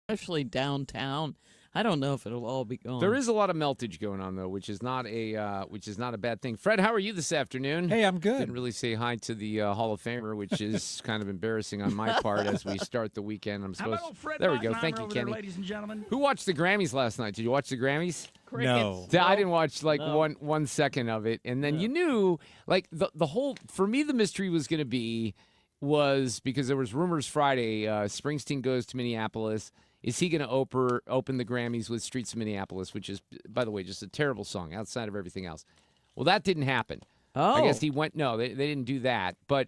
especially downtown. I don't know if it'll all be gone. There is a lot of meltage going on, though, which is not a bad thing. Fred, how are you this afternoon? Hey, I'm good. Didn't really say hi to the Hall of Famer, which is kind of embarrassing on my part as we start the weekend. I'm supposed. There we go. Thank you, Kenny. Ladies and gentlemen. Who watched the Grammys last night? Did you watch the Grammys? No. I didn't watch one second of it, and then you knew the whole. For me, the mystery was going to was because there was rumors Friday. Springsteen goes to Minneapolis. Is he going to open the Grammys with Streets of Minneapolis, which is, by the way, just a terrible song outside of everything else? Well, that didn't happen. Oh. I guess he went. No, they didn't do that. But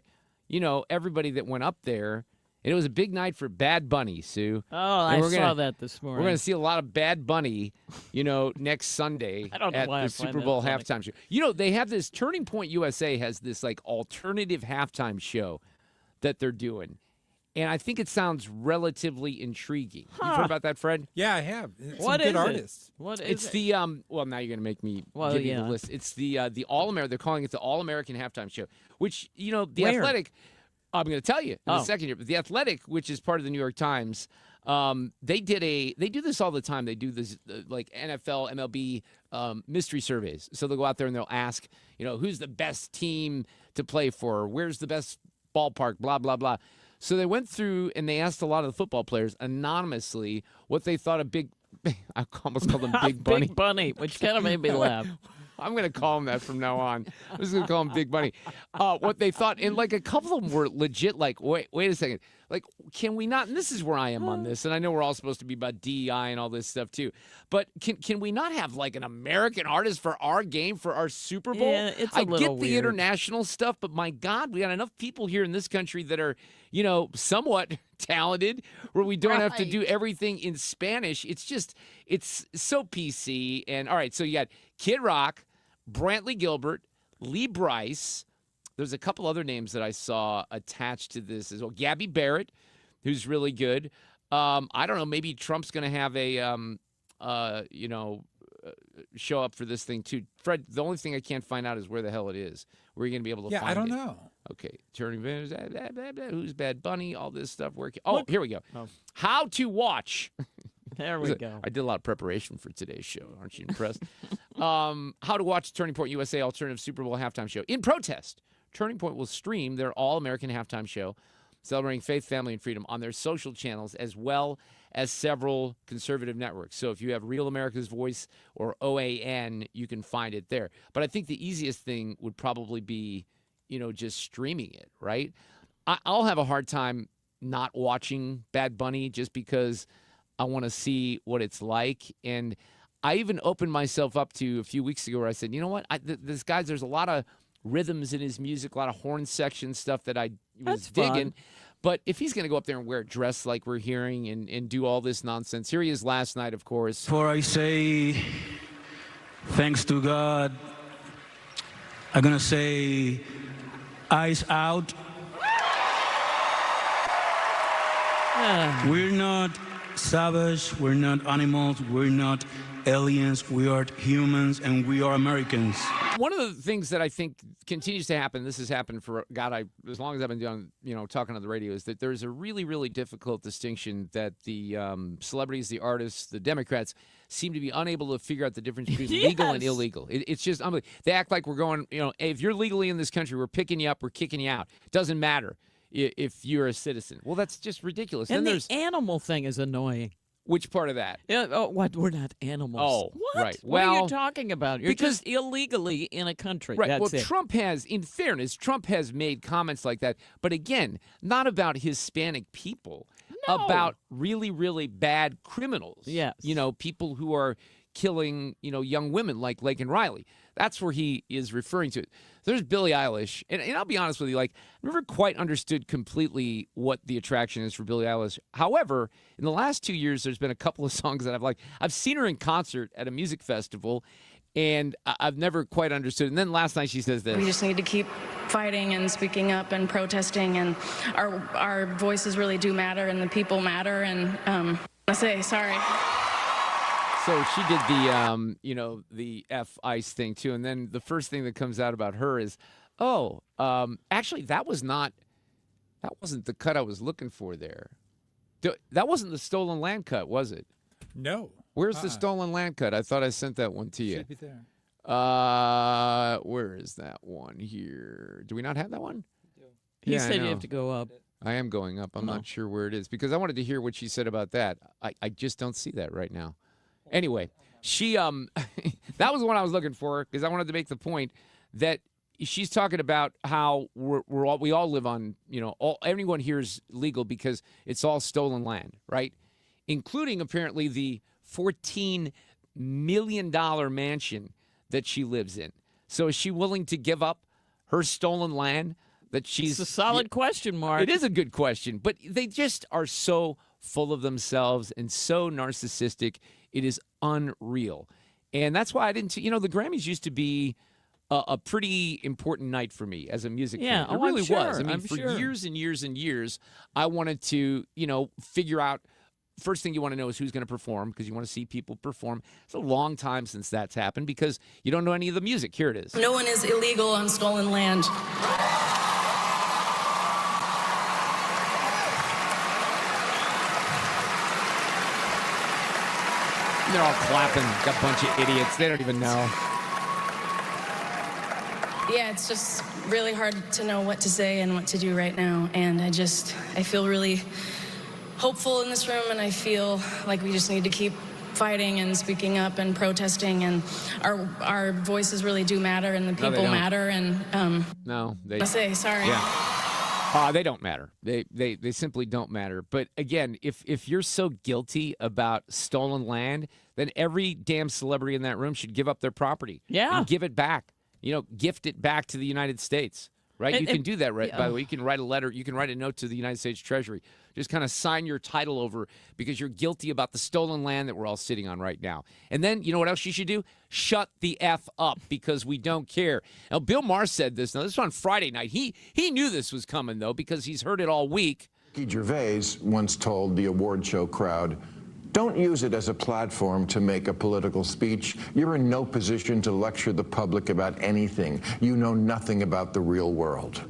everybody that went up there. And it was a big night for Bad Bunny, Sue. Oh, I saw that this morning. We're going to see a lot of Bad Bunny, next Sunday at the Super Bowl halftime show. They have this Turning Point USA has this alternative halftime show that they're doing. And I think it sounds relatively intriguing. You've heard about that, Fred? Yeah, I have. It's what some is good artists. What is it's it? the well, now you're going to make me give you the list. It's the All-American. They're calling it the All-American halftime show, which the Where? Athletic. I'm going to tell you in a second here. But the Athletic, which is part of the New York Times, they do this all the time. They do this NFL, MLB mystery surveys. So they'll go out there and they'll ask, who's the best team to play for? Where's the best ballpark? Blah, blah, blah. So they went through and they asked a lot of the football players anonymously what they thought of I almost called him Big Bunny. Big Bunny, which kind of made me laugh. I'm going to call him that from now on. I'm just going to call him Big Bunny. What they thought, and a couple of them were legit wait a second. Can we not, and this is where I am on this, and I know we're all supposed to be about DEI and all this stuff too, but can we not have an American artist for our game, for our Super Bowl? Yeah, it's a I little get the weird. international stuff, but my God, we got enough people here in this country that are, somewhat talented where we don't have to do everything in Spanish. It's so PC. And all right, so you got Kid Rock, Brantley Gilbert, Lee Brice. There's a couple other names that I saw attached to this as well. Gabby Barrett, who's really good. I don't know. Maybe Trump's going to have a, show up for this thing too. Fred, the only thing I can't find out is where the hell it is. Where are you going to be able to find it? Yeah, I don't know. Okay, turning who's Bad Bunny? All this stuff. Here we go. Oh. How to watch. There we go. I did a lot of preparation for today's show. Aren't you impressed? How to watch Turning Point USA Alternative Super Bowl halftime show. In protest, Turning Point will stream their All-American halftime show celebrating faith, family, and freedom on their social channels as well as several conservative networks. So if you have Real America's Voice or OAN, you can find it there. But I think the easiest thing would probably be, just streaming it, right? I'll have a hard time not watching Bad Bunny just because I want to see what it's like. And I even opened myself up to a few weeks ago where I said, you know what? There's a lot of rhythms in his music, a lot of horn section stuff that I was digging. But if he's going to go up there and wear a dress like we're hearing and do all this nonsense, here he is last night, of course. Before I say thanks to God, I'm going to say eyes out. We're not savage, we're not animals, we're not aliens, we are humans, and we are Americans. One of the things that I think continues to happen, this has happened for, as long as I've been doing, talking on the radio, is that there's a really, really difficult distinction that the celebrities, the artists, the Democrats seem to be unable to figure out the difference between legal and illegal. It's just unbelievable. They act like we're going, hey, if you're legally in this country, we're picking you up, we're kicking you out. It doesn't matter if you're a citizen. Well, that's just ridiculous. And then the there's animal thing is annoying. Which part of that? What? We're not animals. Oh, what? right. What are Well, you talking about? You're because- just illegally in a country. Right. That's Well, it. Trump has, in fairness, Trump has made comments like that. But again, not about Hispanic people, about really, really bad criminals. Yes. People who are killing, young women like Lake and Riley. That's where he is referring to it. There's Billie Eilish. And I'll be honest with you, I never quite understood completely what the attraction is for Billie Eilish. However, in the last 2 years, there's been a couple of songs that I've liked. I've seen her in concert at a music festival, and I've never quite understood. And then last night she says this. We just need to keep fighting and speaking up and protesting, and our voices really do matter, and the people matter. And I say sorry. So she did the, the F ice thing too, and then the first thing that comes out about her is, actually that wasn't the cut I was looking for there. That wasn't the stolen land cut, was it? No. Where's the stolen land cut? I thought I sent that one to you. Should be there. Where is that one here? Do we not have that one? He Yeah, I said you know. have to go up. I am going up. I'm not sure where it is because I wanted to hear what she said about that. I just don't see that right now. Anyway, she that was the one I was looking for because I wanted to make the point that she's talking about how we all live on, everyone here is legal because it's all stolen land, right? Including apparently the $14 million mansion that she lives in. So is she willing to give up her stolen land that she's... It's a solid question, Mark. It is a good question, but they just are so full of themselves and so narcissistic. It is unreal. And that's why I didn't... the Grammys used to be a pretty important night for me as a music fan. It I'm really sure. was. I mean, I'm for sure. years and years and years, I wanted to, figure out... First thing you want to know is who's going to perform because you want to see people perform. It's a long time since that's happened because you don't know any of the music. Here it is. No one is illegal on stolen land. They're all clapping. Got a bunch of idiots. They don't even know. Yeah, it's just really hard to know what to say and what to do right now. And I feel really hopeful in this room, and I feel like we just need to keep fighting and speaking up and protesting, and our voices really do matter, and the No, they people don't. matter. And No, they. I say sorry. Yeah. They don't matter. They simply don't matter. But again, if you're so guilty about stolen land, then every damn celebrity in that room should give up their property. Yeah. And give it back. Gift it back to the United States. Right? You can do that, right? yeah. By the way, you can write a letter. You can write a note to the United States Treasury. Just kind of sign your title over because you're guilty about the stolen land that we're all sitting on right now. And then, you know what else you should do? Shut the F up because we don't care. Now, Bill Maher said this. Now, this was on Friday night. He knew this was coming, though, because he's heard it all week. Ricky Gervais once told the award show crowd, "Don't use it as a platform to make a political speech. You're in no position to lecture the public about anything. You know nothing about the real world."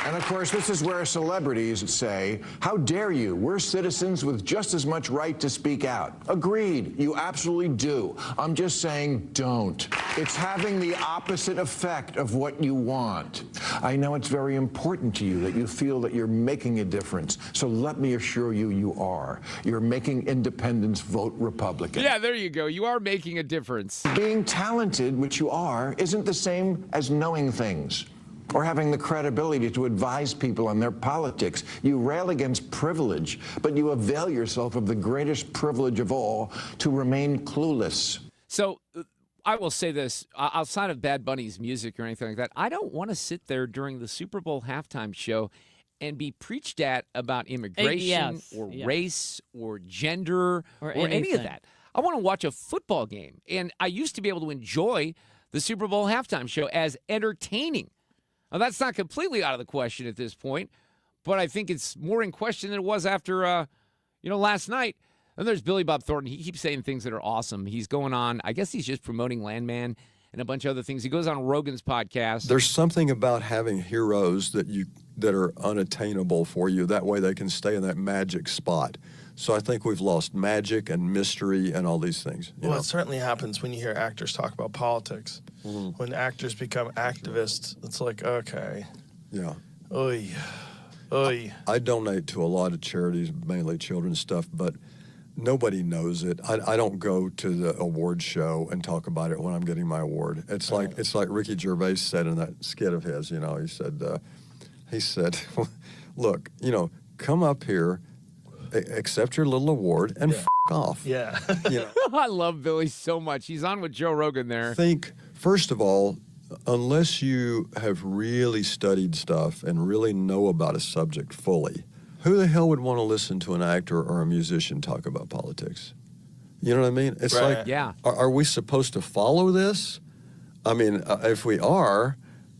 And of course, this is where celebrities say, "How dare you? We're citizens with just as much right to speak out." Agreed, you absolutely do. I'm just saying, don't. It's having the opposite effect of what you want. I know it's very important to you that you feel that you're making a difference. So let me assure you, you are. You're making independents vote Republican. Yeah, there you go. You are making a difference. Being talented, which you are, isn't the same as knowing things or having the credibility to advise people on their politics. You rail against privilege, but you avail yourself of the greatest privilege of all, to remain clueless. So I will say this, outside of Bad Bunny's music or anything like that, I don't want to sit there during the Super Bowl halftime show and be preached at about immigration or race or gender or any of anything. that. I want to watch a football game. And I used to be able to enjoy the Super Bowl halftime show as entertaining. Now, that's not completely out of the question at this point, but I think it's more in question than it was after, last night. And there's Billy Bob Thornton. He keeps saying things that are awesome. He's going on, I guess he's just promoting Landman and a bunch of other things. He goes on Rogan's podcast. There's something about having heroes that are unattainable for you. That way they can stay in that magic spot. So I think we've lost magic and mystery and all these things. You know? It certainly happens when you hear actors talk about politics. When actors become activists, it's like, okay. Yeah. Oy. Oy. I donate to a lot of charities, mainly children's stuff, but nobody knows it. I don't go to the award show and talk about it when I'm getting my award. It's like Ricky Gervais said in that skit of his. He said, look, come up here, accept your little award, and f*** off. Yeah. I love Billy so much. He's on with Joe Rogan there. Think, first of all, unless you have really studied stuff and really know about a subject fully, who the hell would want to listen to an actor or a musician talk about politics? You know what I mean? It's Right. like, Yeah. Are we supposed to follow this? I mean, if we are,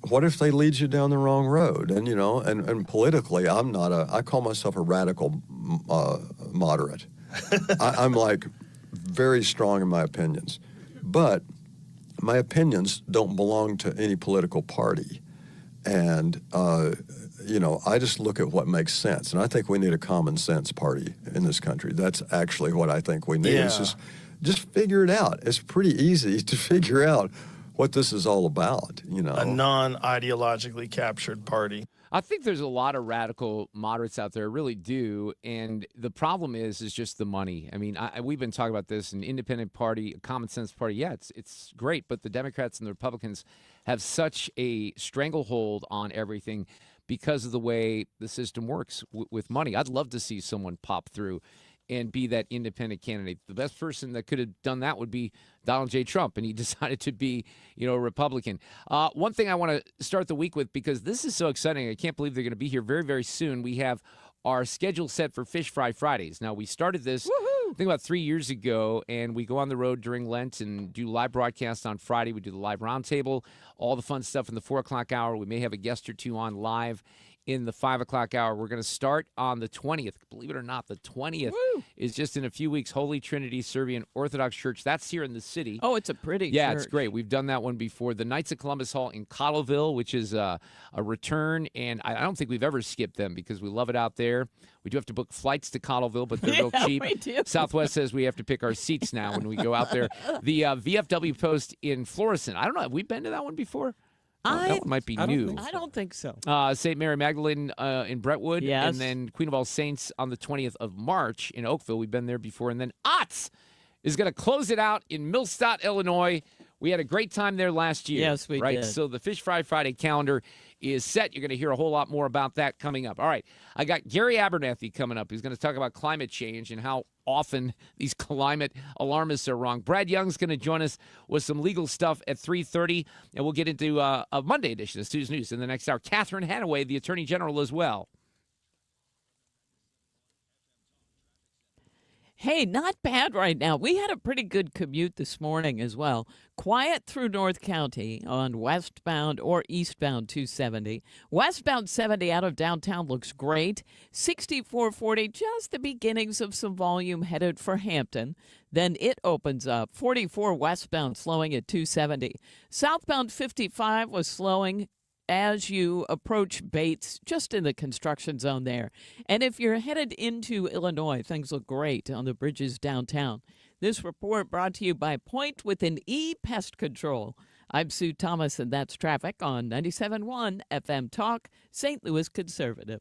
what if they lead you down the wrong road? And, and politically, I call myself a radical moderate. I'm like very strong in my opinions. But my opinions don't belong to any political party. And, I just look at what makes sense. And I think we need a common sense party in this country. That's actually what I think we need. Yeah. It's just figure it out. It's pretty easy to figure out what this is all about, A non-ideologically captured party. I think there's a lot of radical moderates out there, I really do, and the problem is just the money. I mean, we've been talking about this, an independent party, a common sense party. Yeah, it's great, but the Democrats and the Republicans have such a stranglehold on everything because of the way the system works with money. I'd love to see someone pop through and be that independent candidate. The best person that could have done that would be Donald J. Trump, and he decided to be, a Republican. One thing I want to start the week with, because this is so exciting, I can't believe they're going to be here very, very soon. We have our schedule set for Fish Fry Fridays. Now, we started this, I think, about 3 years ago, and we go on the road during Lent and do live broadcasts on Friday. We do the live roundtable, all the fun stuff in the 4 o'clock hour. We may have a guest or two on live in the 5 o'clock hour. We're going to start on the 20th. Believe it or not, the 20th is just in a few weeks. Holy Trinity Serbian Orthodox Church. That's here in the city. Oh, it's a pretty Yeah, church. it's great. We've done that one before. The Knights of Columbus Hall in Cottleville, which is a return, and I don't think we've ever skipped them because we love it out there. We do have to book flights to Cottleville, but they're real cheap. We do. Southwest says we have to pick our seats now when we go out there. The VFW Post in Florissant. I don't know. Have we been to that one before? That one might be new. I don't think so. St. Mary Magdalene in Brentwood. Yes. And then Queen of All Saints on the 20th of March in Oakville. We've been there before. And then Otts is going to close it out in Millstadt, Illinois. We had a great time there last year. Yes, we did. So the Fish Fry Friday calendar is set. You're going to hear a whole lot more about that coming up. All right. I got Gary Abernathy coming up. He's going to talk about climate change and how often these climate alarmists are wrong. Brad Young's going to join us with some legal stuff at 3:30, and we'll get into a Monday edition of Stu's News in the next hour. Catherine Hanaway, the Attorney General, as well. Hey, not bad right now. We had a pretty good commute this morning as well. Quiet through North County on westbound or eastbound 270. Westbound 70 out of downtown looks great. 6440, just the beginnings of some volume headed for Hampton. Then it opens up. 44 westbound slowing at 270. Southbound 55 was slowing as you approach Bates, just in the construction zone there. And if you're headed into Illinois, things look great on the bridges downtown. This report brought to you by Point with an E Pest Control. I'm Sue Thomas, and that's traffic on 97.1 FM Talk, St. Louis Conservative.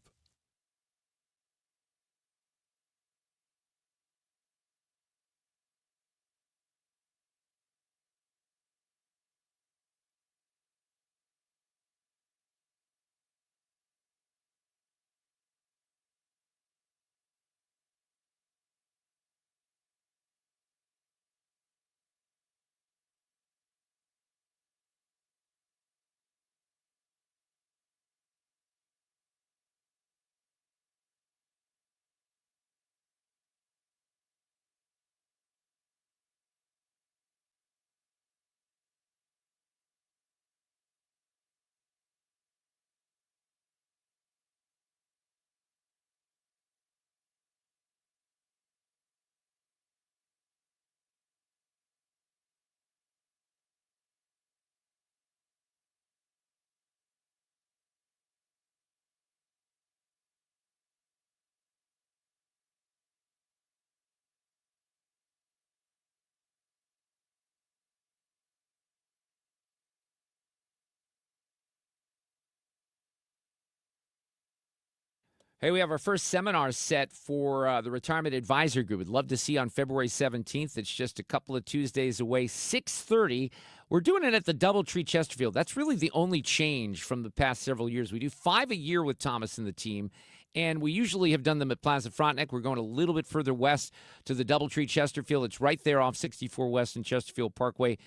Hey, we have our first seminar set for the Retirement Advisor Group. We'd love to see you on February 17th. It's just a couple of Tuesdays away, 6:30. We're doing it at the Doubletree Chesterfield. That's really the only change from the past several years. We do 5 a year with Thomas and the team, and we usually have done them at Plaza Frontenac. We're going a little bit further west to the Doubletree Chesterfield. It's right there off 64 West and Chesterfield Parkway.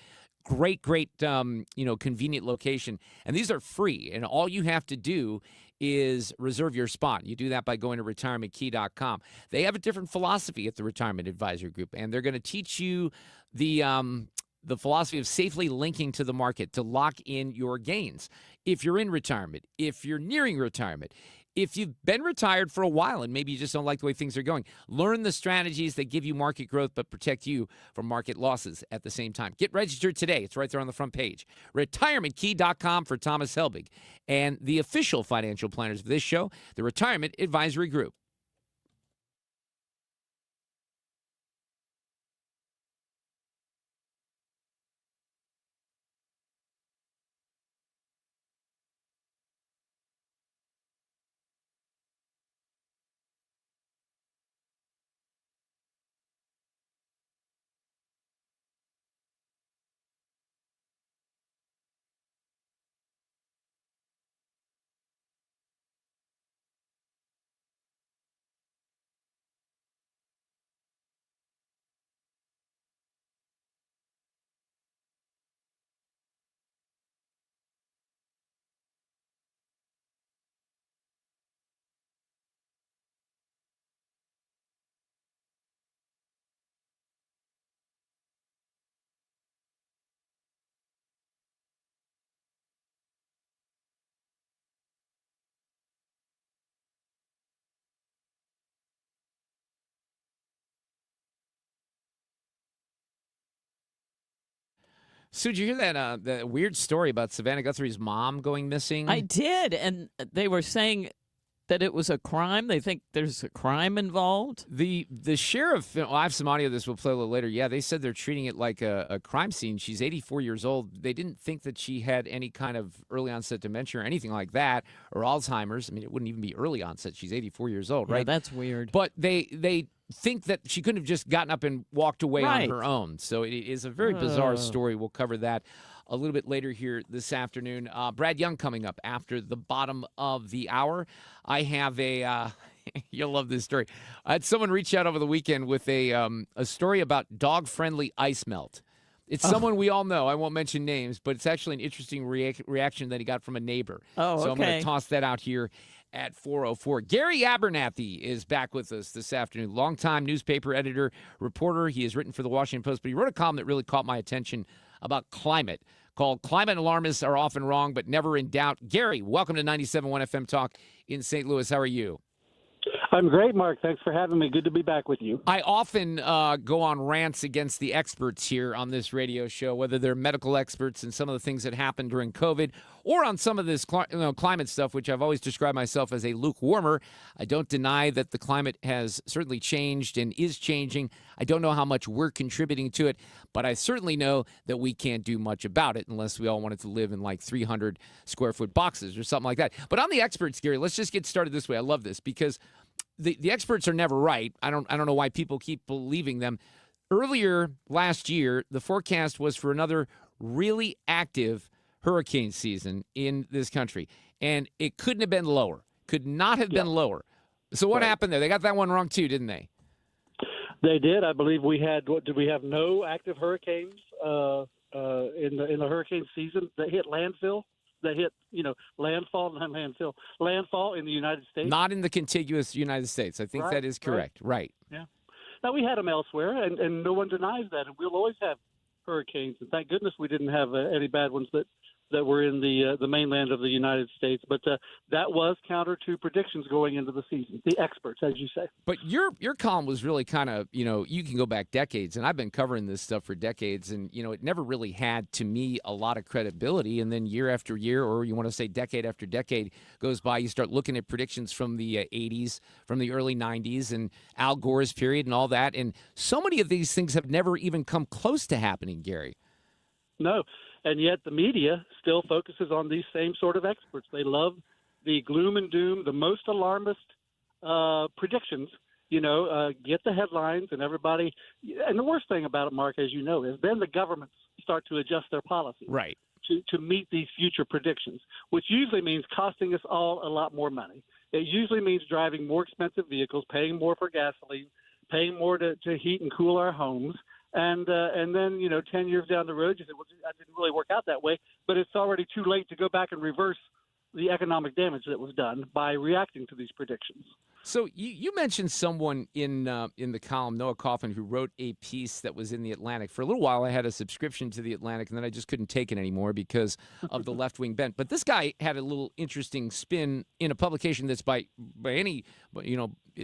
Great, convenient location. And these are free, and all you have to do is reserve your spot. You do that by going to retirementkey.com. They have a different philosophy at the Retirement Advisor Group, and they're going to teach you the the philosophy of safely linking to the market to lock in your gains. If you're in retirement, if you're nearing retirement, if you've been retired for a while and maybe you just don't like the way things are going, learn the strategies that give you market growth but protect you from market losses at the same time. Get registered today. It's right there on the front page. RetirementKey.com for Thomas Helbig and the official financial planners of this show, the Retirement Advisory Group. Sue, did you hear that weird story about Savannah Guthrie's mom going missing? I did, and they were saying that it was a crime. They think there's a crime involved. The sheriff, I have some audio of this we'll play a little later. Yeah, they said they're treating it like a crime scene. She's 84 years old. They didn't think that she had any kind of early onset dementia or anything like that, or Alzheimer's. I mean, it wouldn't even be early onset. She's 84 years old, right? Yeah, that's weird. But they think that she couldn't have just gotten up and walked away on her own. So it is a very bizarre story. We'll cover that a little bit later here this afternoon. Brad Young coming up after the bottom of the hour. I have a you'll love this story. I had someone reach out over the weekend with a story about dog-friendly ice melt. It's someone we all know. I won't mention names, but it's actually an interesting reaction that he got from a neighbor. So I'm going to toss that out here at 4:04. Gary Abernathy is back with us this afternoon. Longtime newspaper editor, reporter. He has written for the Washington Post, but he wrote a column that really caught my attention about climate, called Climate Alarmists Are Often Wrong, But Never in Doubt. Gary, welcome to 97.1 FM Talk in St. Louis. How are you? I'm great, Mark. Thanks for having me. Good to be back with you. I often go on rants against the experts here on this radio show, whether they're medical experts and some of the things that happened during COVID, or on some of this climate stuff, which I've always described myself as a lukewarmer. I don't deny that the climate has certainly changed and is changing. I don't know how much we're contributing to it, but I certainly know that we can't do much about it unless we all wanted to live in like 300 square foot boxes or something like that. But on the experts, Gary, let's just get started this way. I love this because the experts are never right. I don't know why people keep believing them. Earlier last year, the forecast was for another really active hurricane season in this country, and it couldn't have been lower. Could not have been lower. So what happened there? They got that one wrong too, didn't they? They did. I believe we had. Did we have no active hurricanes in the hurricane season that hit landfill? That hit, landfall in the United States. Not in the contiguous United States. I think that is correct. Right. Yeah. Now, we had them elsewhere, and no one denies that. And we'll always have hurricanes. And thank goodness we didn't have any bad ones that were in the mainland of the United States. But that was counter to predictions going into the season, the experts, as you say. But your column was really kind of, you can go back decades, and I've been covering this stuff for decades, and, it never really had, to me, a lot of credibility. And then year after year, or you want to say decade after decade goes by, you start looking at predictions from the 80s, from the early 90s, and Al Gore's period and all that. And so many of these things have never even come close to happening, Gary. No. And yet the media still focuses on these same sort of experts. They love the gloom and doom, the most alarmist predictions, get the headlines and everybody. And the worst thing about it, Mark, as you know, is then the governments start to adjust their policies to meet these future predictions, which usually means costing us all a lot more money. It usually means driving more expensive vehicles, paying more for gasoline, paying more to heat and cool our homes. And then, 10 years down the road, you say, well, that didn't really work out that way. But it's already too late to go back and reverse the economic damage that was done by reacting to these predictions. So you mentioned someone in the column, Noah Kaufman, who wrote a piece that was in the Atlantic. For a little while, I had a subscription to the Atlantic, and then I just couldn't take it anymore because of the left-wing bent. But this guy had a little interesting spin in a publication that's by any,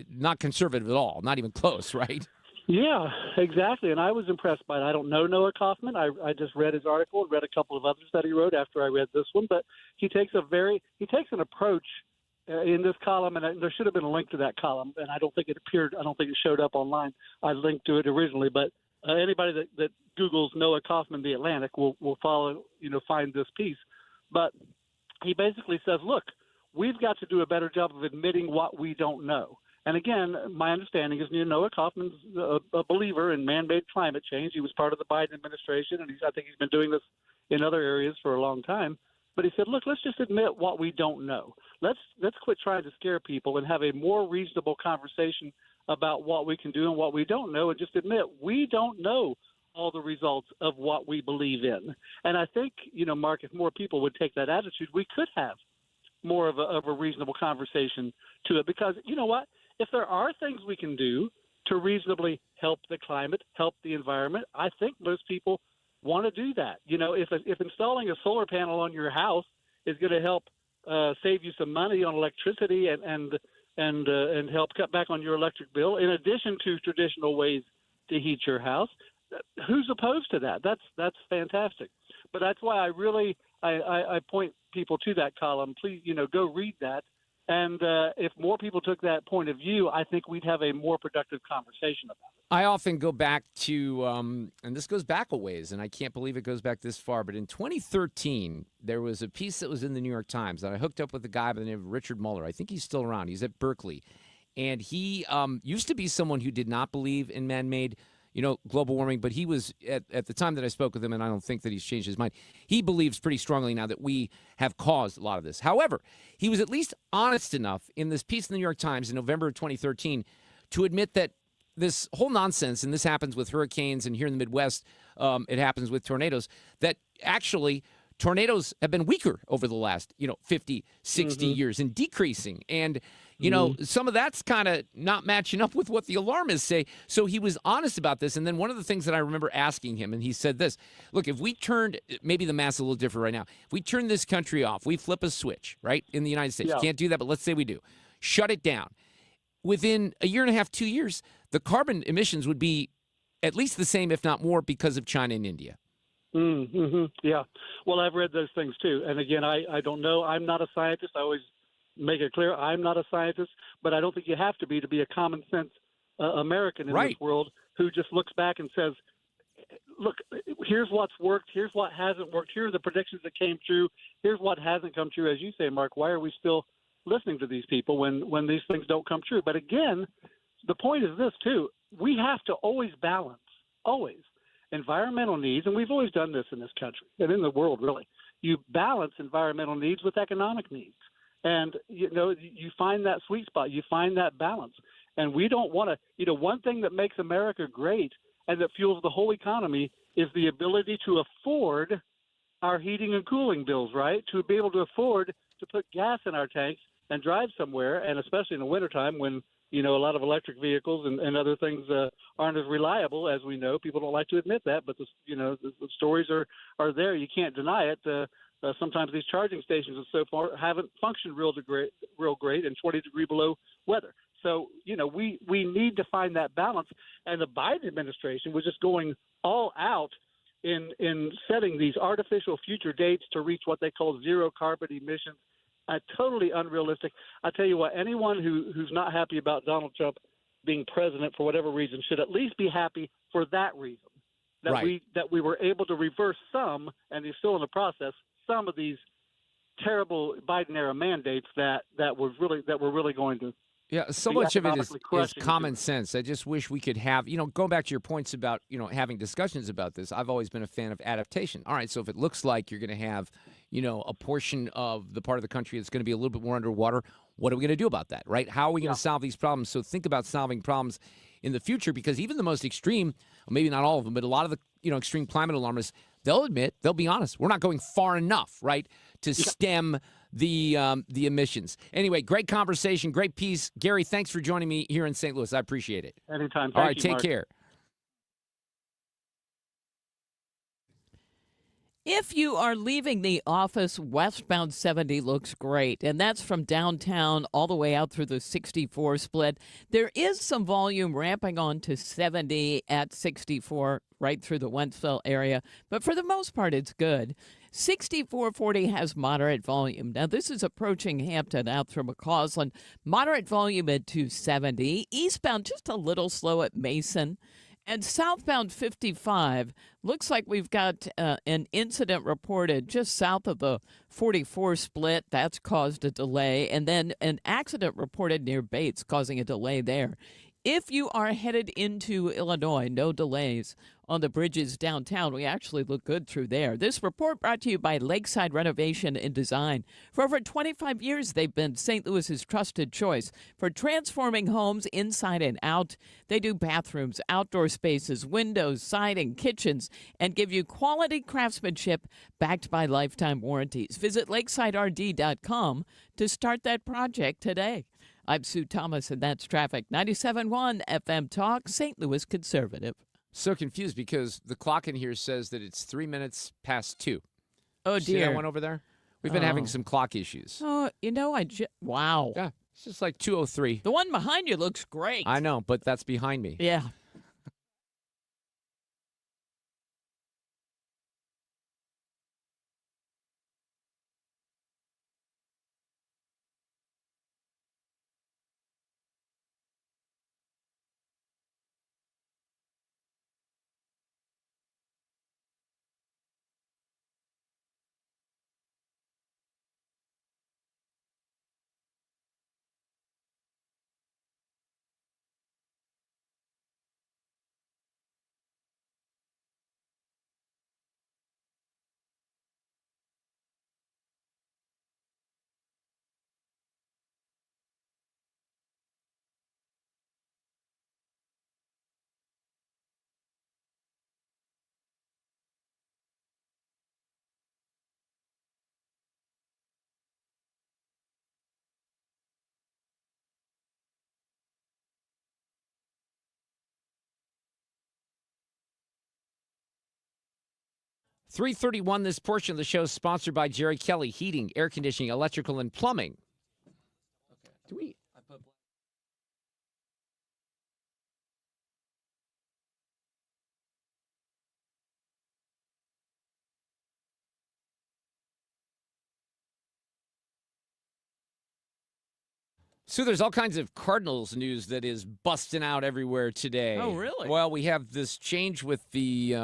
not conservative at all, not even close, right? Yeah, exactly. And I was impressed by it. I don't know Noah Kaufman. I just read his article and read a couple of others that he wrote after I read this one. But he takes an approach in this column, and there should have been a link to that column, and I don't think it appeared. I don't think it showed up online. I linked to it originally, but anybody that Googles Noah Kaufman, The Atlantic, will find this piece. But he basically says, look, we've got to do a better job of admitting what we don't know. And again, my understanding is Noah Kaufman's a believer in man-made climate change. He was part of the Biden administration, and I think he's been doing this in other areas for a long time. But he said, look, let's just admit what we don't know. Let's quit trying to scare people and have a more reasonable conversation about what we can do and what we don't know, and just admit we don't know all the results of what we believe in. And I think, Mark, if more people would take that attitude, we could have more of a reasonable conversation to it. Because you know what? If there are things we can do to reasonably help the climate, help the environment, I think most people want to do that. If installing a solar panel on your house is going to help save you some money on electricity and help cut back on your electric bill, in addition to traditional ways to heat your house, who's opposed to that? That's fantastic. But that's why I point people to that column. Please, go read that. And if more people took that point of view, I think we'd have a more productive conversation about it. I often go back to, and this goes back a ways, and I can't believe it goes back this far, but in 2013, there was a piece that was in the New York Times that I hooked up with a guy by the name of Richard Muller. I think he's still around. He's at Berkeley. And he used to be someone who did not believe in man-made global warming, but he was, at the time that I spoke with him, and I don't think that he's changed his mind, he believes pretty strongly now that we have caused a lot of this. However, he was at least honest enough in this piece in the New York Times in November of 2013 to admit that this whole nonsense, and this happens with hurricanes, and here in the Midwest, it happens with tornadoes, that actually tornadoes have been weaker over the last, 50, 60 years and decreasing. And, some of that's kind of not matching up with what the alarmists say. So he was honest about this. And then one of the things that I remember asking him, and he said this, look, if we turned, maybe the math's a little different right now, if we turn this country off, we flip a switch, right, in the United States. Yeah. You can't do that, but let's say we do. Shut it down. Within a year and a half, 2 years, the carbon emissions would be at least the same, if not more, because of China and India. Yeah. Well, I've read those things too. And again, I don't know. I'm not a scientist. I always make it clear I'm not a scientist, but I don't think you have to be a common sense American in Right. this world who just looks back and says, look, here's what's worked. Here's what hasn't worked. Here are the predictions that came true. Here's what hasn't come true. As you say, Mark, why are we still listening to these people when these things don't come true? But again, the point is this too. We have to always balance, environmental needs, and we've always done this in this country and in the world, really. You balance environmental needs with economic needs. And, you find that sweet spot. You find that balance. And we don't want to, one thing that makes America great and that fuels the whole economy is the ability to afford our heating and cooling bills, right? To be able to afford to put gas in our tanks and drive somewhere, and especially in the wintertime when, a lot of electric vehicles and other things aren't as reliable as we know. People don't like to admit that, but the stories are there. You can't deny it. Sometimes these charging stations and so far haven't functioned real great in 20-degree below weather. So, we need to find that balance. And the Biden administration was just going all out in setting these artificial future dates to reach what they call zero carbon emissions. Totally unrealistic. I tell you what, anyone who's not happy about Donald Trump being president for whatever reason should at least be happy for that reason. That Right. we were able to reverse some, and he's still in the process, some of these terrible Biden era mandates that were really going to. Yeah, so be much of it economically is crushing common sense. I just wish we could have, going back to your points about, having discussions about this, I've always been a fan of adaptation. All right, so if it looks like you're going to have, a portion of the part of the country that's going to be a little bit more underwater, what are we going to do about that, right? How are we going to solve these problems? So think about solving problems in the future, because even the most extreme, maybe not all of them, but a lot of the, extreme climate alarmists, they'll be honest, we're not going far enough, right, to stem the emissions. Anyway, great conversation, great piece. Gary, thanks for joining me here in St. Louis. I appreciate it. Anytime. All right, you, take Mark. care. If you are leaving the office, westbound 70 looks great, and that's from downtown all the way out through the 64 split. There is some volume ramping on to 70 at 64 right through the Wentzville area, but for the most part, it's good. 6440 has moderate volume. Now, this is approaching Hampton out through McCausland. Moderate volume at 270. Eastbound, just a little slow at Mason. And southbound 55, looks like we've got an incident reported just south of the 44 split. That's caused a delay. And then an accident reported near Bates, causing a delay there. If you are headed into Illinois, no delays on the bridges downtown. We actually look good through there. This report brought to you by Lakeside Renovation and Design. For over 25 years, they've been St. Louis's trusted choice for transforming homes inside and out. They do bathrooms, outdoor spaces, windows, siding, kitchens, and give you quality craftsmanship backed by lifetime warranties. Visit lakesiderd.com to start that project today. I'm Sue Thomas, and that's Traffic. 97.1 FM Talk, St. Louis Conservative. So confused because the clock in here says that it's 3 minutes past 2. Oh, See dear. that one over there? We've been having some clock issues. Oh, wow. Yeah, it's just like 2:03. The one behind you looks great. I know, but that's behind me. Yeah. .331, this portion of the show is sponsored by Jerry Kelly, heating, air conditioning, electrical, and plumbing. Okay. Do we? So there's all kinds of Cardinals news that is busting out everywhere today. Oh, really? Well, we have this change with the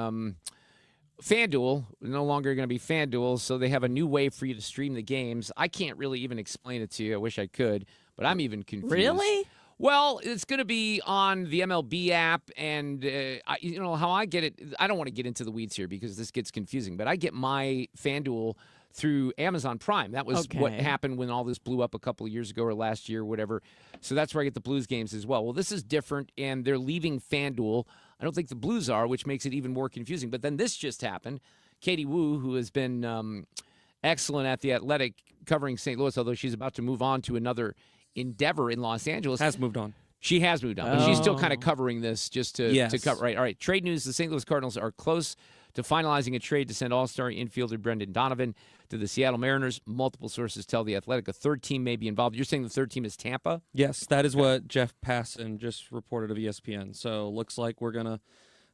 FanDuel, no longer going to be FanDuel, so they have a new way for you to stream the games. I can't really even explain it to you. I wish I could, but I'm even confused. Really? Well, it's going to be on the MLB app, and how I get it. I don't want to get into the weeds here because this gets confusing, but I get my FanDuel through Amazon Prime. That was what happened when all this blew up a couple of years ago or last year, whatever. So that's where I get the Blues games as well. Well, this is different, and they're leaving FanDuel. I don't think the Blues are, which makes it even more confusing. But then this just happened. Katie Wu, who has been excellent at The Athletic covering St. Louis, although she's about to move on to another endeavor in Los Angeles. Has moved on. She has moved on, but she's still kind of covering this just to cover. Right. All right. Trade news. The St. Louis Cardinals are close to finalizing a trade to send all-star infielder Brendan Donovan to the Seattle Mariners. Multiple sources tell The Athletic a third team may be involved. You're saying the third team is Tampa? Yes, that is what Jeff Passan just reported of ESPN. So looks like we're going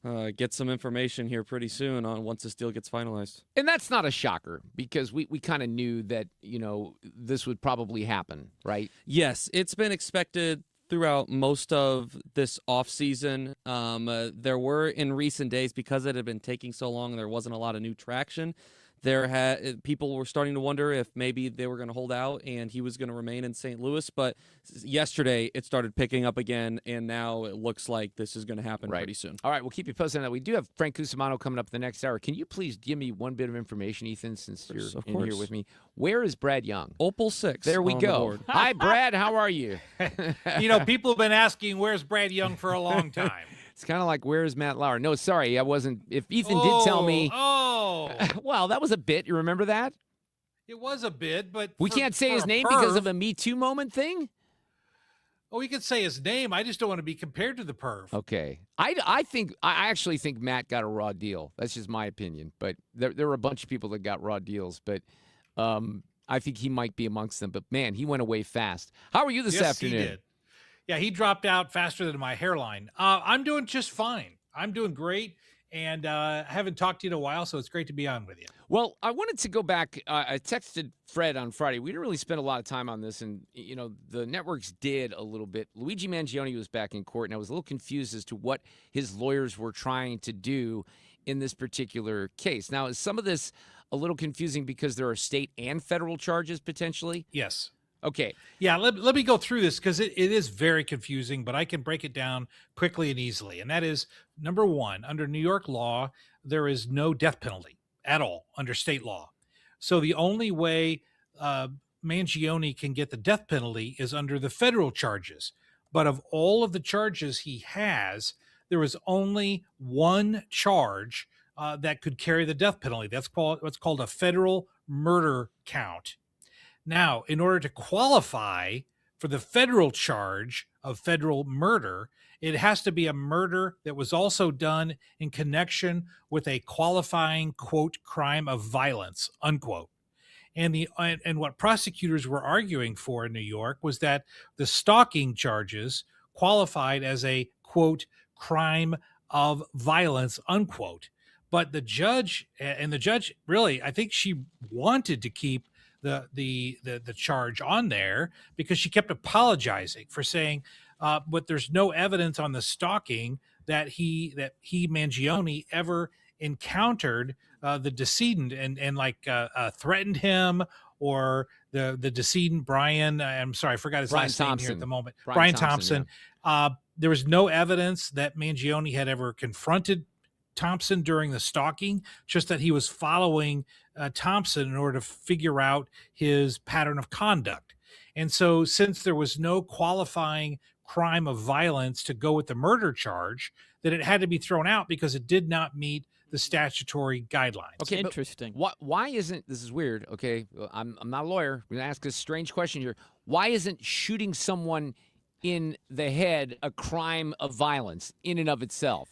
to get some information here pretty soon on once this deal gets finalized. And that's not a shocker because we kind of knew that, this would probably happen, right? Yes, it's been expected throughout most of this offseason. There were in recent days, because it had been taking so long, there wasn't a lot of new traction. People were starting to wonder if maybe they were going to hold out and he was going to remain in St. Louis. But yesterday it started picking up again, and now it looks like this is going to happen pretty soon. All right, we'll keep you posted on that. We do have Frank Cusumano coming up the next hour. Can you please give me one bit of information, Ethan, since you're in here with me? Where is Brad Young? Opal 6. There we go. Hi, Brad. How are you? People have been asking, where's Brad Young for a long time. It's kind of like, where's Matt Lauer? No, sorry, I wasn't. If Ethan did tell me. Oh. Well, that was a bit. You remember that? It was a bid, but We can't say his name because of a Me Too moment thing? Oh, we could say his name. I just don't want to be compared to the perv. Okay. I actually think Matt got a raw deal. That's just my opinion. But there were a bunch of people that got raw deals. But I think he might be amongst them. But, man, he went away fast. How are you this afternoon? Yes, he did. Yeah, he dropped out faster than my hairline. I'm doing just fine. I'm doing great. And I haven't talked to you in a while, so it's great to be on with you. Well, I wanted to go back. I texted Fred on Friday. We didn't really spend a lot of time on this, and, the networks did a little bit. Luigi Mangione was back in court, and I was a little confused as to what his lawyers were trying to do in this particular case. Now, is some of this a little confusing because there are state and federal charges potentially? Yes. Okay. Yeah, let me go through this because it is very confusing, but I can break it down quickly and easily. And that is, number one, under New York law, there is no death penalty at all under state law. So the only way Mangione can get the death penalty is under the federal charges. But of all of the charges he has, there is only one charge that could carry the death penalty. That's what's called a federal murder count. Now, in order to qualify for the federal charge of federal murder, it has to be a murder that was also done in connection with a qualifying, quote, crime of violence, unquote. And what prosecutors were arguing for in New York was that the stalking charges qualified as a, quote, crime of violence, unquote. But the judge really, I think she wanted to keep the charge on there because she kept apologizing for saying, but there's no evidence on the stalking that he Mangione ever encountered the decedent and threatened him, or the decedent Brian. I'm sorry, I forgot his last name here at the moment. Brian Thompson. Yeah. There was no evidence that Mangione had ever confronted Thompson during the stalking, just that he was following Thompson in order to figure out his pattern of conduct. And so since there was no qualifying crime of violence to go with the murder charge, that it had to be thrown out because it did not meet the statutory guidelines. Okay, interesting. Why isn't, this is weird, okay, I'm not a lawyer, I'm going to ask a strange question here. Why isn't shooting someone in the head a crime of violence in and of itself?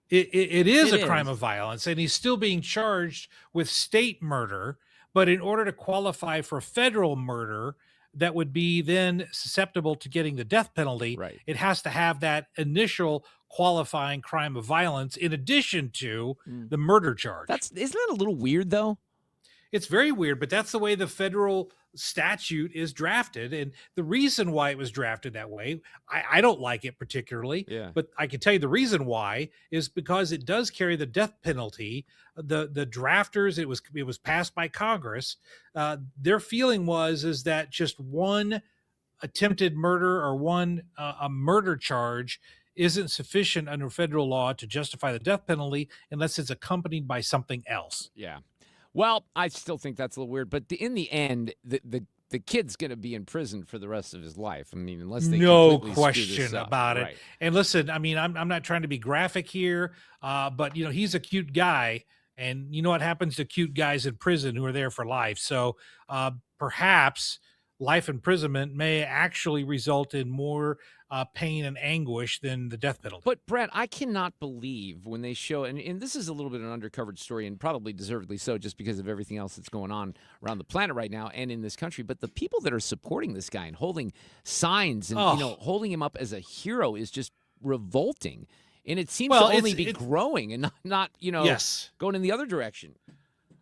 It is a crime of violence, and he's still being charged with state murder. But in order to qualify for federal murder, that would be then susceptible to getting the death penalty. Right. It has to have that initial qualifying crime of violence in addition to the murder charge. Isn't that a little weird, though? It's very weird, but that's the way the federal statute is drafted. And the reason why it was drafted that way, I don't like it particularly, but I can tell you the reason why is because it does carry the death penalty. The drafters, it was passed by Congress. Their feeling is that just one attempted murder or one a murder charge isn't sufficient under federal law to justify the death penalty unless it's accompanied by something else. Yeah. Well, I still think that's a little weird, but in the end, the kid's going to be in prison for the rest of his life. I mean, unless they no completely screw this question up. about it. Right. And listen, I mean, I'm not trying to be graphic here, but he's a cute guy, and you know what happens to cute guys in prison who are there for life. So perhaps life imprisonment may actually result in more pain and anguish than the death penalty. But, Brett, I cannot believe when they show, and this is a little bit of an undercovered story, and probably deservedly so, just because of everything else that's going on around the planet right now and in this country, but the people that are supporting this guy and holding signs and holding him up as a hero is just revolting. And it seems to only be growing and not going in the other direction.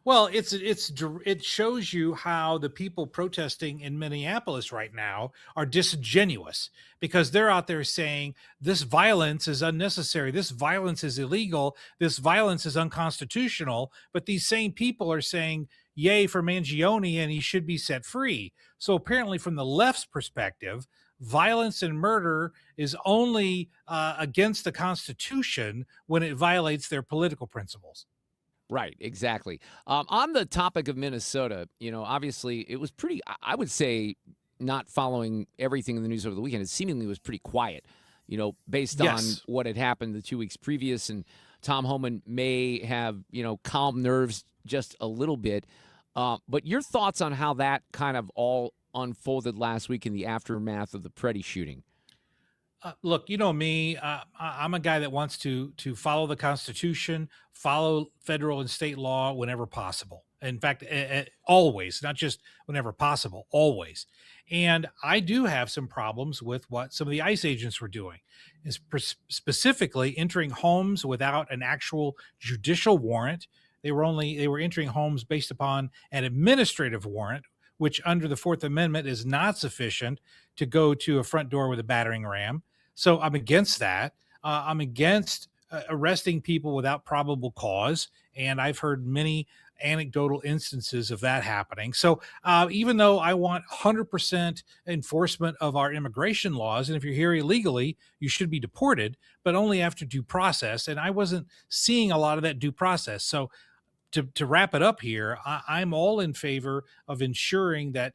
Well, it shows you how the people protesting in Minneapolis right now are disingenuous, because they're out there saying this violence is unnecessary, this violence is illegal, this violence is unconstitutional, but these same people are saying yay for Mangione and he should be set free. So apparently from the left's perspective, violence and murder is only against the Constitution when it violates their political principles. Right, exactly. On the topic of Minnesota, obviously it was pretty, I would say, not following everything in the news over the weekend. It seemingly was pretty quiet, based on what had happened the 2 weeks previous. And Tom Homan may have, calmed nerves just a little bit. But your thoughts on how that kind of all unfolded last week in the aftermath of the Preddy shooting? Look, you know me. I'm a guy that wants to follow the Constitution, follow federal and state law whenever possible. In fact, always, not just whenever possible, always. And I do have some problems with what some of the ICE agents were doing, is specifically entering homes without an actual judicial warrant. They were entering homes based upon an administrative warrant, which under the Fourth Amendment is not sufficient to go to a front door with a battering ram. So I'm against that. I'm against arresting people without probable cause. And I've heard many anecdotal instances of that happening. So even though I want 100% enforcement of our immigration laws, and if you're here illegally, you should be deported, but only after due process. And I wasn't seeing a lot of that due process. So to wrap it up here, I'm all in favor of ensuring that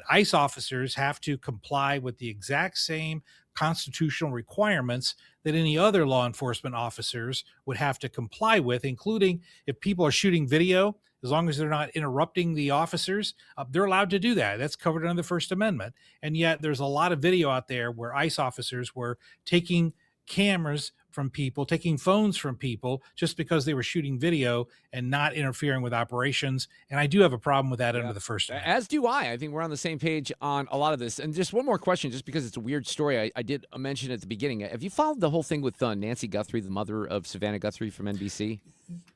ICE officers have to comply with the exact same constitutional requirements that any other law enforcement officers would have to comply with, including if people are shooting video, as long as they're not interrupting the officers, they're allowed to do that. That's covered under the First Amendment. And yet there's a lot of video out there where ICE officers were taking cameras from people, taking phones from people just because they were shooting video and not interfering with operations. And I do have a problem with that under the First Amendment. As do I. I think we're on the same page on a lot of this. And just one more question, just because it's a weird story. I did mention at the beginning. Have you followed the whole thing with Nancy Guthrie, the mother of Savannah Guthrie from NBC?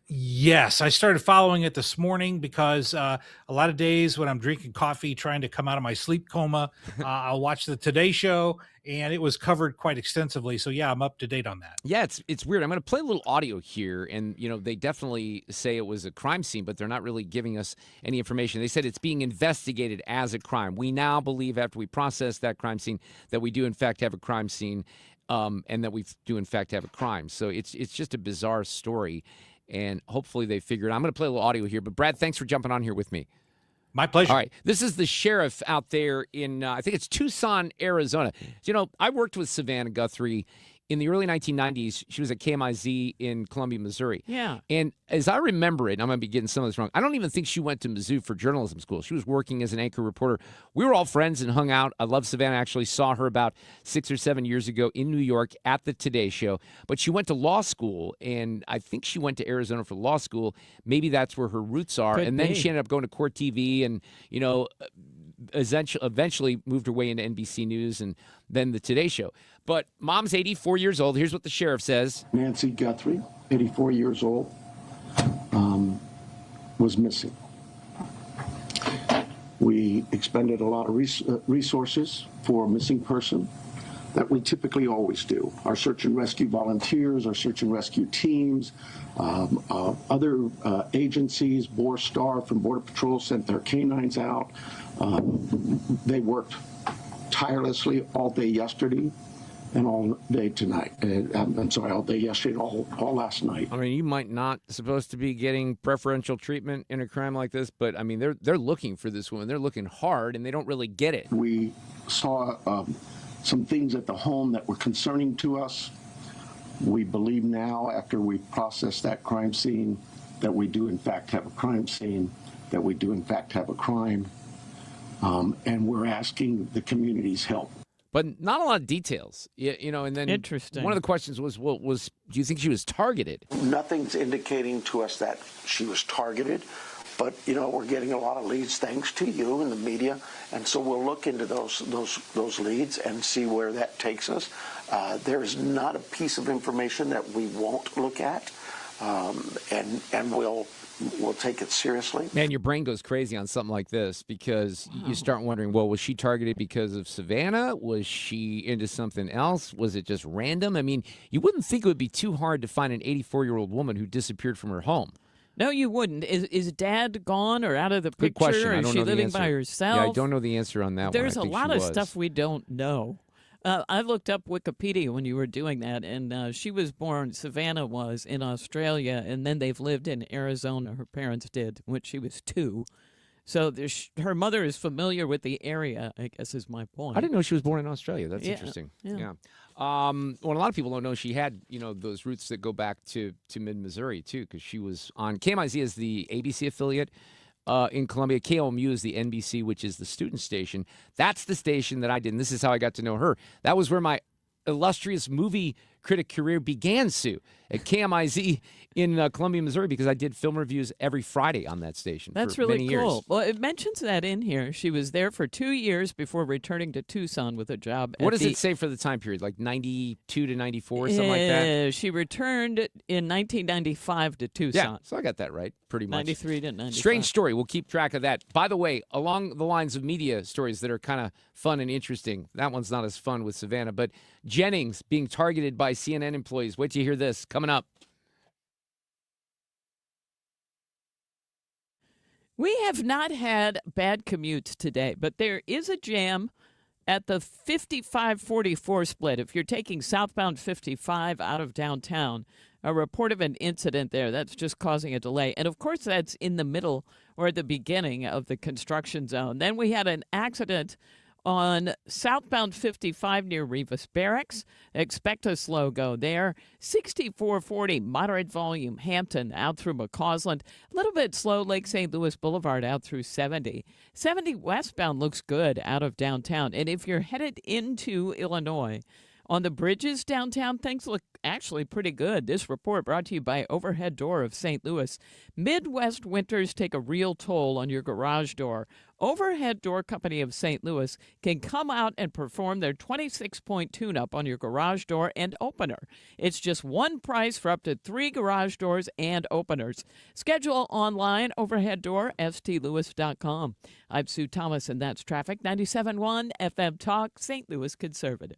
Yes, I started following it this morning because a lot of days when I'm drinking coffee, trying to come out of my sleep coma, I'll watch the Today Show, and it was covered quite extensively. So yeah, I'm up to date on that. Yeah, it's weird. I'm going to play a little audio here, and they definitely say it was a crime scene, but they're not really giving us any information. They said it's being investigated as a crime. We now believe, after we process that crime scene, that we do in fact have a crime scene, and that we do in fact have a crime. So it's just a bizarre story. And hopefully they figure it out. I'm going to play a little audio here. But, Brad, thanks for jumping on here with me. My pleasure. All right. This is the sheriff out there in, I think it's Tucson, Arizona. I worked with Savannah Guthrie in the early 1990s. She was at KMIZ in Columbia, Missouri. Yeah. And as I remember it, I'm going to be getting some of this wrong, I don't even think she went to Mizzou for journalism school. She was working as an anchor reporter. We were all friends and hung out. I love Savannah. I actually saw her about 6 or 7 years ago in New York at the Today Show. But she went to law school, and I think she went to Arizona for law school. Maybe that's where her roots are. Could and then be. she ended up going to Court TV and, eventually moved her way into NBC News and then the Today Show. But mom's 84 years old. Here's what the sheriff says. Nancy Guthrie, 84 years old, was missing. We expended a lot of resources for a missing person that we typically always do. Our search and rescue volunteers, our search and rescue teams, other agencies, Borstar from Border Patrol sent their canines out. They worked tirelessly all day yesterday and all day tonight. All day yesterday and all last night. I mean, you might not supposed to be getting preferential treatment in a crime like this, but I mean, they're looking for this woman. They're looking hard, and they don't really get it. We saw some things at the home that were concerning to us. We believe now, after we processed that crime scene, that we do in fact have a crime scene, that we do in fact have a crime, and we're asking the community's help. But not a lot of details, and then Interesting. One of the questions was, do you think she was targeted? Nothing's indicating to us that she was targeted, but we're getting a lot of leads thanks to you and the media, and so we'll look into those leads and see where that takes us. There is not a piece of information that we won't look at, and we'll take it seriously. Man, your brain goes crazy on something like this because you start wondering, well, was she targeted because of Savannah? Was she into something else? Was it just random? I mean, you wouldn't think it would be too hard to find an 84-year-old woman who disappeared from her home. No, you wouldn't. Is Dad gone or out of the picture? Good question. Or I is don't she know the living answer. by herself? Yeah, I don't know the answer on that There's one. a lot of stuff we don't know. I looked up Wikipedia when you were doing that, and she was born, Savannah was, in Australia, and then they've lived in Arizona. Her parents did when she was 2. So her mother is familiar with the area, I guess is my point. I didn't know she was born in Australia. That's Yeah, interesting. yeah. Well, a lot of people don't know she had, those roots that go back to mid-Missouri, too, because she was on KMIZ as the ABC affiliate. in Columbia. KOMU is the NBC, which is the student station. That's the station that I did, and this is how I got to know her. That was where my illustrious movie critic career began, Sue, at KMIZ in Columbia, Missouri, because I did film reviews every Friday on that station. That's for really many cool. Years. Well, it mentions that in here. She was there for 2 years before returning to Tucson with a job. What does it say for the time period? Like 92 to 94, something like that? She returned in 1995 to Tucson. Yeah, so I got that right, pretty much. 93 to 95. Strange story. We'll keep track of that. By the way, along the lines of media stories that are kind of fun and interesting, that one's not as fun with Savannah, but Jennings being targeted by CNN employees. Wait till you hear this. Coming up. We have not had bad commutes today, but there is a jam at the 55-44 split. If you're taking southbound 55 out of downtown, a report of an incident there that's just causing a delay. And of course, that's in the middle or at the beginning of the construction zone. Then we had an accident on southbound 55 near Rivas Barracks. Expect a slow go there. 6440, moderate volume, Hampton out through McCausland. A little bit slow, Lake St. Louis Boulevard out through 70. 70 westbound looks good out of downtown. And if you're headed into Illinois, on the bridges downtown, things look actually pretty good. This report brought to you by Overhead Door of St. Louis. Midwest winters take a real toll on your garage door. Overhead Door Company of St. Louis can come out and perform their 26-point tune-up on your garage door and opener. It's just one price for up to 3 garage doors and openers. Schedule online, Overhead Door, stlewis.com. I'm Sue Thomas, and that's Traffic. 97.1 FM Talk, St. Louis Conservative.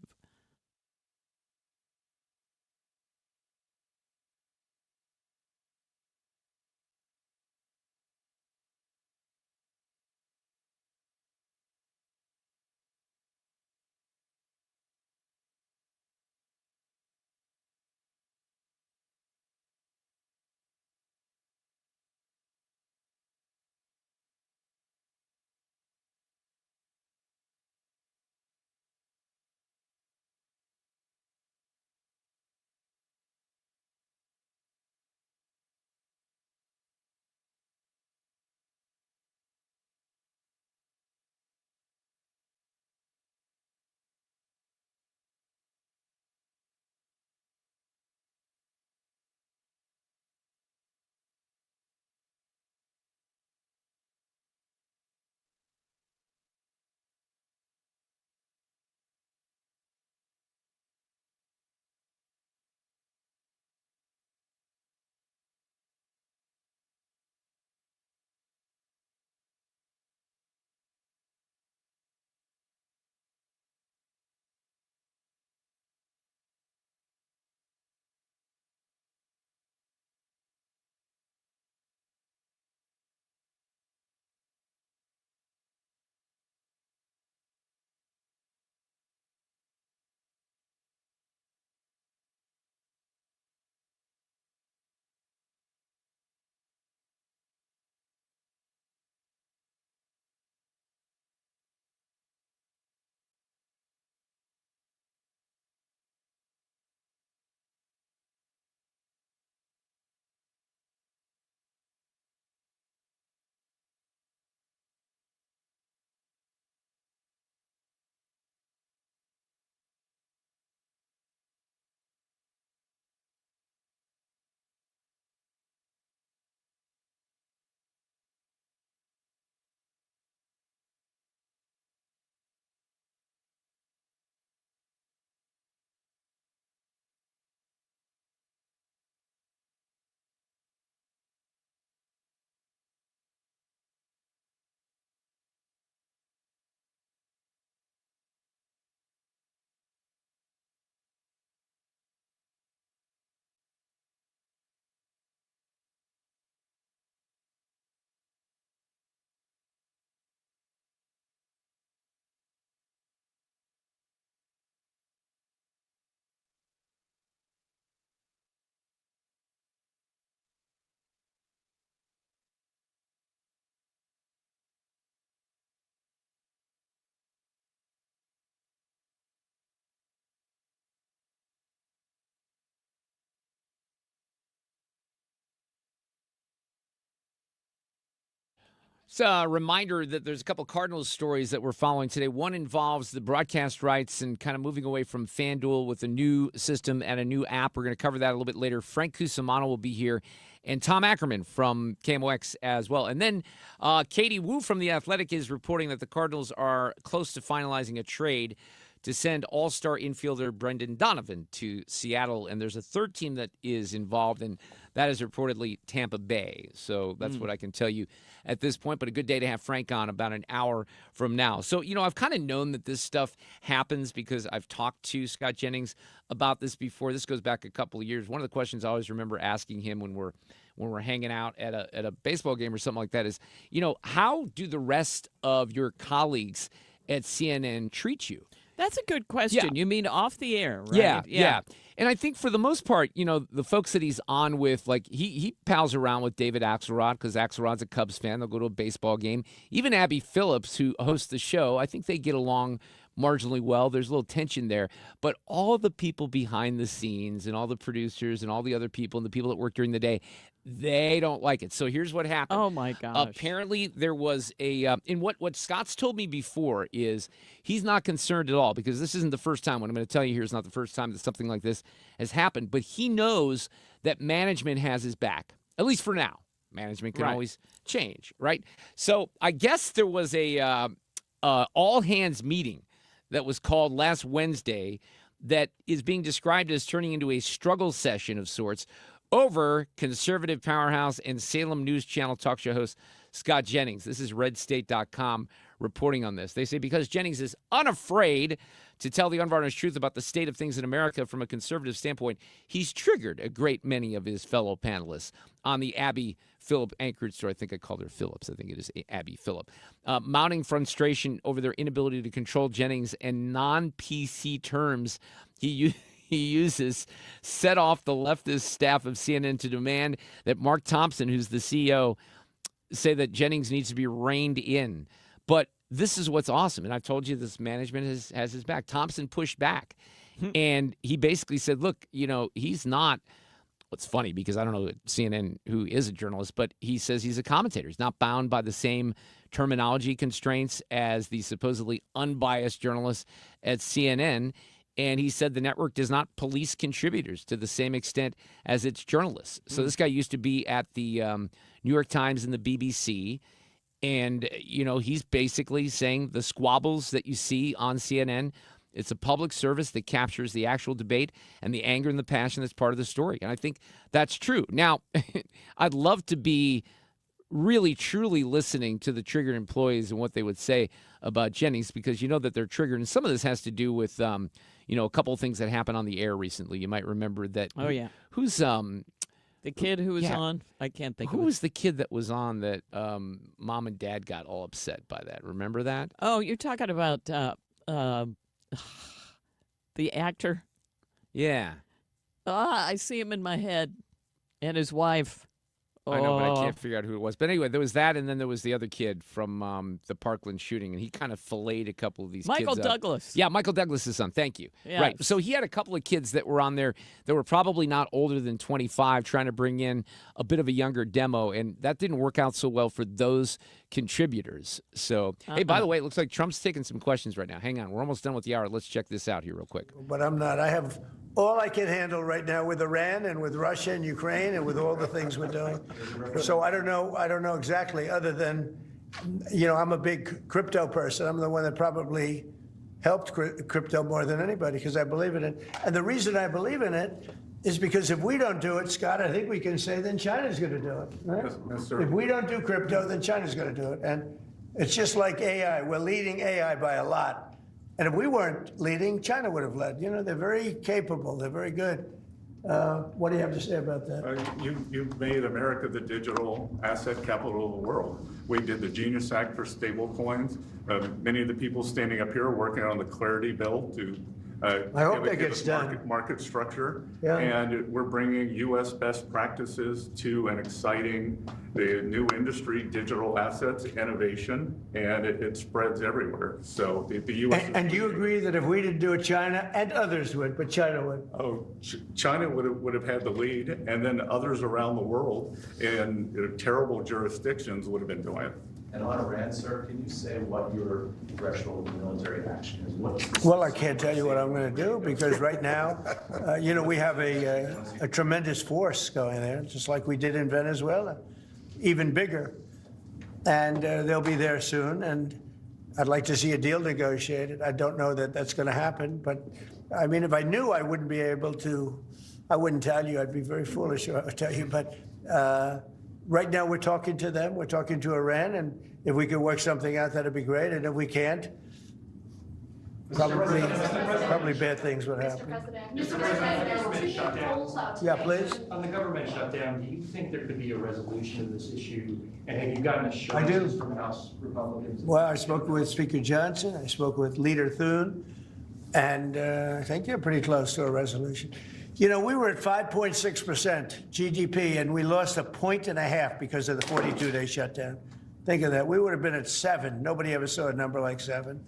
It's a reminder that there's a couple Cardinals stories that we're following today. One involves the broadcast rights and kind of moving away from FanDuel with a new system and a new app. We're going to cover that a little bit later. Frank Cusumano will be here, and Tom Ackerman from KMOX as well. And then Katie Wu from The Athletic is reporting that the Cardinals are close to finalizing a trade to send all-star infielder Brendan Donovan to Seattle. And there's a third team that is involved, and that is reportedly Tampa Bay. So that's what I can tell you at this point. But a good day to have Frank on about an hour from now. So, I've kind of known that this stuff happens because I've talked to Scott Jennings about this before. This goes back a couple of years. One of the questions I always remember asking him when we're hanging out at a baseball game or something like that is, how do the rest of your colleagues at CNN treat you? That's a good question. Yeah. You mean off the air, right? Yeah. And I think for the most part, the folks that he's on with, like he pals around with David Axelrod because Axelrod's a Cubs fan. They'll go to a baseball game. Even Abby Phillips, who hosts the show, I think they get along marginally well. There's a little tension there. But all the people behind the scenes and all the producers and all the other people and the people that work during the day, they don't like it. So here's what happened. Oh, my gosh. Apparently there was in what Scott's told me before is he's not concerned at all because this isn't the first time. What I'm going to tell you here is not the first time that something like this has happened. But he knows that management has his back, at least for now. Management can always change, right? So I guess there was a all-hands meeting that was called last Wednesday that is being described as turning into a struggle session of sorts over conservative powerhouse and Salem News Channel talk show host Scott Jennings. This is RedState.com reporting on this. They say because Jennings is unafraid to tell the unvarnished truth about the state of things in America from a conservative standpoint, he's triggered a great many of his fellow panelists on the Abby Phillip Anchorage story. I think I called her Phillips. I think it is Abby Phillip. Mounting frustration over their inability to control Jennings and non-PC terms he uses set off the leftist staff of CNN to demand that Mark Thompson, who's the CEO, say that Jennings needs to be reined in. But this is what's awesome. And I've told you this management has his back. Thompson pushed back. And he basically said, look, he's not. It's funny because I don't know CNN who is a journalist, but he says he's a commentator. He's not bound by the same terminology constraints as the supposedly unbiased journalists at CNN. And he said the network does not police contributors to the same extent as its journalists. So this guy used to be at the New York Times and the BBC. And, he's basically saying the squabbles that you see on CNN, it's a public service that captures the actual debate and the anger and the passion that's part of the story. And I think that's true. Now, I'd love to be really, truly listening to the triggered employees and what they would say about Jennings because you know that they're triggered. And some of this has to do with, a couple of things that happened on the air recently. You might remember that. Oh, yeah. Who's the kid who was on? I can't think of it. Who was the kid that was on that mom and dad got all upset by that? Remember that? Oh, you're talking about the actor? Yeah. I see him in my head and his wife. I know, but I can't figure out who it was. But anyway, there was that, and then there was the other kid from the Parkland shooting, and he kind of filleted a couple of these Michael kids up. Douglas. Yeah, Michael Douglas' son. Thank you. Yes. Right. So he had a couple of kids that were on there that were probably not older than 25, trying to bring in a bit of a younger demo, and that didn't work out so well for those contributors. So, hey, by the way, it looks like Trump's taking some questions right now. Hang on. We're almost done with the hour. Let's check this out here real quick. But I'm not. I have all I can handle right now with Iran and with Russia and Ukraine and with all the things we're doing. So I don't know exactly other than, I'm a big crypto person. I'm the one that probably helped crypto more than anybody because I believe in it. And the reason I believe in it is because if we don't do it, Scott, I think we can say then China's going to do it. Right? Yes, sir. If we don't do crypto, then China's going to do it. And it's just like AI. We're leading AI by a lot. And if we weren't leading, China would have led. They're very capable. They're very good. What do you have to say about that? You've made America the digital asset capital of the world. We did the Genius Act for stable coins. Many of the people standing up here are working on the Clarity Bill to I hope that gets done. Market structure. Yeah. And we're bringing U.S. best practices to an exciting new industry, digital assets, innovation, and it spreads everywhere. So the U.S. And do you agree that if we didn't do it, China and others would, but China would? Oh, China would have had the lead, and then others around the world in terrible jurisdictions would have been doing it. And on Iran, sir, can you say what your threshold of military action is? Well, I can't tell you what I'm going to do because right now, we have a tremendous force going there, just like we did in Venezuela, even bigger. And they'll be there soon. And I'd like to see a deal negotiated. I don't know that that's going to happen. But, I mean, if I knew, I wouldn't be able to. I wouldn't tell you. I'd be very foolish if I would tell you. But right now, we're talking to them. We're talking to Iran. And if we could work something out, that'd be great. And if we can't, probably bad things would happen. Mr. President, Yeah, please. on the government shutdown, do you think there could be a resolution of this issue? And have you gotten assurances from House Republicans? Well, I spoke with Speaker Johnson. I spoke with Leader Thune. And I think they're pretty close to a resolution. We were at 5.6% GDP, and we lost 1.5 points because of the 42-day shutdown. Think of that. We would have been at 7. Nobody ever saw a number like 7.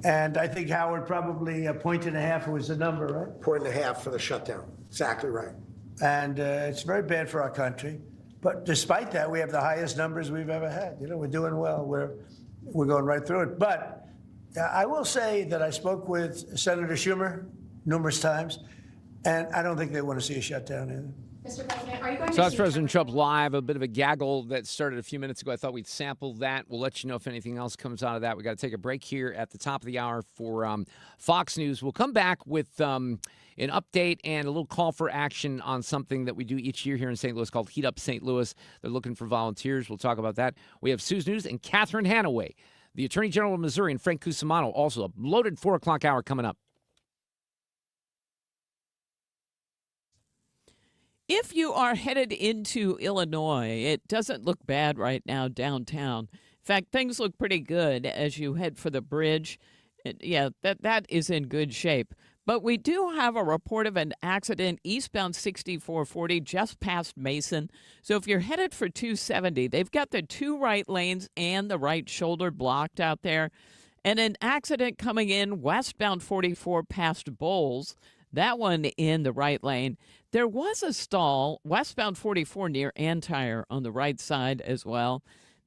And I think, Howard, probably 1.5 points was the number, right? 1.5 for the shutdown. Exactly right. And it's very bad for our country. But despite that, we have the highest numbers we've ever had. We're doing well. We're going right through it. But I will say that I spoke with Senator Schumer numerous times, and I don't think they want to see a shutdown either. Mr. President, are you going to that's President Trump live, a bit of a gaggle that started a few minutes ago. I thought we'd sample that. We'll let you know if anything else comes out of that. We got to take a break here at the top of the hour for Fox News. We'll come back with an update and a little call for action on something that we do each year here in St. Louis called Heat Up St. Louis. They're looking for volunteers. We'll talk about that. We have Sue's News and Catherine Hanaway, the Attorney General of Missouri, and Frank Cusumano, also a loaded 4 o'clock hour coming up. If you are headed into Illinois, it doesn't look bad right now downtown. In fact, things look pretty good as you head for the bridge. That is in good shape. But we do have a report of an accident eastbound 6440 just past Mason. So if you're headed for 270, they've got the 2 right lanes and the right shoulder blocked out there. And an accident coming in westbound 44 past Bowles. That one in the right lane. There was a stall westbound 44 near Antire on the right side as well.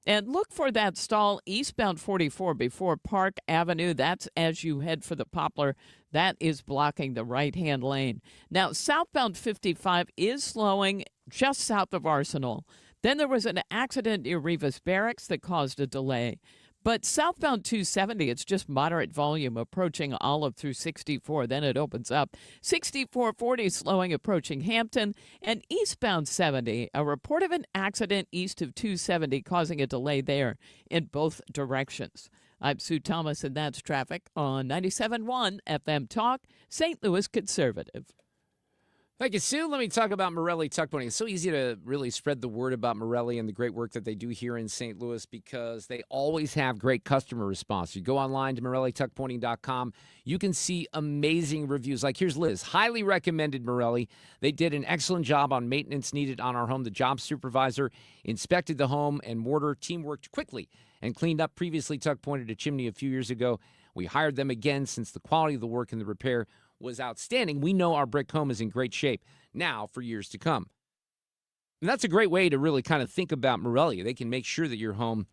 And look for that stall eastbound 44 before Park Avenue. That's as you head for the Poplar. That is blocking the right-hand lane. Now, southbound 55 is slowing just south of Arsenal. Then there was an accident near Rivas Barracks that caused a delay. But southbound 270, it's just moderate volume approaching Olive through 64. Then it opens up. 6440 slowing approaching Hampton. And eastbound 70, a report of an accident east of 270 causing a delay there in both directions. I'm Sue Thomas, and that's traffic on 97.1 FM Talk, St. Louis Conservative. Thank you, Sue. Let me talk about Morelli Tuck Pointing. It's so easy to really spread the word about Morelli and the great work that they do here in St. Louis because they always have great customer response. You go online to MorelliTuckPointing.com. You can see amazing reviews. Like here's Liz. Highly recommended Morelli. They did an excellent job on maintenance needed on our home. The job supervisor inspected the home and mortar. Team worked quickly and cleaned up previously tuck-pointed a chimney a few years ago. We hired them again since the quality of the work and the repair was outstanding. We know our brick home is in great shape now for years to come. And that's a great way to really kind of think about Morelli. They can make sure that your home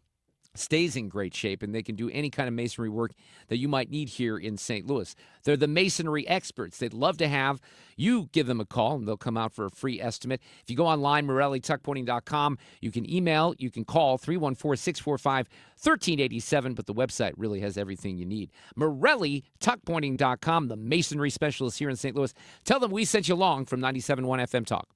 stays in great shape, and they can do any kind of masonry work that you might need here in St. Louis. They're the masonry experts. They'd love to have you give them a call, and they'll come out for a free estimate. If you go online, MorelliTuckPointing.com, you can email, you can call 314-645-1387, but the website really has everything you need. MorelliTuckPointing.com, the masonry specialist here in St. Louis. Tell them we sent you along from 97.1 FM Talk.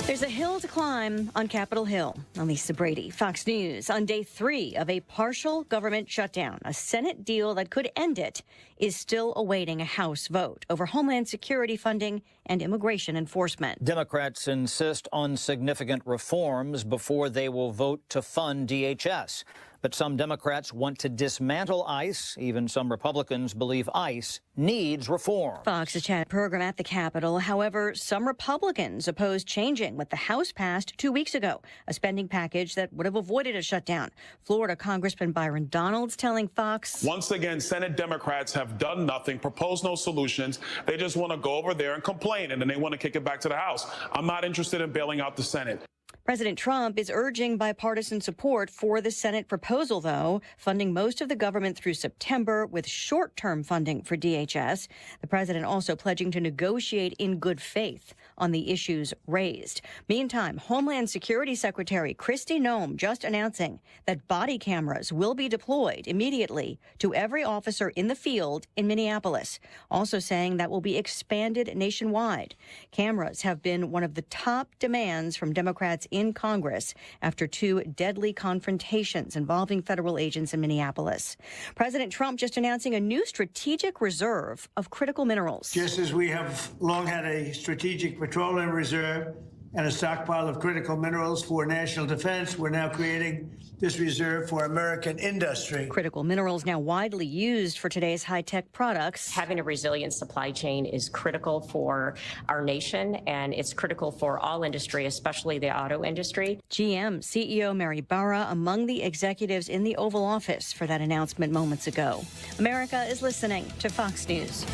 There's a hill to climb on Capitol Hill. I'm Lisa Brady, Fox News. On day 3 of a partial government shutdown, a Senate deal that could end it is still awaiting a House vote over Homeland Security funding and immigration enforcement. Democrats insist on significant reforms before they will vote to fund DHS. But some Democrats want to dismantle ICE. Even some Republicans believe ICE needs reform. Fox's chat program at the Capitol. However, some Republicans oppose changing what the House passed 2 weeks ago, a spending package that would have avoided a shutdown. Florida Congressman Byron Donalds telling Fox, once again, Senate Democrats have done nothing, proposed no solutions. They just want to go over there and complain, and then they want to kick it back to the House. I'm not interested in bailing out the Senate. President Trump is urging bipartisan support for the Senate proposal, though, funding most of the government through September with short-term funding for DHS. The president also pledging to negotiate in good faith on the issues raised. Meantime, Homeland Security Secretary Kristi Noem just announcing that body cameras will be deployed immediately to every officer in the field in Minneapolis, also saying that will be expanded nationwide. Cameras have been one of the top demands from Democrats in Congress after 2 deadly confrontations involving federal agents in Minneapolis. President Trump just announcing a new strategic reserve of critical minerals. Just as we have long had a strategic petroleum reserve and a stockpile of critical minerals for national defense, we're now creating this reserve for American industry. Critical minerals now widely used for today's high-tech products. Having a resilient supply chain is critical for our nation, and it's critical for all industry, especially the auto industry. GM CEO Mary Barra among the executives in the Oval Office for that announcement moments ago. America is listening to Fox News.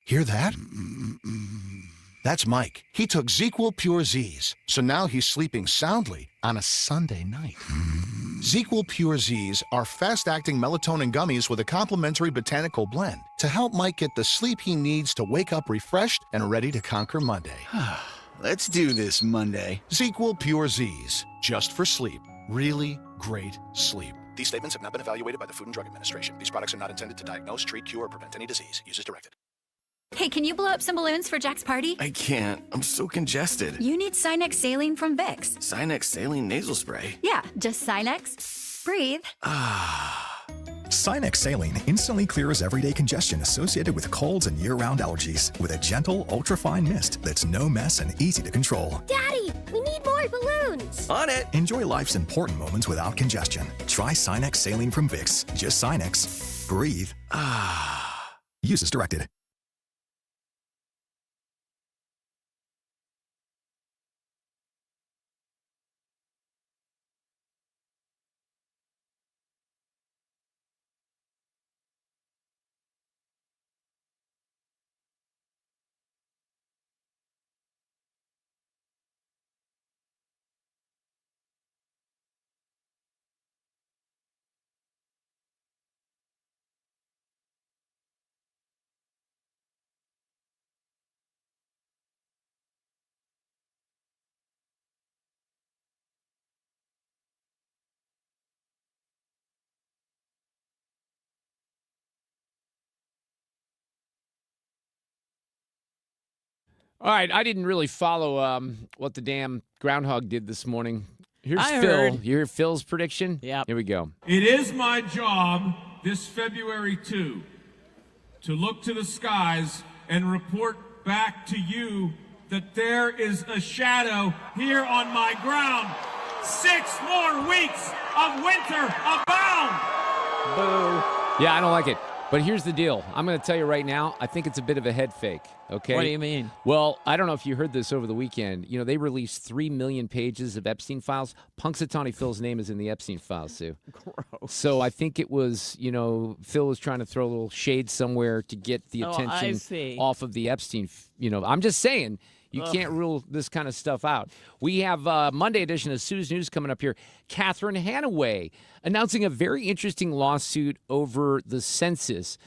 Hear that? That's Mike. He took ZzzQuil Pure Z's, so now he's sleeping soundly on a Sunday night. ZzzQuil Pure Z's are fast-acting melatonin gummies with a complementary botanical blend to help Mike get the sleep he needs to wake up refreshed and ready to conquer Monday. Let's do this Monday. ZzzQuil Pure Z's, just for sleep. Really great sleep. These statements have not been evaluated by the Food and Drug Administration. These products are not intended to diagnose, treat, cure, or prevent any disease. Use as directed. Hey, can you blow up some balloons for Jack's party? I can't. I'm so congested. You need Sinex Saline from Vicks. Sinex Saline Nasal Spray. Yeah, just Sinex. Breathe. Sinex Saline instantly clears everyday congestion associated with colds and year-round allergies with a gentle, ultra-fine mist that's no mess and easy to control. Daddy, we need more balloons. On it. Enjoy life's important moments without congestion. Try Sinex Saline from Vicks. Just Sinex. Breathe. Use as directed. All right, I didn't really follow what the damn groundhog did this morning. Here's I Phil. heard. You hear Phil's prediction? Yeah. Here we go. It is my job this February 2 to look to the skies and report back to you that there is a shadow here on my ground. 6 more weeks of winter abound. Boo. Yeah, I don't like it. But here's the deal. I'm going to tell you right now, I think it's a bit of a head fake, okay? What do you mean? Well, I don't know if you heard this over the weekend. You know, they released 3 million pages of Epstein files. Punxsutawney Phil's name is in the Epstein files, Sue. Gross. So I think it was, you know, Phil was trying to throw a little shade somewhere to get the I attention see. off of the Epstein, I'm just saying. You Ugh. can't rule this kind of stuff out. We have Monday edition of Sue's News coming up here. Catherine Hanaway announcing a very interesting lawsuit over the census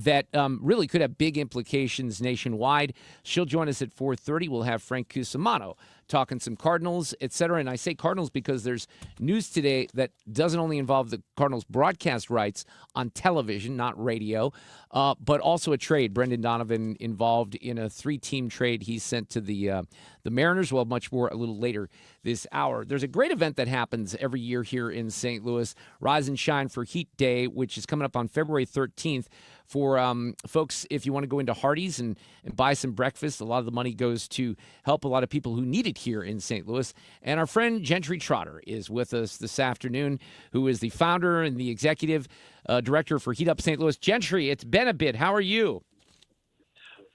that really could have big implications nationwide. She'll join us at 4:30. We'll have Frank Cusumano talking some Cardinals, et cetera. And I say Cardinals because there's news today that doesn't only involve the Cardinals broadcast rights on television, not radio, but also a trade. Brendan Donovan involved in a 3-team trade he sent to the Mariners. We'll have much more a little later this hour. There's a great event that happens every year here in St. Louis, Rise and Shine for Heat Day, which is coming up on February 13th. For folks, if you want to go into Hardee's and buy some breakfast, a lot of the money goes to help a lot of people who need it here in St. Louis. And our friend Gentry Trotter is with us this afternoon, who is the founder and the executive director for Heat Up St. Louis. Gentry, it's been a bit. How are you?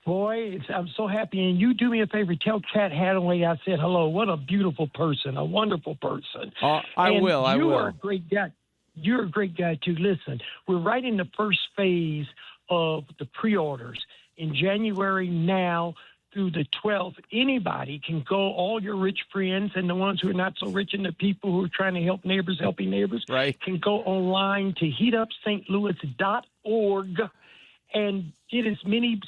Boy, I'm so happy. And you do me a favor. Tell Cat Hanaway I said hello. What a beautiful person, a wonderful person. I will. You are a great guy. You're a great guy, too. Listen, we're right in the first phase of the pre-orders. In January now through the 12th, anybody can go, all your rich friends and the ones who are not so rich and the people who are trying to help neighbors, helping neighbors, can go online to heatupstlouis.org and get as many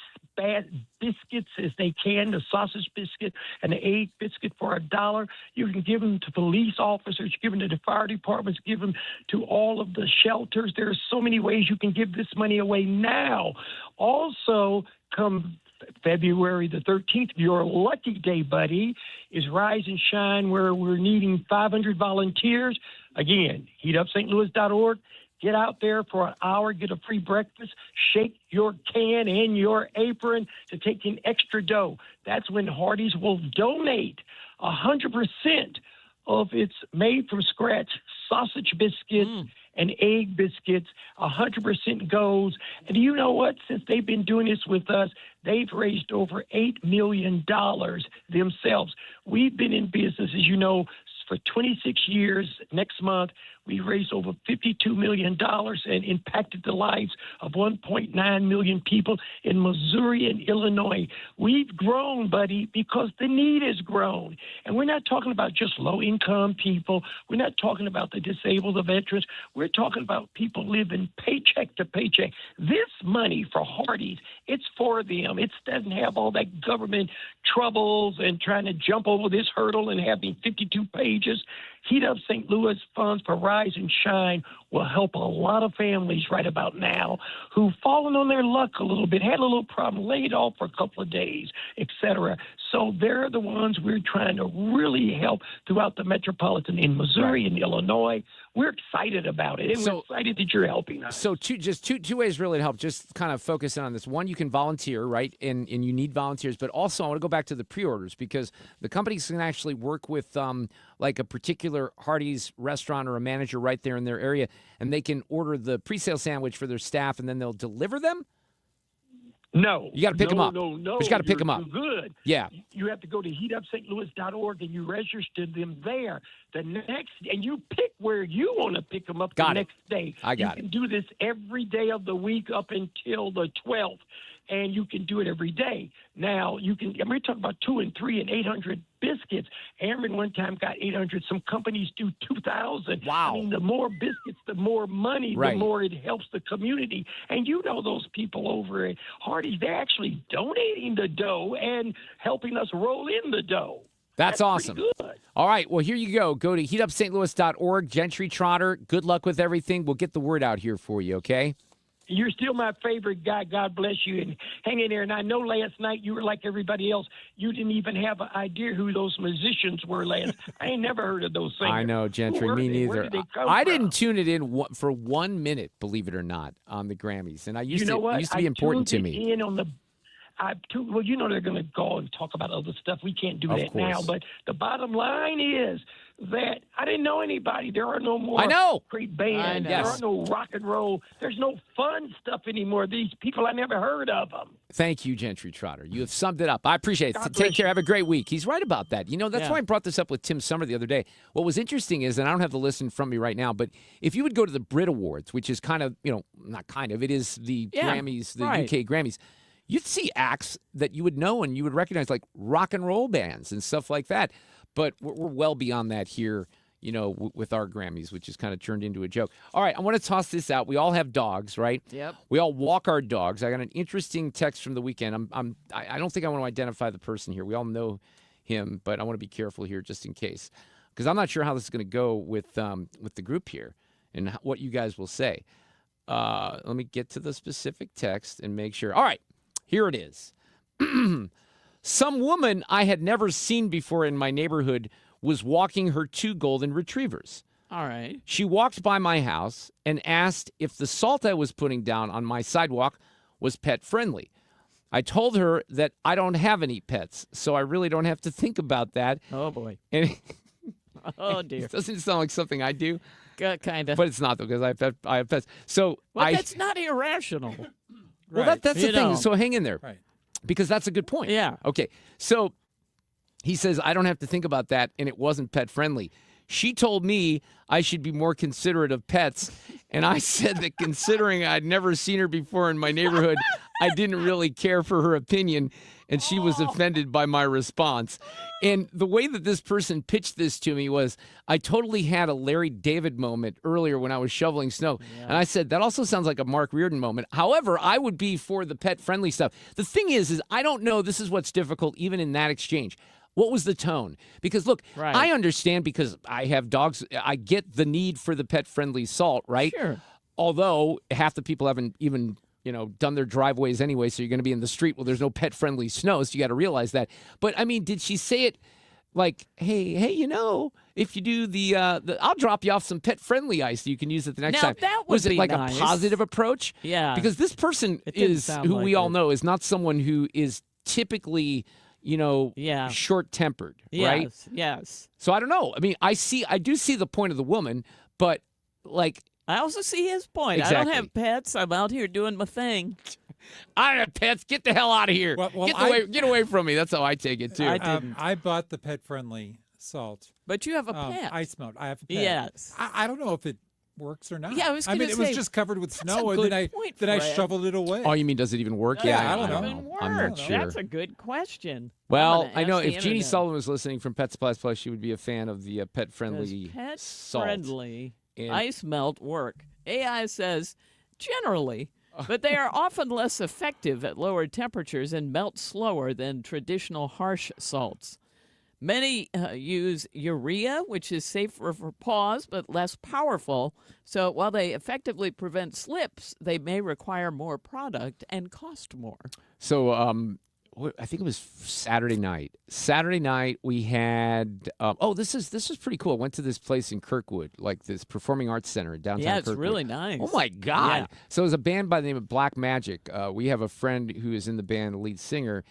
biscuits as they can, the sausage biscuit and the egg biscuit for $1. You can give them to police officers, give them to the fire departments, give them to all of the shelters. There are so many ways you can give this money away now. Also, come February the 13th, your lucky day, buddy, is Rise and Shine, where we're needing 500 volunteers. Again, heatupstlouis.org. Get out there for an hour, get a free breakfast, shake your can and your apron to take in extra dough. That's when Hardee's will donate 100% of its made-from-scratch sausage biscuits and egg biscuits. 100% goes. And you know what? Since they've been doing this with us, they've raised over $8 million themselves. We've been in business, as you know, for 26 years. Next month, we raised over $52 million and impacted the lives of 1.9 million people in Missouri and Illinois. We've grown, buddy, because the need has grown. And we're not talking about just low-income people. We're not talking about the disabled, the veterans. We're talking about people living paycheck to paycheck. This money for Hardee's, it's for them. It doesn't have all that government troubles and trying to jump over this hurdle and having 52 pages. Heat Up St. Louis funds for Rise and Shine will help a lot of families right about now who've fallen on their luck a little bit, had a little problem, laid off for a couple of days, etc. So they're the ones we're trying to really help throughout the metropolitan in Missouri and Illinois. We're excited about it, and we're excited that you're helping us. So two ways really to help, just kind of focusing on this. One, you can volunteer, right? And you need volunteers. But also, I want to go back to the pre-orders because the companies can actually work with like a particular Hardee's restaurant or a manager right there in their area, and they can order the pre-sale sandwich for their staff, and then they'll deliver them? No. You got to pick them up. No. But you got to pick them up. Too good. Yeah. You have to go to heatupstlouis.org and you register them there. And you pick where you want to pick them up next day. I got it. You can do this every day of the week up until the 12th. And you can do it every day. Now, we're talking about 2 and 3 and 800 biscuits. Ackerman one time got 800. Some companies do 2,000. Wow. I mean, the more biscuits, the more money, the more it helps the community. And you know those people over at Hardee's, they're actually donating the dough and helping us roll in the dough. That's awesome. Good. All right, well, here you go. Go to heatupstlouis.org, Gentry Trotter. Good luck with everything. We'll get the word out here for you, okay? You're still my favorite guy. God bless you. And hang in there. And I know last night you were like everybody else. You didn't even have an idea who those musicians were last. I ain't never heard of those singers. I know, Gentry. Me neither. Where did they come I from? didn't tune it in for 1 minute, believe it or not, on the Grammys. And it used to be important to me. In on the well, you know they're going to go and talk about other stuff. We can't do that now. But the bottom line is that I didn't know anybody. There are no more great bands. There are no rock and roll. There's no fun stuff anymore. These people, I never heard of them. Thank you, Gentry Trotter. You have summed it up. I appreciate it. Take care. Have a great week. He's right about that. You know, that's why I brought this up with Tim Summer the other day. What was interesting is, and I don't have the list in front of me right now, but if you would go to the Brit Awards, which is kind of, not kind of, it is the Grammys, the UK Grammys, you'd see acts that you would know and you would recognize, like rock and roll bands and stuff like that. But we're well beyond that here with our Grammys, which is kind of turned into a joke. All right, I want to toss this out. We all have dogs, right? Yep. We all walk our dogs. I got an interesting text from the weekend. I don't think I want to identify the person here. We all know him, but I want to be careful here just in case, because I'm not sure how this is going to go with the group here and what you guys will say. Let me get to the specific text and make sure. All right, here it is. Some woman I had never seen before in my neighborhood was walking her 2 golden retrievers. All right. She walked by my house and asked if the salt I was putting down on my sidewalk was pet friendly. I told her that I don't have any pets, so I really don't have to think about that. Oh, boy. And oh, dear. Doesn't it sound like something I do? Kind of. But it's not, though, because I have pets. So that's not irrational. Well, that's the thing. So hang in there. Right. Because that's a good point. Yeah. Okay. So he says, I don't have to think about that, and it wasn't pet friendly. She told me I should be more considerate of pets, and I said that considering I'd never seen her before in my neighborhood, I didn't really care for her opinion, and she was offended by my response. And the way that this person pitched this to me was, I totally had a Larry David moment earlier when I was shoveling snow. Yeah. And I said, that also sounds like a Mark Reardon moment. However, I would be for the pet-friendly stuff. The thing is I don't know, this is what's difficult even in that exchange. What was the tone? Because, look, right. I understand because I have dogs. I get the need for the pet-friendly salt, right? Sure. Although half the people haven't even done their driveways anyway, so you're going to be in the street. Well, there's no pet-friendly snow, so you got to realize that. But, I mean, did she say it like, hey, if you do the I'll drop you off some pet-friendly ice that you can use it the next time. That would was it be like nice. a positive approach? Yeah. Because this person who we all know is not someone who is typically, short-tempered, right? Yes. So I don't know. I mean, I do see the point of the woman, but like, I also see his point. Exactly. I don't have pets. I'm out here doing my thing. I don't have pets. Get the hell out of here. Get away from me. That's how I take it, too. I bought the pet-friendly salt. But you have a pet. Ice melt. I have a pet. Yes. I don't know if it works or not. Yeah, I was going to say. it was just covered with snow, and then I shoveled it away. Oh, you mean does it even work? Yeah, I don't know. I'm not sure. That's a good question. Well, I know if Jeannie Sullivan was listening from Pet Supplies Plus, she would be a fan of the pet-friendly salt. Pet-friendly ice melt work. AI says generally, but they are often less effective at lower temperatures and melt slower than traditional harsh salts. Many use urea, which is safer for paws but less powerful. So while they effectively prevent slips, they may require more product and cost more. So I think it was Saturday night. Saturday night we had this is pretty cool. I went to this place in Kirkwood, like this performing arts center in downtown Yeah, it's Kirkwood. really nice. Oh my God. Yeah. So it was a band by the name of Black Magic. We have a friend who is in the band, the lead singer,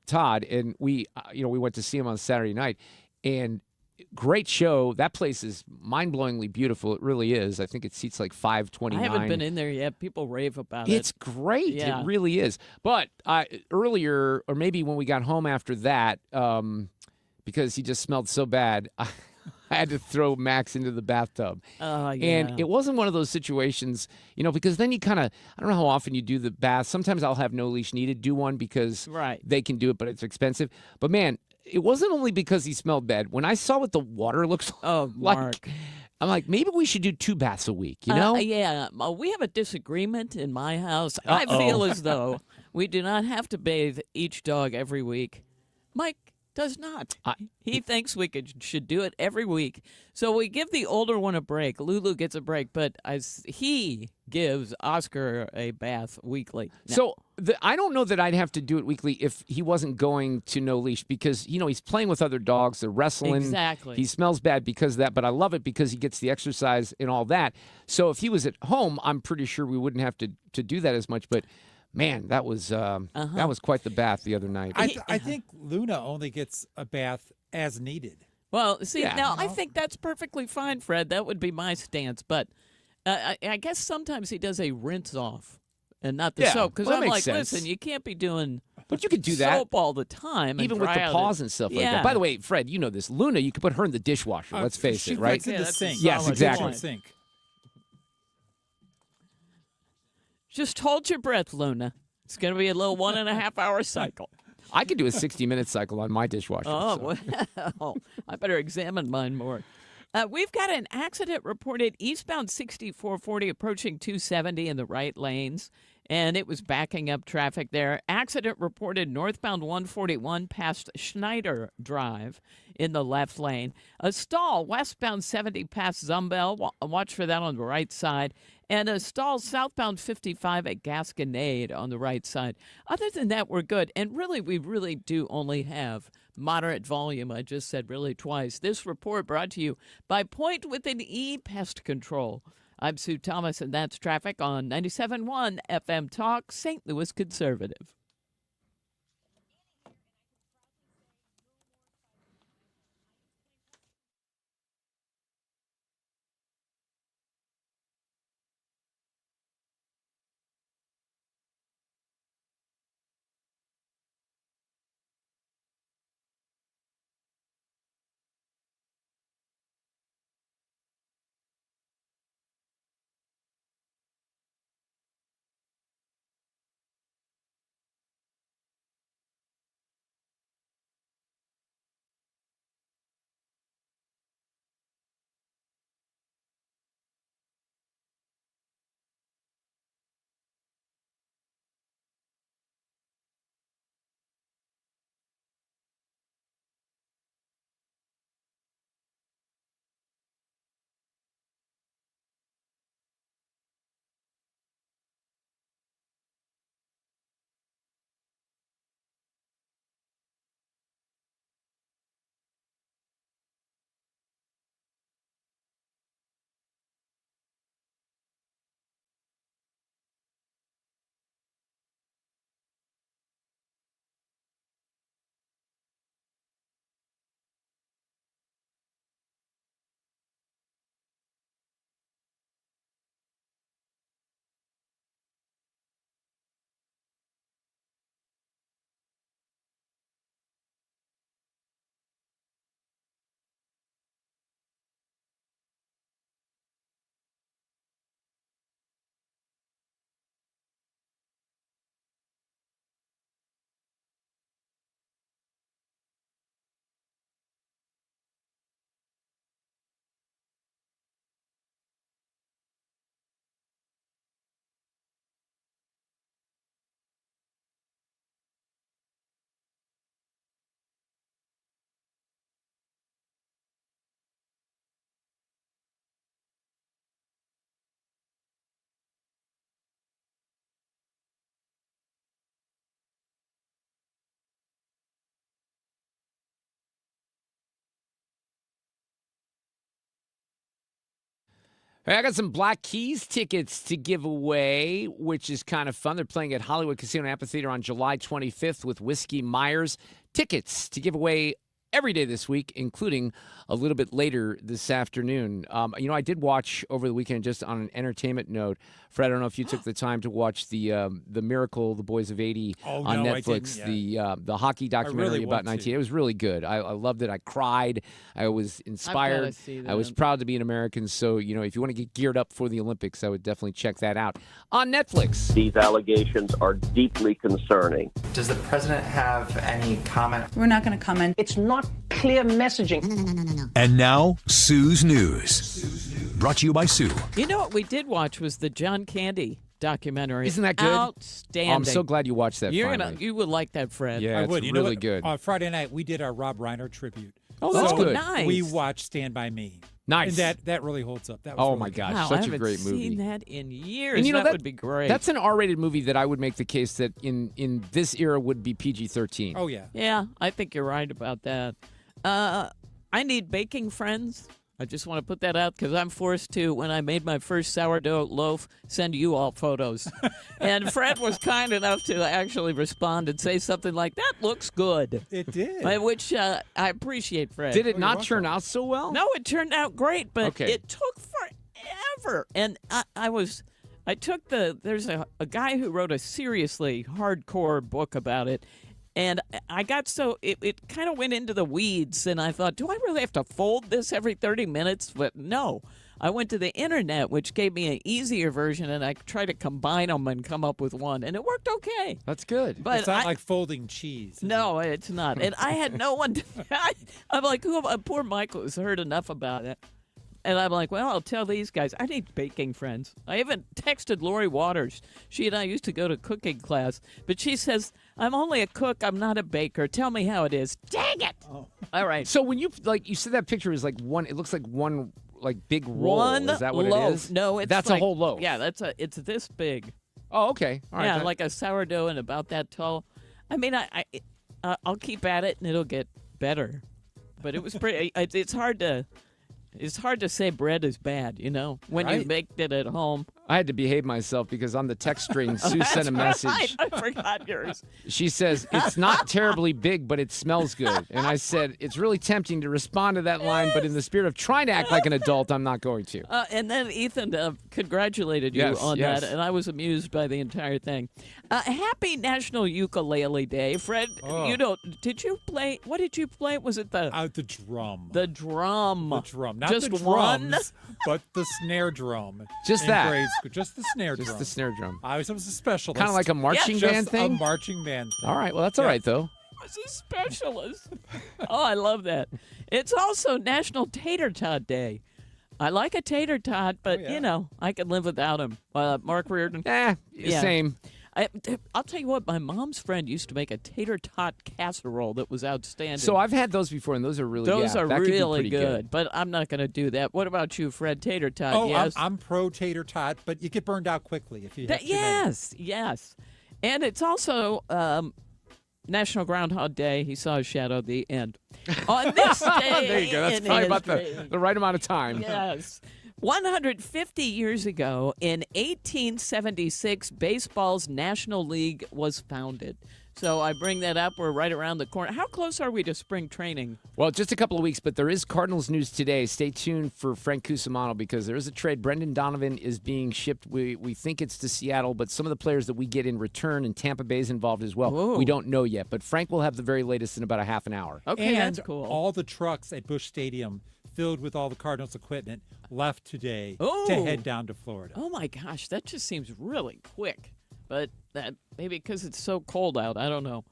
Todd, and we went to see him on Saturday night, and great show. That place is mind-blowingly beautiful. It really is. I think it seats like 529. I haven't been in there yet. People rave about it. It's great. Yeah. It really is. But earlier, or maybe when we got home after that, because he just smelled so bad, I had to throw Max into the bathtub. Yeah. And it wasn't one of those situations, because then you kind of, I don't know how often you do the bath. Sometimes I'll have no leash needed, do one because they can do it, but it's expensive. But man, it wasn't only because he smelled bad. When I saw what the water looks Mark. I'm like, maybe we should do 2 baths a week, Yeah. We have a disagreement in my house. I feel as though we do not have to bathe each dog every week. Mike does not. He thinks we should do it every week. So we give the older one a break. Lulu gets a break, but he gives Oscar a bath weekly. Now, So I don't know that I'd have to do it weekly if he wasn't going to no leash because, he's playing with other dogs. They're wrestling. Exactly. He smells bad because of that, but I love it because he gets the exercise and all that. So if he was at home, I'm pretty sure we wouldn't have to do that as much. But, man, that was quite the bath the other night. I think Luna only gets a bath as needed. Well, see, now I think that's perfectly fine, Fred. That would be my stance. But I guess sometimes he does a rinse off and not the soap. Because I'm like, listen, you can't be doing But you could do that. Soap all the time. Even with the paws and stuff like that. By the way, Fred, you know this. Luna, you could put her in the dishwasher. Let's face it, right? She in the sink. Yes, exactly. Sink. Just hold your breath, Luna. It's going to be a little 1.5 hour cycle. I could do a 60-minute cycle on my dishwasher. Oh, well, I better examine mine more. We've got an accident reported eastbound 6440 approaching 270 in the right lanes, and it was backing up traffic there. Accident reported northbound 141 past Schneider Drive in the left lane. A stall westbound 70 past Zumbel. Watch for that on the right side. And a stall southbound 55 at Gasconade on the right side. Other than that, we're good. And really, we really do only have moderate volume. I just said really twice. This report brought to you by Point with an E Pest Control. I'm Sue Thomas, and that's traffic on 97.1 FM Talk, St. Louis Conservative. Hey, I got some Black Keys tickets to give away, which is kind of fun. They're playing at Hollywood Casino Amphitheater on July 25th with Whiskey Myers. Tickets to give away every day this week, including a little bit later this afternoon. I did watch over the weekend, just on an entertainment note. Fred, I don't know if you took the time to watch the Miracle, The Boys of 80 on Netflix, the hockey documentary about 19. It was really good. I loved it. I cried. I was inspired. I was proud to be an American. So, if you want to get geared up for the Olympics, I would definitely check that out on Netflix. These allegations are deeply concerning. Does the president have any comment? We're not going to comment. It's not clear messaging. No. And now, Sue's News. Brought to you by Sue. You know what we did watch was the John Candy documentary. Isn't that good? Outstanding. Oh, I'm so glad you watched that. You would like that, Fred. Yeah, I would. It's really good. On Friday night, we did our Rob Reiner tribute. Oh, that's good. Nice. We watched Stand By Me. Nice. And that really holds up. That was really my good. gosh, Wow, such I a great movie. haven't seen that in years. And that would be great. That's an R-rated movie that I would make the case that in this era would be PG-13. Oh, yeah. Yeah, I think you're right about that. I need baking friends. I just want to put that out because I'm forced to, when I made my first sourdough loaf, send you all photos. And Fred was kind enough to actually respond and say something like, that looks good. It did. Which I apprciate, Fred. Did it not turn out so well? No, it turned out great, but Okay. it took forever. And there's a guy who wrote a seriously hardcore book about it. And I got it kind of went into the weeds, and I thought, do I really have to fold this every 30 minutes? But no. I went to the internet, which gave me an easier version, and I tried to combine them and come up with one, and it worked okay. That's good. But it's not like folding cheese. No, it's not. And I had no one to... I'm like, poor Michael has heard enough about it. And I'm like, well, I'll tell these guys. I need baking friends. I even texted Lori Waters. She and I used to go to cooking class. But she says, I'm only a cook. I'm not a baker. Tell me how it is. Dang it. Oh. All right. So when you said that picture is like one, it looks like one big roll. One is that what loaf. it is? No, it's a like, whole loaf. Yeah, it's this big. Oh, okay. All right. Yeah, like a sourdough and about that tall. I mean, I'll keep at it and it'll get better. But it was pretty. It's hard to say bread is bad, when you make it at home. I had to behave myself because on the text string, Sue sent a message. Right. I forgot yours. She says, it's not terribly big, but it smells good. And I said, it's really tempting to respond to that line, but in the spirit of trying to act like an adult, I'm not going to. And then Ethan congratulated you on that, and I was amused by the entire thing. Happy National Ukulele Day. Fred, did you play, what did you play? Was it the drum. The drum. The drum. Not Just the drums, one? but the snare drum. Just in that. grade school. Just the snare drum. Just the snare drum. I was a specialist. Kind of like a marching band thing? A marching band thing. All right. Well, that's all right, though. I was a specialist. Oh, I love that. It's also National Tater Tot Day. I like a tater tot, but, I can live without him. Mark Reardon. Same. I'll tell you what, my mom's friend used to make a tater tot casserole that was outstanding. So I've had those before, and those are really Those are that could be really pretty good, but I'm not going to do that. What about you, Fred? Tater tot, Oh, yes? I'm pro tater tot, but you get burned out quickly if you have too many. Yes. And it's also National Groundhog Day. He saw a shadow, the end. On this day there you go. That's in probably about history. the right amount of time. Yes. 150 years ago, in 1876, baseball's National League was founded. So I bring that up. We're right around the corner. How close are we to spring training? Well, just a couple of weeks, but there is Cardinals news today. Stay tuned for Frank Cusumano because there is a trade. Brendan Donovan is being shipped. We think it's to Seattle, but some of the players that we get in return, and Tampa Bay is involved as well. Whoa. We don't know yet, but Frank will have the very latest in about a half an hour. Okay, and that's cool. all the trucks at Busch Stadium filled with all the Cardinals equipment left today to Oh. head down to Florida. Oh, my gosh. That just seems really quick. But that maybe because it's so cold out. I don't know.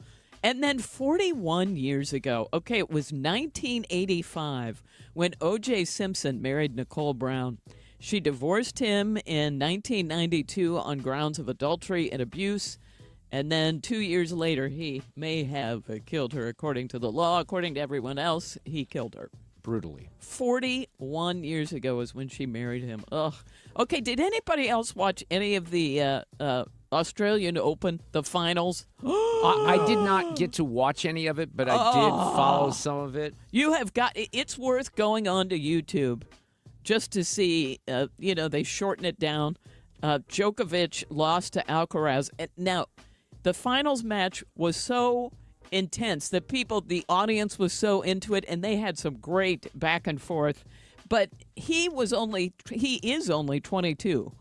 And then 41 years ago, okay, it was 1985 when O.J. Simpson married Nicole Brown. She divorced him in 1992 on grounds of adultery and abuse. And then 2 years later, he may have killed her according to the law. According to everyone else, he killed her. Brutally. 41 years ago is when she married him. Ugh. Okay, did anybody else watch any of the Australian Open, the finals? I did not get to watch any of it, but I did follow some of it. You have got, it's worth going on to YouTube just to see, they shorten it down. Djokovic lost to Alcaraz. Now, the finals match was so intense that the audience was so into it, and they had some great back and forth. But he is only 22.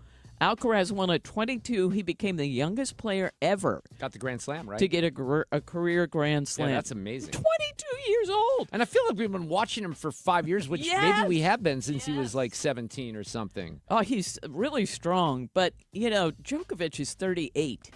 Alcaraz won at 22. He became the youngest player ever Got the Grand Slam, right? to get a career Grand Slam. Yeah, that's amazing. 22 years old. And I feel like we've been watching him for 5 years, which Yes. maybe we have been since he was like 17 or something. Oh, he's really strong. But, Djokovic is 38.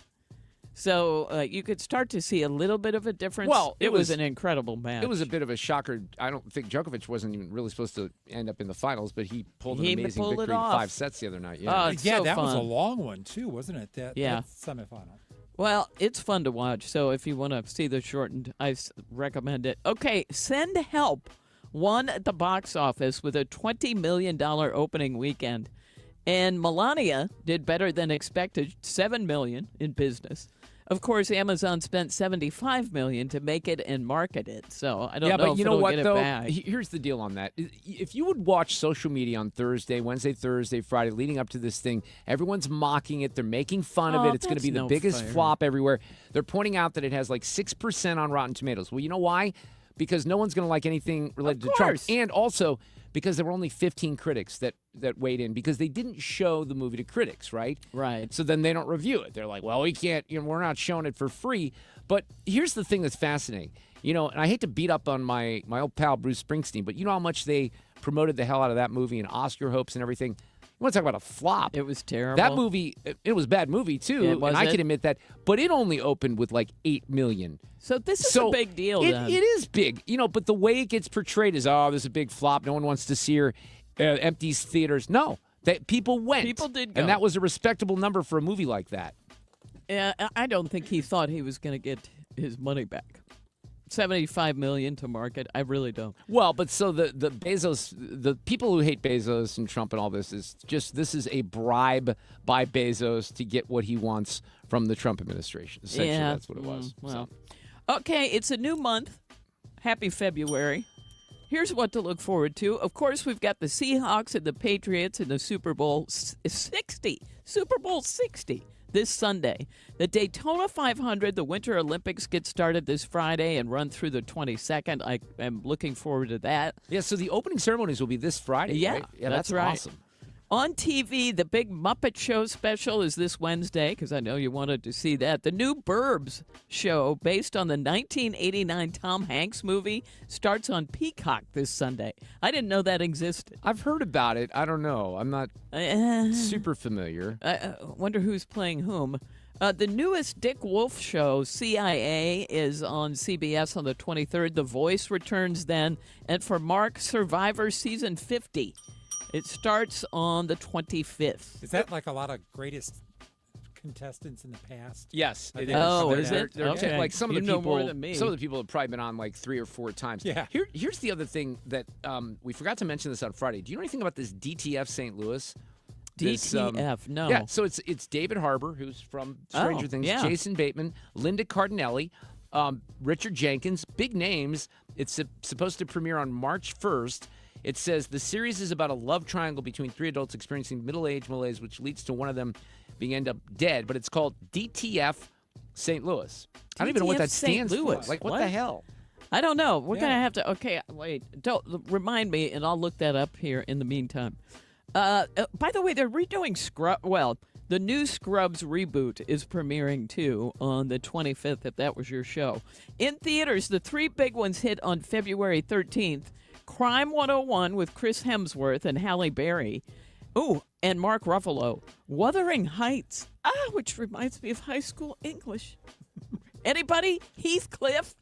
So you could start to see a little bit of a difference. Well, it was an incredible match. It was a bit of a shocker. I don't think Djokovic wasn't even really supposed to end up in the finals, but he pulled an amazing pulled it victory in off. 5 sets the other night. Yeah, it's yeah, so that was a fun. long one too, wasn't it? That semifinal. Well, it's fun to watch. So if you want to see the shortened, I recommend it. Okay, Send Help won at the box office with a $20 million opening weekend. And Melania did better than expected, $7 million in business. Of course, Amazon spent $75 million to make it and market it. So I don't know but if you know it'll what, get though? it back. Here's the deal on that. If you would watch social media on Wednesday, Friday, leading up to this thing, everyone's mocking it. They're making fun of it. It's going to be the biggest flop everywhere. They're pointing out that it has like 6% on Rotten Tomatoes. Well, you know why? Because no one's going to like anything related to Trump. And also because there were only 15 critics that weighed in because they didn't show the movie to critics, right? Right. So then they don't review it. They're like, well, we can't, we're not showing it for free. But here's the thing that's fascinating. And I hate to beat up on my old pal Bruce Springsteen, but you know how much they promoted the hell out of that movie and Oscar hopes and everything? You want to talk about a flop? It was terrible. That movie, it was a bad movie too, and I can admit that. But it only opened with like 8 million. So this is a big deal. It is big, but the way it gets portrayed is, this is a big flop. No one wants to see her. empties theaters. No, people went. People did go. And that was a respectable number for a movie like that. I don't think he thought he was going to get his money back. $75 million to market. I really don't. Well, but so the Bezos, the people who hate Bezos and Trump and all this this is a bribe by Bezos to get what he wants from the Trump administration. Essentially, that's what it was. Well, okay, it's a new month. Happy February. Here's what to look forward to. Of course, we've got the Seahawks and the Patriots in the Super Bowl 60. Super Bowl 60. This Sunday. The Daytona 500, the Winter Olympics, get started this Friday and run through the 22nd. I am looking forward to that. Yeah, so the opening ceremonies will be this Friday, yeah, right? Yeah, that's right. Awesome. On TV, the big Muppet Show special is this Wednesday, because I know you wanted to see that. The new Burbs show, based on the 1989 Tom Hanks movie, starts on Peacock this Sunday. I didn't know that existed. I've heard about it. I don't know. I'm not super familiar. I wonder who's playing whom. The newest Dick Wolf show, CIA, is on CBS on the 23rd. The Voice returns then. And for Mark, Survivor Season 50. It starts on the 25th. Is that like a lot of greatest contestants in the past? Yes. It is. Oh, is it? They're Okay. like some of the You know people. more than me. Some of the people have probably been on like 3 or 4 times. Yeah. Here's the other thing that we forgot to mention this on Friday. Do you know anything about this DTF St. Louis? DTF, no. Yeah, so it's David Harbour, who's from Stranger Things, yeah. Jason Bateman, Linda Cardinelli, Richard Jenkins, big names. It's supposed to premiere on March 1st. It says the series is about a love triangle between 3 adults experiencing middle-age malaise, which leads to one of them being end up dead. But it's called DTF St. Louis. I don't even know what that stands for. Like, what the hell? I don't know. We're going to have to... Okay, wait. Don't remind me, and I'll look that up here in the meantime. By the way, they're redoing Scrubs. Well, the new Scrubs reboot is premiering, too, on the 25th, if that was your show. In theaters, the 3 big ones hit on February 13th. Crime 101 with Chris Hemsworth and Halle Berry. Ooh, and Mark Ruffalo. Wuthering Heights. Which reminds me of high school English. Anybody? Heathcliff?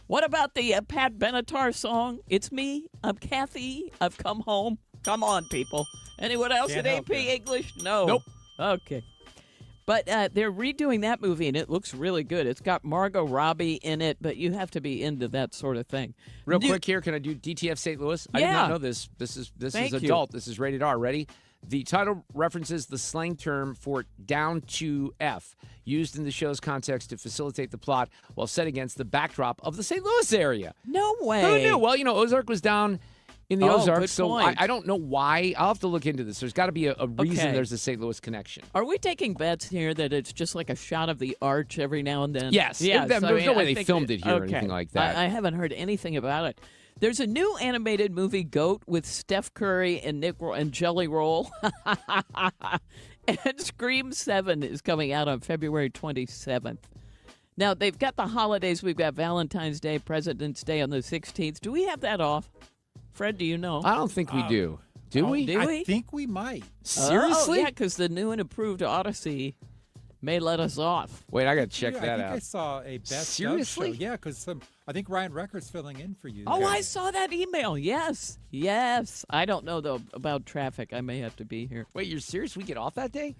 What about the Pat Benatar song? It's me. I'm Kathy. I've come home. Come on, people. Anyone else Can't at help AP you. English? No. Nope. Okay. But they're redoing that movie, and it looks really good. It's got Margot Robbie in it, but you have to be into that sort of thing. Real quick here, can I do DTF St. Louis? I did not know this. This is Thank you. adult. This is rated R. Ready? The title references the slang term for down to F, used in the show's context to facilitate the plot while set against the backdrop of the St. Louis area. No way. Who knew? Well, Ozark was down in the Oh, Ozarks, good so point. I don't know why. I'll have to look into this. There's got to be a reason Okay. there's a St. Louis connection. Are we taking bets here that it's just like a shot of the arch every now and then? Yes. Yeah. There's no way they filmed it here or okay. anything like that. I haven't heard anything about it. There's a new animated movie, Goat, with Steph Curry and and Jelly Roll. And Scream 7 is coming out on February 27th. Now, they've got the holidays. We've got Valentine's Day, President's Day on the 16th. Do we have that off? Fred, do you know? I don't think we do. Do we? Do we? I think we might. Seriously? Oh, yeah, because the new and improved Odyssey may let us off. Wait, I got to check I that think out. I saw a best of Seriously? show. Yeah, because I think Ryan Recker's filling in for you. Oh, there. I saw that email. Yes. Yes. I don't know, though, about traffic. I may have to be here. Wait, you're serious? We get off that day?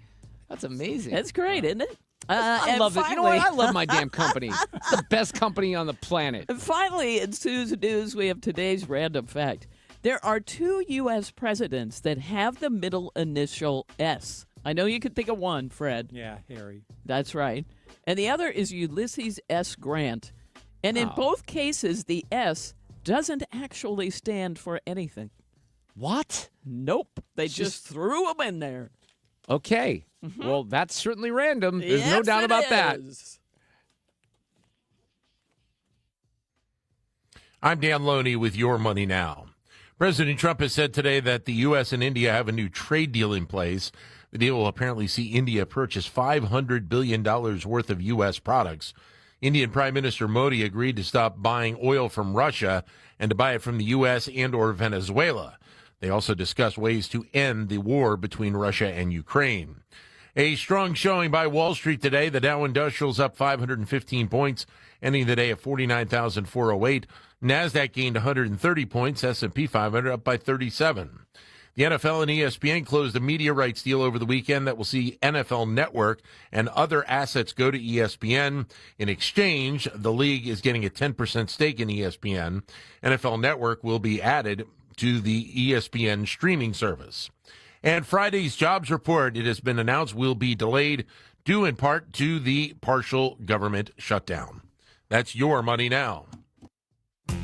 That's amazing. That's great, isn't it? I and love it. You know what? I love my damn company. finally- It's the best company on the planet. And finally, in Sue's News, we have today's random fact. There are 2 U.S. presidents that have the middle initial S. I know you could think of one, Fred. Yeah, Harry. That's right. And the other is Ulysses S. Grant. And in Oh. both cases, the S doesn't actually stand for anything. What? Nope. They just threw them in there. Okay. Well, that's certainly random. There's no Yes, doubt it about that. is. I'm Dan Loney with Your Money Now. President Trump has said today that the U.S. and India have a new trade deal in place. The deal will apparently see India purchase $500 billion worth of U.S. products. Indian Prime Minister Modi agreed to stop buying oil from Russia and to buy it from the U.S. and or Venezuela. They also discussed ways to end the war between Russia and Ukraine. A strong showing by Wall Street today. The Dow Industrial's up 515 points, ending the day at 49,408. NASDAQ gained 130 points. S&P 500 up by 37. The NFL and ESPN closed a media rights deal over the weekend that will see NFL Network and other assets go to ESPN. In exchange, the league is getting a 10% stake in ESPN. NFL Network will be added to the ESPN streaming service. And Friday's jobs report, it has been announced, will be delayed due in part to the partial government shutdown. That's your money now.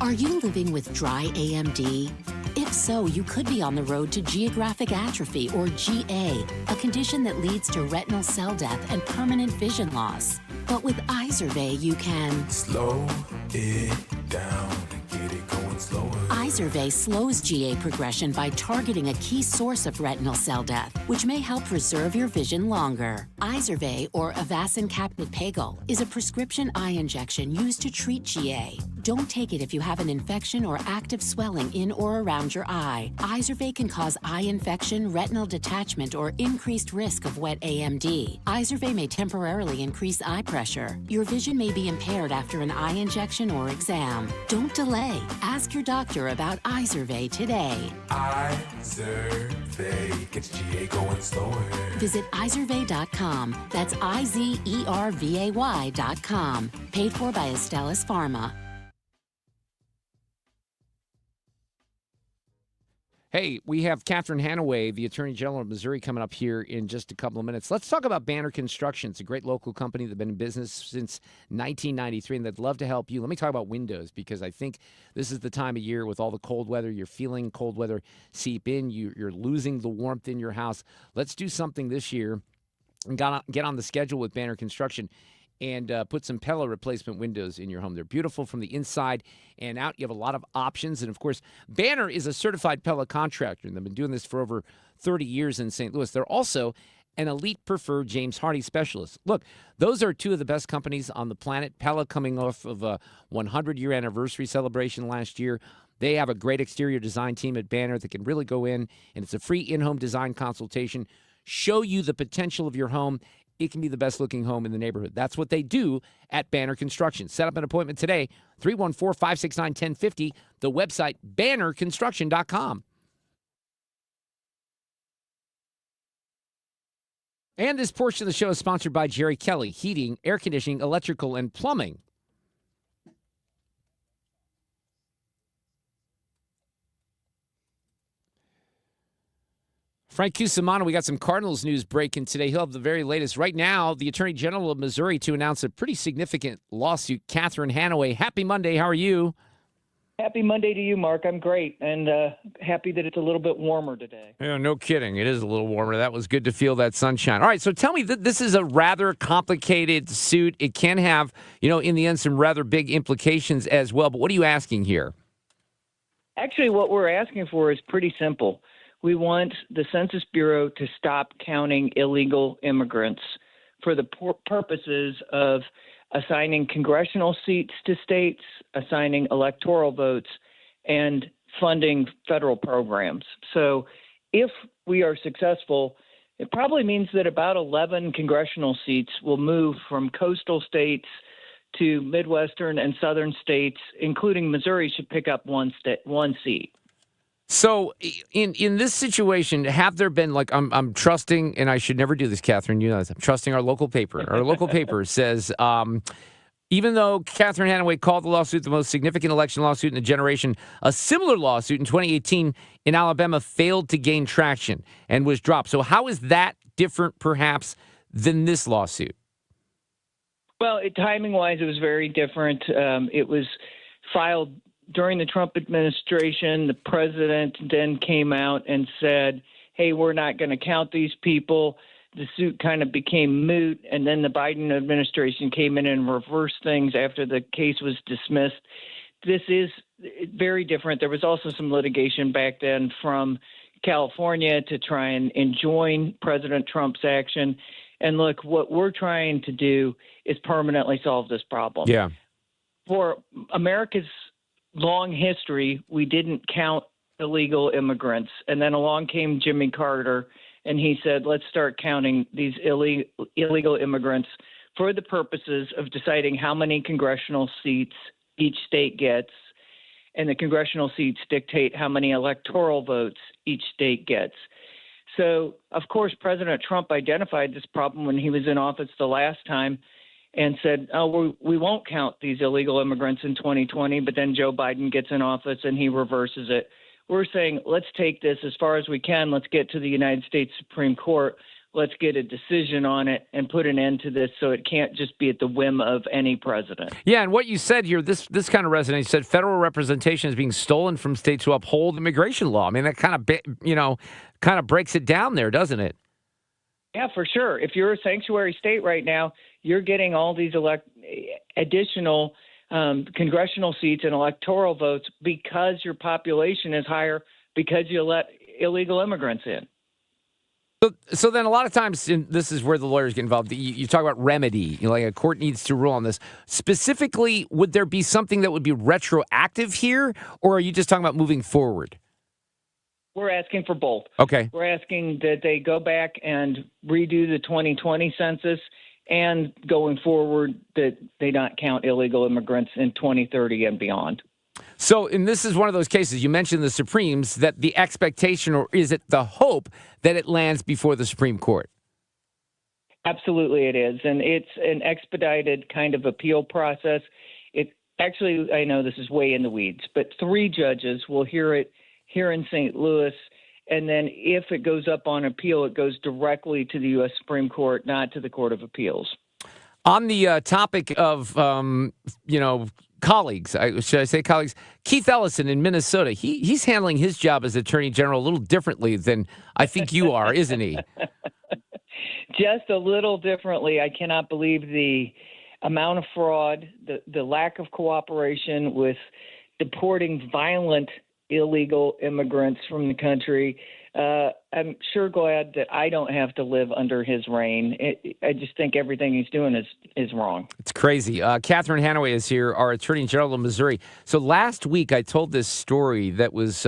Are you living with dry AMD? If so, you could be on the road to geographic atrophy, or GA, a condition that leads to retinal cell death and permanent vision loss. But with Izervay, you can slow it down and get it going slower. Izervay slows GA progression by targeting a key source of retinal cell death, which may help preserve your vision longer. Izervay, or Avastin Capnid-Pagel, is a prescription eye injection used to treat GA. Don't take it if you have an infection or active swelling in or around your eye. Izervay can cause eye infection, retinal detachment, or increased risk of wet AMD. Izervay may temporarily increase eye pressure. Your vision may be impaired after an eye injection or exam. Don't delay. Ask your doctor about Izervay today. Izervay gets GA going slower. Visit Izervay.com. That's IZERVAY.com. Paid for by Astellas Pharma. Hey, we have Catherine Hanaway, the Attorney General of Missouri, coming up here in just a couple of minutes. Let's talk about Banner Construction. It's a great local company that's been in business since 1993, and they'd love to help you. Let me talk about windows, because I think this is the time of year with all the cold weather. You're feeling cold weather seep in. You're losing the warmth in your house. Let's do something this year and get on the schedule with Banner Construction and put some Pella replacement windows in your home. They're beautiful from the inside and out. You have a lot of options. And, of course, Banner is a certified Pella contractor, and they've been doing this for over 30 years in St. Louis. They're also an elite preferred James Hardie specialist. Look, those are two of the best companies on the planet. Pella coming off of a 100-year anniversary celebration last year. They have a great exterior design team at Banner that can really go in, and it's a free in-home design consultation, show you the potential of your home. It can be the best-looking home in the neighborhood. That's what they do at Banner Construction. Set up an appointment today, 314-569-1050, the website, bannerconstruction.com. And this portion of the show is sponsored by Jerry Kelly, heating, air conditioning, electrical, and plumbing. Frank Cusumano, we got some Cardinals news breaking today. He'll have the very latest. Right now, the Attorney General of Missouri to announce a pretty significant lawsuit. Catherine Hanaway, happy Monday. How are you? Happy Monday to you, Mark. I'm great, and happy that it's a little bit warmer today. Yeah, no kidding. It is a little warmer. That was good to feel that sunshine. All right, so tell me, this is a rather complicated suit. It can have, in the end, some rather big implications as well. But what are you asking here? Actually, what we're asking for is pretty simple. We want the Census Bureau to stop counting illegal immigrants for the purposes of assigning congressional seats to states, assigning electoral votes, and funding federal programs. So if we are successful, it probably means that about 11 congressional seats will move from coastal states to Midwestern and Southern states, including Missouri should pick up one seat. So in this situation, have there been, I'm trusting, and I should never do this, Catherine, you know this, I'm trusting our local paper. Our local paper says, even though Catherine Hanaway called the lawsuit the most significant election lawsuit in a generation, a similar lawsuit in 2018 in Alabama failed to gain traction and was dropped. So how is that different, perhaps, than this lawsuit? Well, timing-wise, it was very different. It was filed during the Trump administration. The president then came out and said, hey, we're not going to count these people. The suit kind of became moot, and then the Biden administration came in and reversed things after the case was dismissed. This is very different. There was also some litigation back then from California to try and enjoin President Trump's action. And look, what we're trying to do is permanently solve this problem. Yeah. For America's long history, we didn't count illegal immigrants. And then along came Jimmy Carter, and he said, let's start counting these illegal immigrants for the purposes of deciding how many congressional seats each state gets. And the congressional seats dictate how many electoral votes each state gets. So, of course, President Trump identified this problem when he was in office the last time and said, oh, we won't count these illegal immigrants in 2020, but then Joe Biden gets in office and he reverses it. We're saying, let's take this as far as we can. Let's get to the United States Supreme Court. Let's get a decision on it and put an end to this so it can't just be at the whim of any president. Yeah, and what you said here, this kind of resonates. You said federal representation is being stolen from states who uphold immigration law. I mean, that kind of breaks it down there, doesn't it? Yeah, for sure. If you're a sanctuary state right now, you're getting all these additional congressional seats and electoral votes because your population is higher because you let illegal immigrants in. So then a lot of times, and this is where the lawyers get involved, you talk about remedy, like a court needs to rule on this. Specifically, would there be something that would be retroactive here, or are you just talking about moving forward? We're asking for both. Okay. We're asking that they go back and redo the 2020 census and going forward that they not count illegal immigrants in 2030 and beyond. So, and this is one of those cases, you mentioned the Supremes, that the expectation, or is it the hope, that it lands before the Supreme Court? Absolutely it is. And it's an expedited kind of appeal process. It actually, I know this is way in the weeds, but 3 judges will hear it here in St. Louis. And then if it goes up on appeal, it goes directly to the U.S. Supreme Court, not to the Court of Appeals. On the topic of, colleagues, should I say colleagues? Keith Ellison in Minnesota, he's handling his job as Attorney General a little differently than I think you are, isn't he? Just a little differently. I cannot believe the amount of fraud, the lack of cooperation with deporting violent illegal immigrants from the country. I'm sure glad that I don't have to live under his reign. I just think everything he's doing is wrong. It's crazy. Catherine Hanaway is here, our Attorney General of Missouri. So last week I told this story that was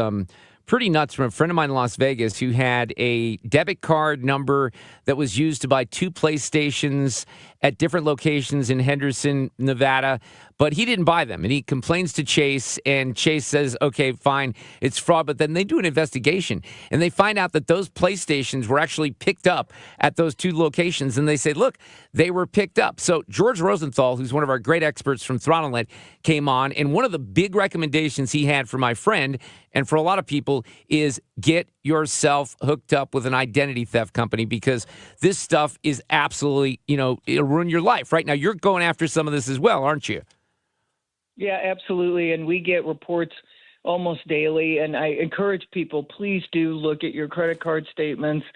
pretty nuts from a friend of mine in Las Vegas who had a debit card number that was used to buy 2 PlayStations at different locations in Henderson, Nevada, but he didn't buy them. And he complains to Chase, and Chase says, okay, fine, it's fraud. But then they do an investigation, and they find out that those PlayStations were actually picked up at those 2 locations. And they say, look, they were picked up. So George Rosenthal, who's one of our great experts from Throttlenet, came on, and one of the big recommendations he had for my friend and for a lot of people is get yourself hooked up with an identity theft company, because this stuff is absolutely, it'll ruin your life. Right now, you're going after some of this as well, aren't you? Yeah, absolutely. And we get reports almost daily. And I encourage people, please do look at your credit card statements.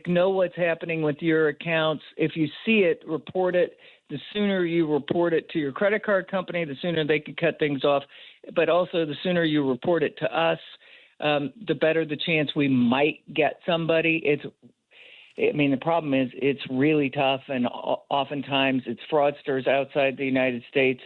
Know what's happening with your accounts. If you see it, report it. The sooner you report it to your credit card company, the sooner they can cut things off. But also, the sooner you report it to us, the better the chance we might get somebody. The problem is it's really tough, and oftentimes it's fraudsters outside the United States.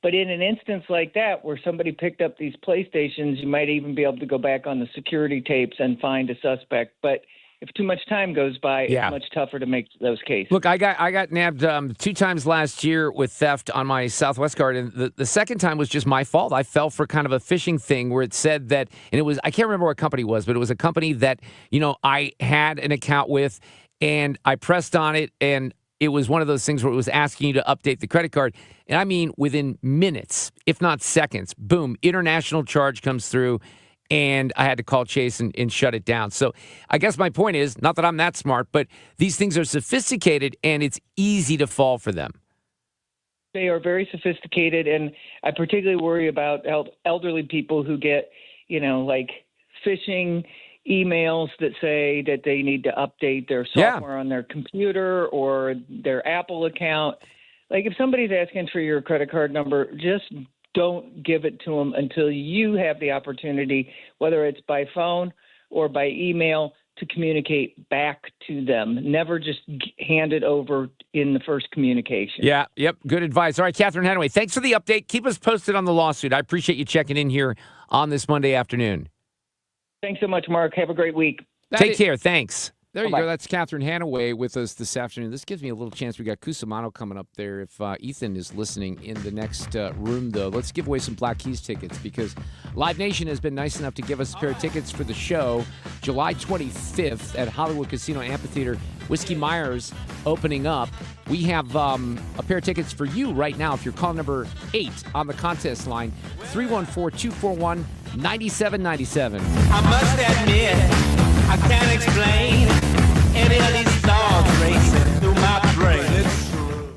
But in an instance like that, where somebody picked up these PlayStations, you might even be able to go back on the security tapes and find a suspect. But if too much time goes by, It's much tougher to make those cases. Look, I got nabbed 2 times last year with theft on my Southwest card, and the second time was just my fault. I fell for kind of a phishing thing where it said that, and it was, I can't remember what company it was, but it was a company that, I had an account with, and I pressed on it, and it was one of those things where it was asking you to update the credit card. And I mean, within minutes, if not seconds, boom, international charge comes through. And I had to call Chase and shut it down. So I guess my point is, not that I'm that smart, but these things are sophisticated, and it's easy to fall for them. They are very sophisticated, and I particularly worry about elderly people who get, phishing emails that say that they need to update their software on their computer or their Apple account. If somebody's asking for your credit card number, just don't give it to them until you have the opportunity, whether it's by phone or by email, to communicate back to them. Never just hand it over in the first communication. Yeah, yep, good advice. All right, Catherine Hanaway, thanks for the update. Keep us posted on the lawsuit. I appreciate you checking in here on this Monday afternoon. Thanks so much, Mark. Have a great week. Take care. Thanks. There you Bye-bye. go. That's Catherine Hanaway with us this afternoon. This gives me a little chance. We got Cusumano coming up there. If Ethan is listening in the next room, though, let's give away some Black Keys tickets because Live Nation has been nice enough to give us a pair of tickets for the show July 25th at Hollywood Casino Amphitheater. Whiskey Myers opening up. We have a pair of tickets for you right now if you're call number 8 on the contest line, 314-241-9797. I must admit, I can't explain any of these thoughts racing through my brain. It's true.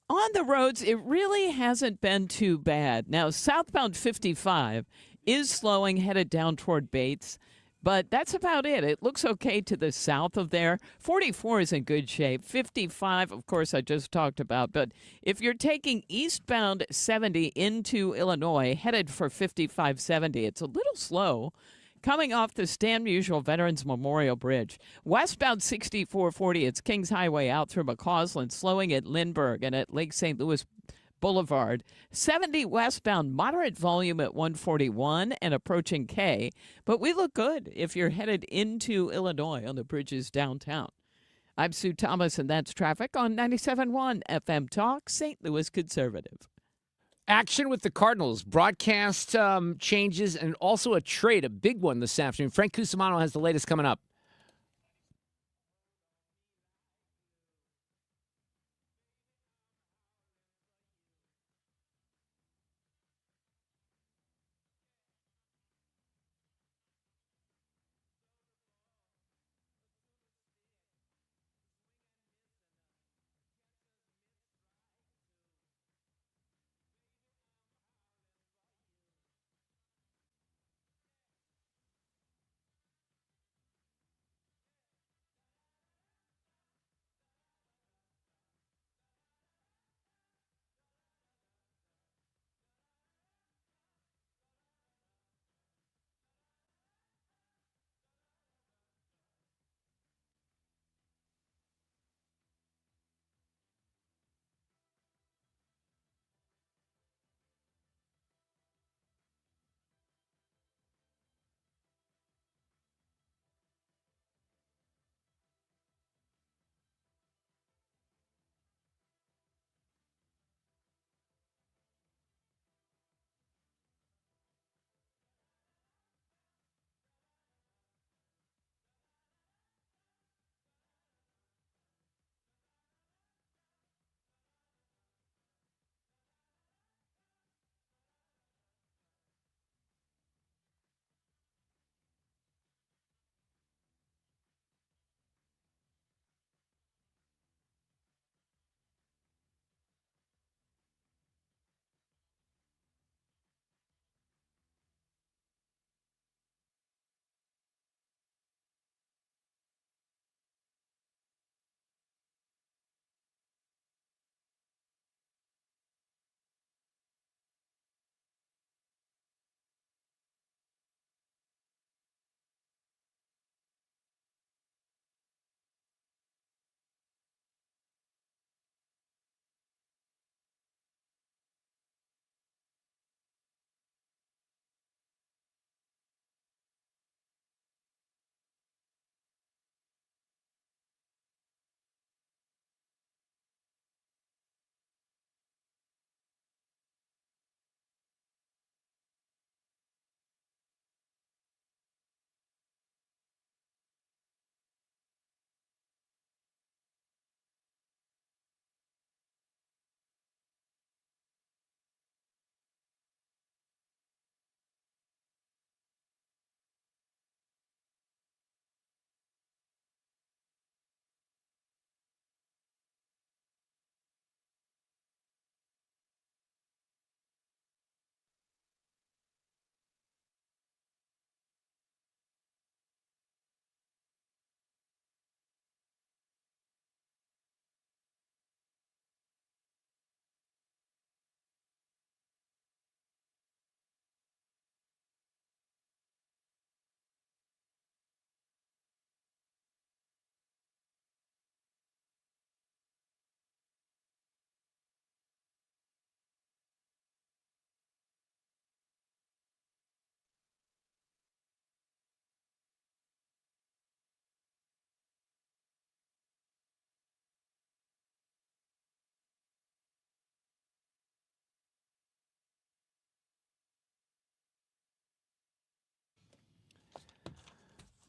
On the roads, it really hasn't been too bad. Now, southbound 55 is slowing, headed down toward Bates, but that's about it. It looks okay to the south of there. 44 is in good shape. 55, of course, I just talked about. But if you're taking eastbound 70 into Illinois, headed for 5570, it's a little slow. Coming off the Stan Musial Veterans Memorial Bridge. Westbound 6440, it's Kings Highway out through McCausland, slowing at Lindbergh and at Lake St. Louis Boulevard. 70 westbound, moderate volume at 141 and approaching K. But we look good if you're headed into Illinois on the bridges downtown. I'm Sue Thomas, and that's traffic on 97.1 FM Talk, St. Louis Conservative. Action with the Cardinals, broadcast changes, and also a trade, a big one this afternoon. Frank Cusumano has the latest coming up.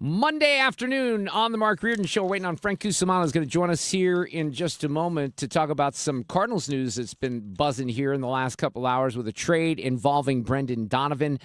Monday afternoon on the Mark Reardon Show. Waiting on Frank Cusumano is going to join us here in just a moment to talk about some Cardinals news that's been buzzing here in the last couple hours with a trade involving Brendan Donovan.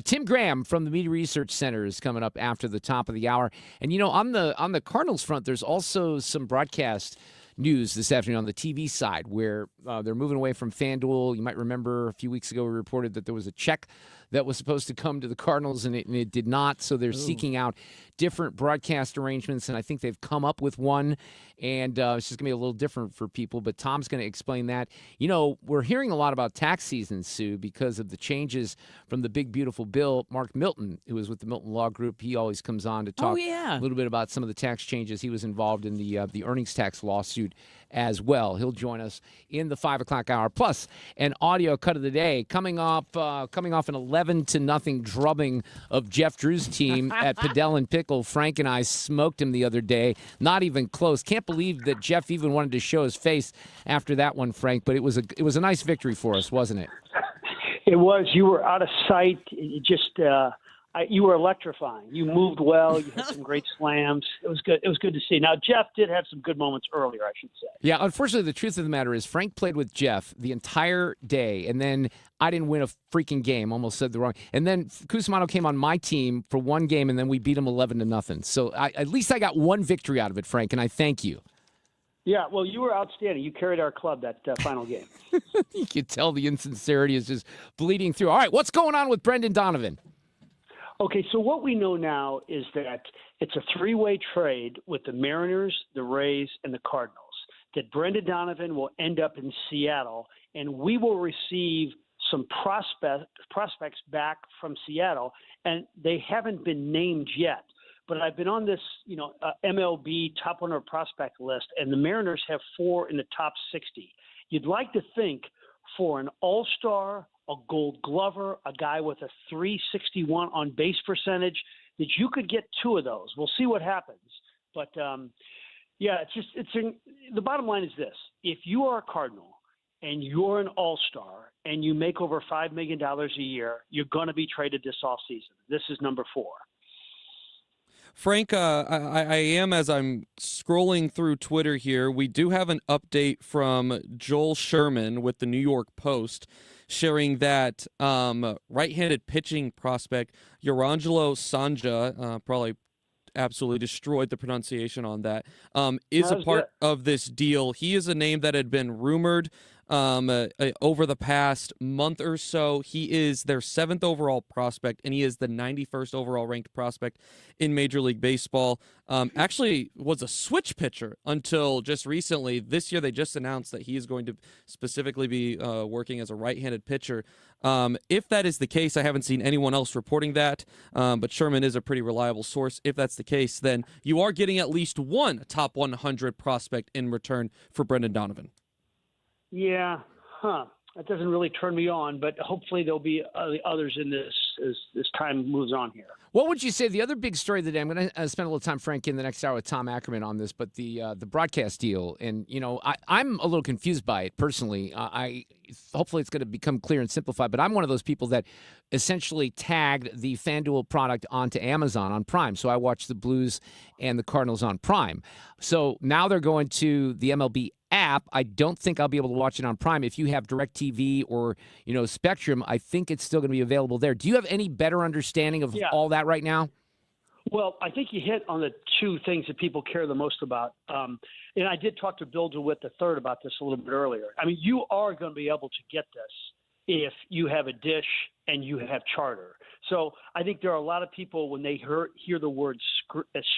Tim Graham from the Media Research Center is coming up after the top of the hour. And, you know, on the Cardinals front, there's also some broadcast news this afternoon on the TV side where they're moving away from FanDuel. You might remember a few weeks ago we reported that there was a check that was supposed to come to the Cardinals, and it did not. So they're seeking out different broadcast arrangements, and I think they've come up with one, and it's just going to be a little different for people, but Tom's going to explain that. You know, we're hearing a lot about tax season, Sue, because of the changes from the big, beautiful bill. Mark Milton, who was with the Milton Law Group, he always comes on to talk a little bit about some of the tax changes. He was involved in the earnings tax lawsuit as well. He'll join us in the 5 o'clock hour. Plus, an audio cut of the day coming off an 11-0 drubbing of Jeff Drew's team at Padel and Pickle. Frank and I smoked him the other day. Not even close. Can't believe that Jeff even wanted to show his face after that one, Frank. But it was a nice victory for us, wasn't it? It was. You were out of sight. You were electrifying. You moved well. You had some great slams. It was good. It was good to see. Now, Jeff did have some good moments earlier, I should say. Yeah, unfortunately, the truth of the matter is Frank played with Jeff the entire day, and then I didn't win a freaking game. Almost said the wrong. And then Cusumano came on my team for one game, and then we beat him 11-0. So at least I got one victory out of it, Frank, and I thank you. Yeah, well, you were outstanding. You carried our club that final game. You could tell the insincerity is just bleeding through. All right, what's going on with Brendan Donovan? Okay, so what we know now is that it's a three-way trade with the Mariners, the Rays, and the Cardinals, that Brendan Donovan will end up in Seattle, and we will receive some prospects back from Seattle, and they haven't been named yet. But I've been on this, MLB top 100 prospect list, and the Mariners have 4 in the top 60. You'd like to think for an all-star, a Gold Glover, a guy with a 361 on base percentage, that you could get 2 of those. We'll see what happens. But the bottom line is this: if you are a Cardinal and you're an all-star and you make over $5 million a year, you're going to be traded this offseason. This is number 4. Frank, I am, as I'm scrolling through Twitter here, we do have an update from Joel Sherman with the New York Post sharing that right-handed pitching prospect, Yorangelo Sanja, probably absolutely destroyed the pronunciation on that, is a part of this deal. He is a name that had been rumored over the past month or so. He is their 7th overall prospect, and he is the 91st overall ranked prospect in Major League Baseball. Actually was a switch pitcher until just recently. This year they just announced that he is going to specifically be working as a right-handed pitcher. If that is the case, I haven't seen anyone else reporting that, but Sherman is a pretty reliable source. If that's the case, then you are getting at least one top 100 prospect in return for Brendan Donovan. Yeah, that doesn't really turn me on, but hopefully there'll be others in this as time moves on here. What would you say the other big story of the day? I'm going to spend a little time, Frank, in the next hour with Tom Ackerman on this, but the broadcast deal, and I'm a little confused by it personally. Hopefully it's going to become clear and simplified, but I'm one of those people that essentially tagged the FanDuel product onto Amazon on Prime. So I watch the Blues and the Cardinals on Prime. So now they're going to the MLB app. I don't think I'll be able to watch it on Prime. If you have DirecTV or Spectrum, I think it's still going to be available there. Do you have any better understanding of all that right now? Well, I think you hit on the 2 things that people care the most about. And I did talk to Bill DeWitt III about this a little bit earlier. I mean, you are going to be able to get this if you have a dish and you have Charter. So I think there are a lot of people, when they hear the word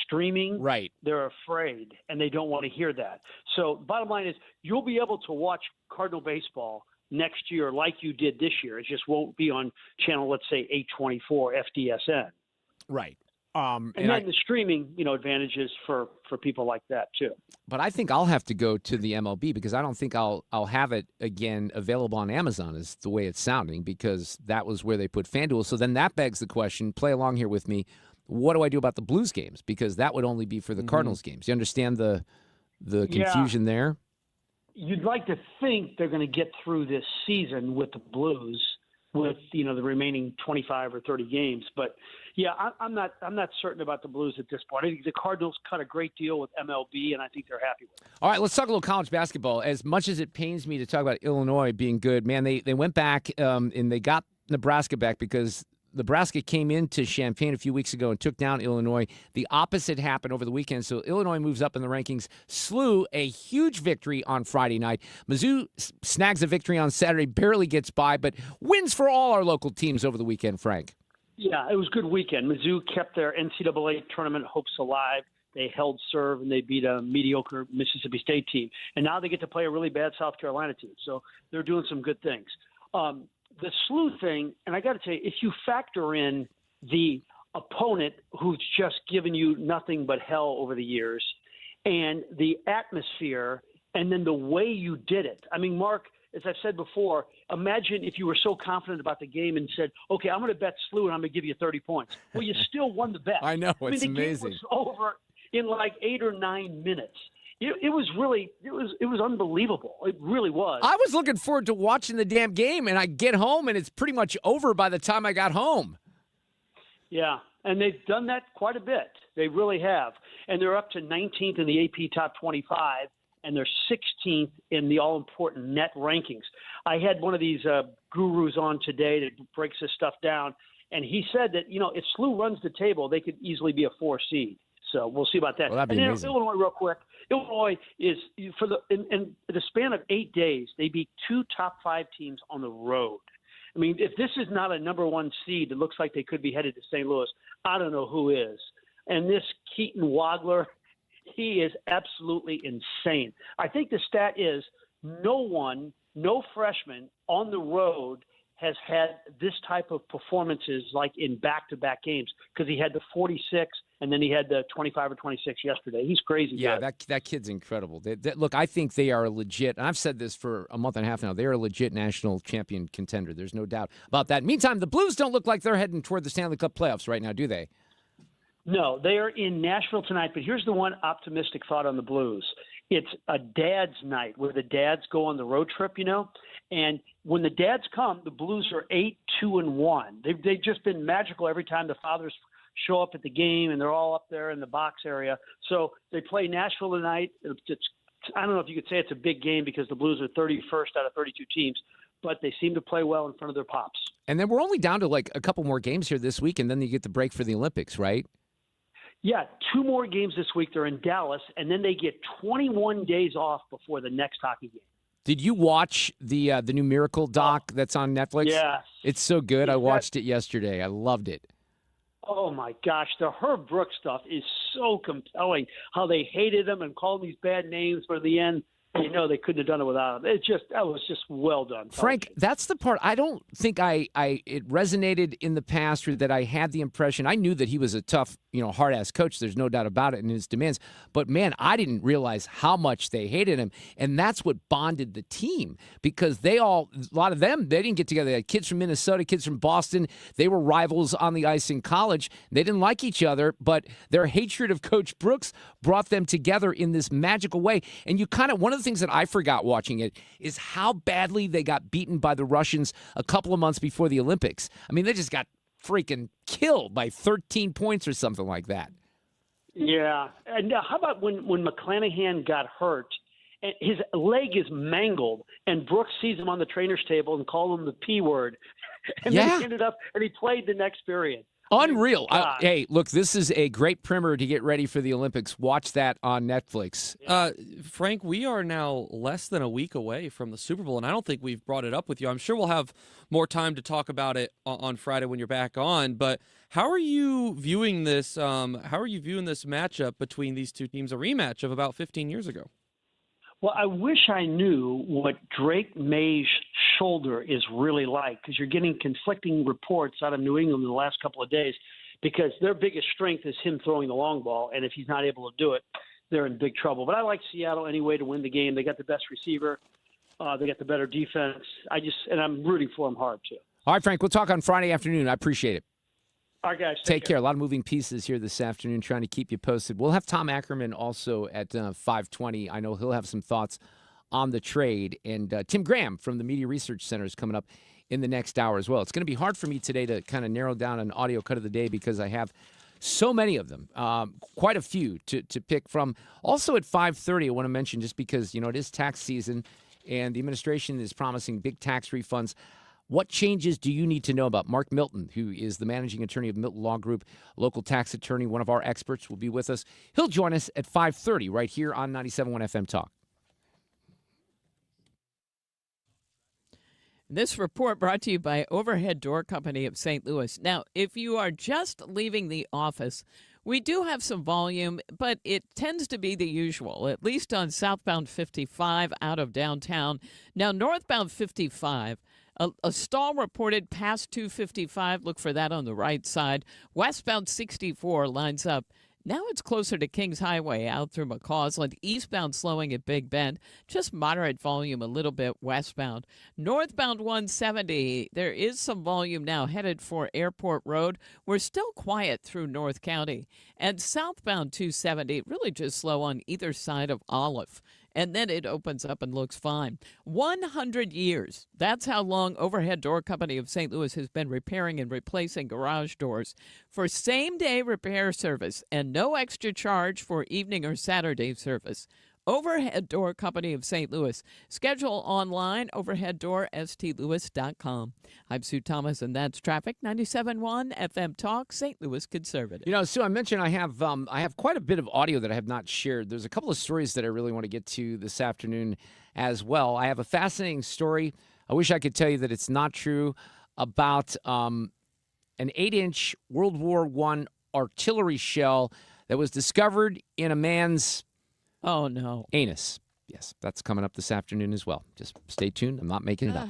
streaming, right, they're afraid and they don't want to hear that. So bottom line is you'll be able to watch Cardinal baseball next year like you did this year. It just won't be on channel, let's say, 824 FDSN. Right. And then the streaming, advantages for people like that too. But I think I'll have to go to the MLB because I don't think I'll have it again available on Amazon is the way it's sounding, because that was where they put FanDuel. So then that begs the question, play along here with me, what do I do about the Blues games? Because that would only be for the Cardinals games. You understand the confusion there? You'd like to think they're going to get through this season with the Blues with the remaining 25 or 30 games. But yeah, I'm not certain about the Blues at this point. I think the Cardinals cut a great deal with MLB, and I think they're happy with it. All right, let's talk a little college basketball. As much as it pains me to talk about Illinois being good, man, they went back and they got Nebraska back because Nebraska came into Champaign a few weeks ago and took down Illinois. The opposite happened over the weekend, so Illinois moves up in the rankings. SLU, a huge victory on Friday night. Mizzou snags a victory on Saturday, barely gets by, but wins for all our local teams over the weekend, Frank. Yeah, it was a good weekend. Mizzou kept their NCAA tournament hopes alive. They held serve, and they beat a mediocre Mississippi State team. And now they get to play a really bad South Carolina team, so they're doing some good things. The SLU thing, and I got to tell you, if you factor in the opponent who's just given you nothing but hell over the years, and the atmosphere, and then the way you did it. I mean, Mark, as I've said before, imagine if you were so confident about the game and said, okay, I'm going to bet SLU and I'm going to give you 30 points. Well, you still won the bet. I know, it's the amazing. Game was over in like 8 or 9 minutes. It was unbelievable. It really was. I was looking forward to watching the damn game, and I get home, and it's pretty much over by the time I got home. Yeah, and they've done that quite a bit. They really have. And they're up to 19th in the AP Top 25, and they're 16th in the all-important net rankings. I had one of these gurus on today that breaks this stuff down, and he said that, if SLU runs the table, they could easily be a 4 seed. So we'll see about that. Well, that'd be and amazing. Illinois, real quick. Illinois is in the span of 8 days, they beat 2 top 5 teams on the road. I mean, if this is not a number 1 seed, it looks like they could be headed to St. Louis. I don't know who is. And this Keaton Wagler, he is absolutely insane. I think the stat is no freshman on the road has had this type of performances like in back-to-back games because he had the 46 and then he had the 25 or 26 yesterday. He's crazy. Yeah, good. that kid's incredible. Look, I think they are legit, and I've said this for a month and a half now, they are a legit national champion contender. There's no doubt about that. Meantime, the Blues don't look like they're heading toward the Stanley Cup playoffs right now, do they? No, they are in Nashville tonight, but here's the one optimistic thought on the Blues. It's a dad's night where the dads go on the road trip, and when the dads come, the Blues are 8-2-1. They've just been magical every time the fathers show up at the game, and they're all up there in the box area. So they play Nashville tonight. I don't know if you could say it's a big game because the Blues are 31st out of 32 teams, but they seem to play well in front of their pops. And then we're only down to like a couple more games here this week, and then you get the break for the Olympics, right? Yeah, 2 more games this week. They're in Dallas, and then they get 21 days off before the next hockey game. Did you watch the new Miracle doc that's on Netflix? Yes. It's so good. I watched it yesterday. I loved it. Oh, my gosh. The Herb Brooks stuff is so compelling, how they hated him and called him these bad names, but in the end, they couldn't have done it without him. That was just well done. Frank, that's the part I don't think it resonated in the past, or that I had the impression. I knew that he was a tough, hard-ass coach. There's no doubt about it in his demands. But, man, I didn't realize how much they hated him. And that's what bonded the team, because a lot of them, they didn't get together. They had kids from Minnesota, kids from Boston. They were rivals on the ice in college. They didn't like each other, but their hatred of Coach Brooks brought them together in this magical way. And one of the things that I forgot watching it is how badly they got beaten by the Russians a couple of months before the Olympics. I mean, they just got freaking killed by 13 points or something like that. Yeah. And how about when McClanahan got hurt, and his leg is mangled, and Brooks sees him on the trainer's table and called him the P word. And then he ended up, and he played the next period. Unreal. Hey, look, this is a great primer to get ready for the Olympics. Watch that on Netflix. Frank, we are now less than a week away from the Super Bowl, and I don't think we've brought it up with you. I'm sure we'll have more time to talk about it on Friday when you're back on, but how are you viewing this? How are you viewing this matchup between these two teams, a rematch of about 15 years ago? Well, I wish I knew what Drake May's shoulder is really like, because you're getting conflicting reports out of New England in the last couple of days, because their biggest strength is him throwing the long ball, and if he's not able to do it, they're in big trouble. But I like Seattle anyway to win the game. They got the best receiver. They got the better defense. And I'm rooting for them hard, too. All right, Frank, we'll talk on Friday afternoon. I appreciate it. All right, guys. Take care. A lot of moving pieces here this afternoon, trying to keep you posted. We'll have Tom Ackerman also at 5:20. I know he'll have some thoughts on the trade. And Tim Graham from the Media Research Center is coming up in the next hour as well. It's going to be hard for me today to kind of narrow down an audio cut of the day because I have so many of them, quite a few to pick from. Also at 5:30, I want to mention, just because, it is tax season and the administration is promising big tax refunds. What changes do you need to know about? Mark Milton, who is the managing attorney of Milton Law Group, local tax attorney, one of our experts, will be with us. He'll join us at 5:30 right here on 97.1 FM Talk. This report brought to you by Overhead Door Company of St. Louis. Now, if you are just leaving the office, we do have some volume, but it tends to be the usual, at least on southbound 55 out of downtown. Now, northbound 55, a stall reported past 255. Look for that on the right side. Westbound 64 lines up. Now it's closer to Kings Highway out through McCausland. Eastbound slowing at Big Bend. Just moderate volume a little bit westbound. Northbound 170, there is some volume now headed for Airport Road. We're still quiet through North County. And southbound 270, really just slow on either side of Olive. And then it opens up and looks fine. 100 years. That's how long Overhead Door Company of St. Louis has been repairing and replacing garage doors. For same-day repair service and no extra charge for evening or Saturday service. Overhead Door Company of St. Louis. Schedule online, overheaddoorstlewis.com. I'm Sue Thomas, and that's Traffic. 97.1 FM Talk, St. Louis Conservative. Sue, I mentioned I have quite a bit of audio that I have not shared. There's a couple of stories that I really want to get to this afternoon as well. I have a fascinating story. I wish I could tell you that it's not true, about an 8-inch World War I artillery shell that was discovered in a man's anus. Yes, that's coming up this afternoon as well. Just stay tuned. I'm not making it up.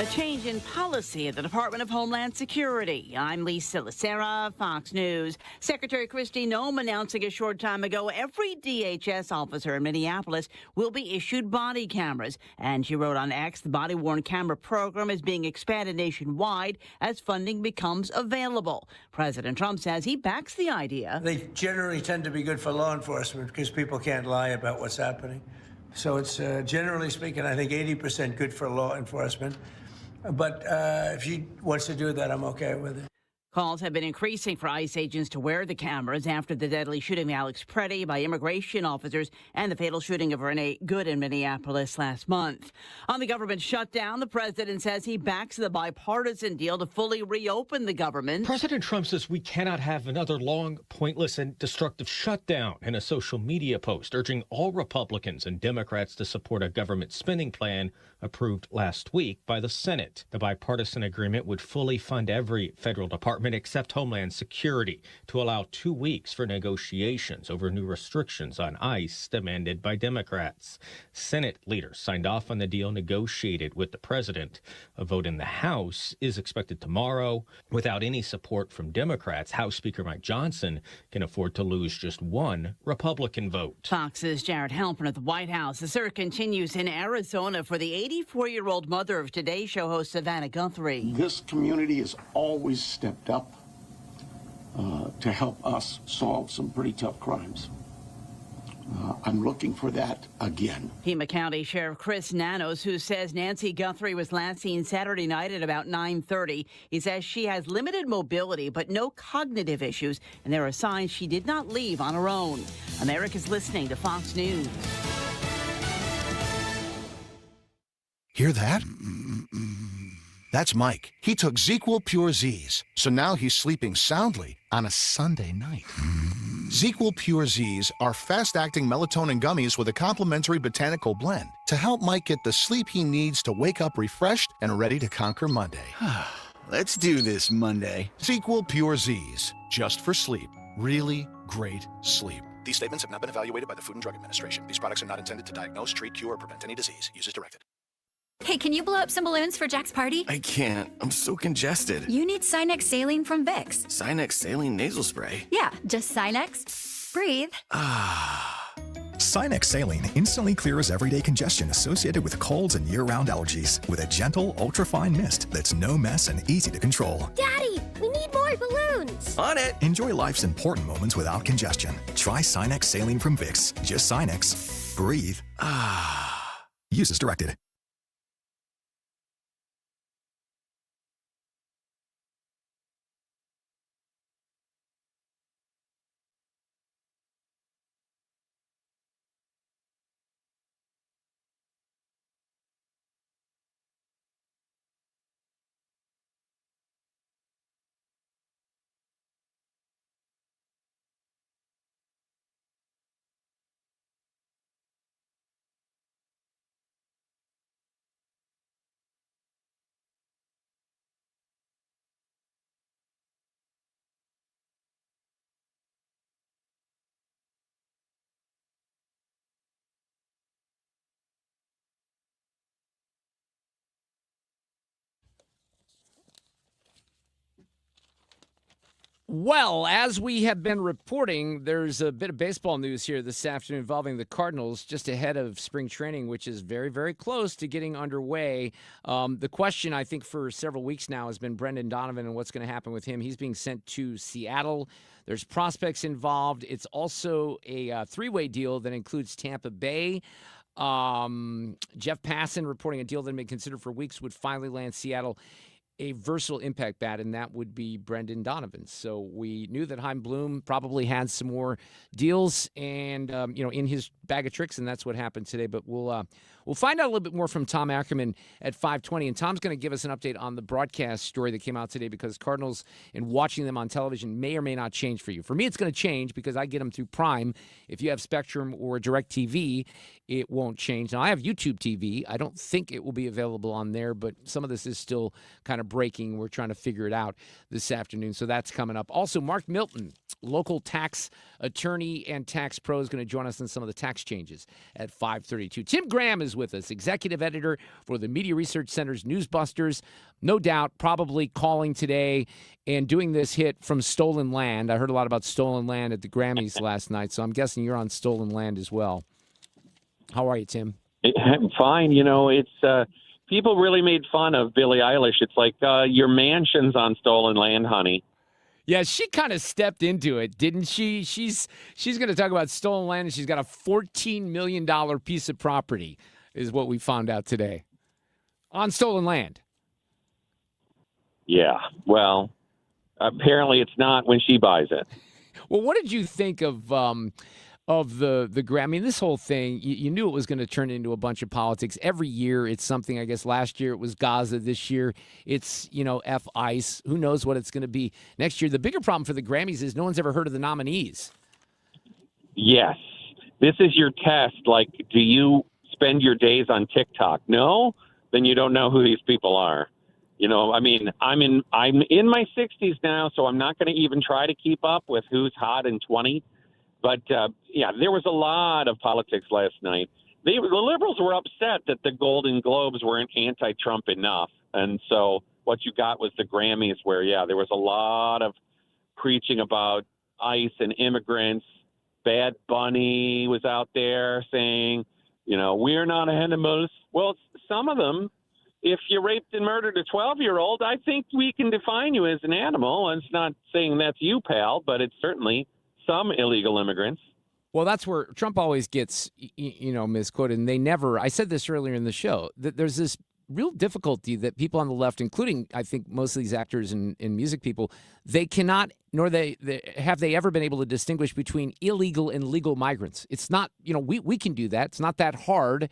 change in policy at the Department of Homeland Security. I'm Lisa Lacera, Fox News. Secretary Kristi Noem announcing a short time ago every DHS officer in Minneapolis will be issued body cameras. And she wrote on X, the body-worn camera program is being expanded nationwide as funding becomes available. President Trump says he backs the idea. They generally tend to be good for law enforcement because people can't lie about what's happening. So it's generally speaking, I think 80% good for law enforcement. But if she wants to do that, I'm okay with it. Calls have been increasing for ICE agents to wear the cameras after the deadly shooting of Alex Preddy by immigration officers and the fatal shooting of Renee Good in Minneapolis last month. On the government shutdown, the president says he backs the bipartisan deal to fully reopen the government. President Trump says we cannot have another long, pointless, and destructive shutdown in a social media post, urging all Republicans and Democrats to support a government spending plan approved last week by the Senate. The bipartisan agreement would fully fund every federal department except Homeland Security to allow 2 weeks for negotiations over new restrictions on ICE demanded by Democrats. Senate leaders signed off on the deal negotiated with the president. A vote in the House is expected tomorrow. Without any support from Democrats, House Speaker Mike Johnson can afford to lose just one Republican vote. Fox's Jared Halpern at the White House. The search continues in Arizona for the 84-year-old mother of Today's Show host Savannah Guthrie. This community has always stepped up to help us solve some pretty tough crimes. I'm looking for that again. Pima County Sheriff Chris Nanos, who says Nancy Guthrie was last seen Saturday night at about 9:30. He says she has limited mobility but no cognitive issues, and there are signs she did not leave on her own. America's listening to Fox News. Hear that? That's Mike. He took ZzzQuil Pure Z's, so now he's sleeping soundly on a Sunday night. ZzzQuil Pure Z's are fast-acting melatonin gummies with a complementary botanical blend to help Mike get the sleep he needs to wake up refreshed and ready to conquer Monday. Let's do this Monday. ZzzQuil Pure Z's, just for sleep. Really great sleep. These statements have not been evaluated by the Food and Drug Administration. These products are not intended to diagnose, treat, cure, or prevent any disease. Use as directed. Hey, can you blow up some balloons for Jack's party? I can't. I'm so congested. You need Sinex Saline from Vicks. Sinex Saline Nasal Spray. Yeah, just Sinex. Breathe. Sinex Saline instantly clears everyday congestion associated with colds and year-round allergies with a gentle, ultra-fine mist that's no mess and easy to control. Daddy, we need more balloons. On it. Enjoy life's important moments without congestion. Try Sinex Saline from Vicks. Just Sinex. Breathe. Use as directed. Well, as we have been reporting, there's a bit of baseball news here this afternoon involving the Cardinals just ahead of spring training, which is very, very close to getting underway. The question, I think, for several weeks now has been Brendan Donovan and what's going to happen with him. He's being sent to Seattle. There's prospects involved. It's also a three-way deal that includes Tampa Bay. Jeff Passan reporting a deal that had been considered for weeks would finally land Seattle a versatile impact bat, and that would be Brendan Donovan. So we knew that Chaim Bloom probably had some more deals and, in his bag of tricks, and that's what happened today. But we'll find out a little bit more from Tom Ackerman at 5:20, and Tom's going to give us an update on the broadcast story that came out today because Cardinals and watching them on television may or may not change for you. For me, it's going to change because I get them through Prime. If you have Spectrum or DirecTV, it won't change. Now, I have YouTube TV. I don't think it will be available on there, but some of this is still kind of breaking. We're trying to figure it out this afternoon, so that's coming up. Also, Mark Milton, local tax attorney and tax pro, is going to join us on some of the tax next changes at 5:32. Tim Graham is with us, executive editor for the Media Research Center's Newsbusters. No doubt, probably calling today and doing this hit from stolen land. I heard a lot about stolen land at the Grammys last night, so I'm guessing you're on stolen land as well. How are you, Tim? I'm fine. It's people really made fun of Billie Eilish. It's like your mansion's on stolen land, honey. Yeah, she kind of stepped into it, didn't she? She's going to talk about stolen land, and she's got a $14 million piece of property, is what we found out today, on stolen land. Yeah, well, apparently it's not when she buys it. Well, what did you think of the Grammy? I mean, this whole thing, you knew it was going to turn into a bunch of politics. Every year it's something. I guess last year it was Gaza. This year it's, F ICE. Who knows what it's going to be next year? The bigger problem for the Grammys is no one's ever heard of the nominees. Yes. This is your test. Like, do you spend your days on TikTok? No? Then you don't know who these people are. I'm in my 60s now, so I'm not going to even try to keep up with who's hot in 20. But, there was a lot of politics last night. The liberals were upset that the Golden Globes weren't anti-Trump enough. And so what you got was the Grammys where, there was a lot of preaching about ICE and immigrants. Bad Bunny was out there saying, we're not animals. Well, some of them, if you raped and murdered a 12-year-old, I think we can define you as an animal. And it's not saying that's you, pal, but it's certainly some illegal immigrants. Well, that's where Trump always gets, misquoted. And they never, I said this earlier in the show, that there's this real difficulty that people on the left, including, I think, most of these actors and music people, they cannot, nor have they ever been able to distinguish between illegal and legal migrants. It's not, we can do that. It's not that hard,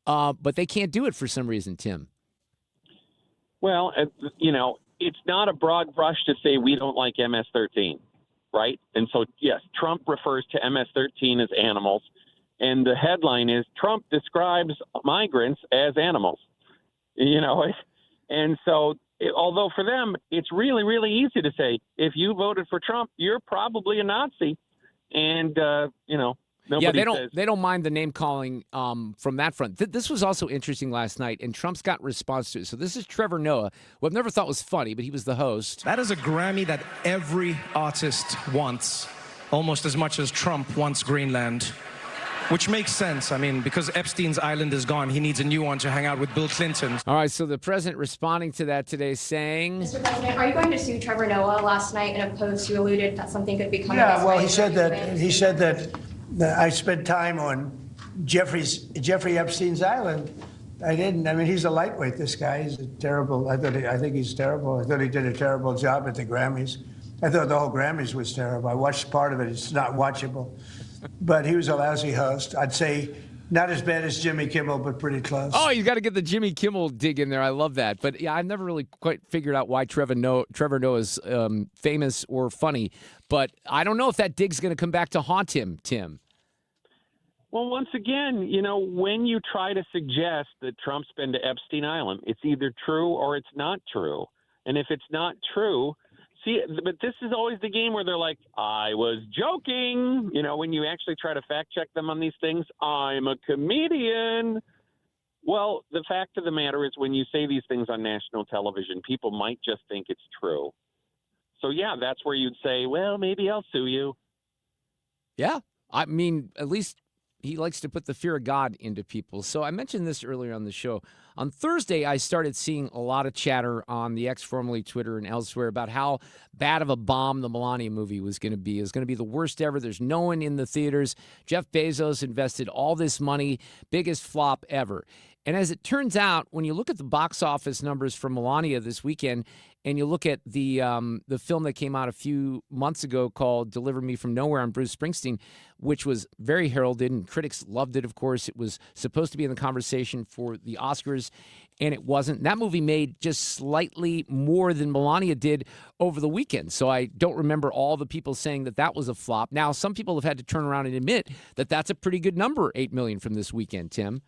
but they can't do it for some reason, Tim. Well, it's not a broad brush to say we don't like MS-13. Right. And so, yes, Trump refers to MS-13 as animals. And the headline is Trump describes migrants as animals, And so although for them, it's really, really easy to say, if you voted for Trump, you're probably a Nazi. And, nobody they don't mind the name calling from that front. This was also interesting last night, and Trump's got response to it. So this is Trevor Noah, who I've never thought was funny, but he was the host. That is a Grammy that every artist wants, almost as much as Trump wants Greenland, which makes sense. I mean, because Epstein's island is gone, he needs a new one to hang out with Bill Clinton. All right, so the president responding to that today saying... Mr. President, are you going to sue Trevor Noah? Last night in a post, you alluded that something could be coming. Yeah, well, he said that I spent time on Jeffrey Epstein's island. I didn't. I mean, he's a lightweight, this guy. He's terrible. I think he's terrible. I thought he did a terrible job at the Grammys. I thought the whole Grammys was terrible. I watched part of it. It's not watchable. But he was a lousy host. I'd say not as bad as Jimmy Kimmel, but pretty close. Oh, you got to get the Jimmy Kimmel dig in there. I love that. But yeah, I've never really quite figured out why Trevor Noah is famous or funny. But I don't know if that dig's going to come back to haunt him, Tim. Well, once again, when you try to suggest that Trump's been to Epstein Island, it's either true or it's not true. And if it's not true, but this is always the game where they're like, I was joking. When you actually try to fact check them on these things, I'm a comedian. Well, the fact of the matter is when you say these things on national television, people might just think it's true. So, yeah, that's where you'd say, well, maybe I'll sue you. Yeah. I mean, at least he likes to put the fear of God into people. So I mentioned this earlier on the show. On Thursday, I started seeing a lot of chatter on the X, formerly Twitter, and elsewhere about how bad of a bomb the Melania movie was going to be. It was going to be the worst ever. There's no one in the theaters. Jeff Bezos invested all this money. Biggest flop ever. And as it turns out, when you look at the box office numbers for Melania this weekend, and you look at the film that came out a few months ago called Deliver Me From Nowhere on Bruce Springsteen, which was very heralded, and critics loved it, of course. It was supposed to be in the conversation for the Oscars, and it wasn't. That movie made just slightly more than Melania did over the weekend. So I don't remember all the people saying that that was a flop. Now, some people have had to turn around and admit that that's a pretty good number, 8 million from this weekend, Tim.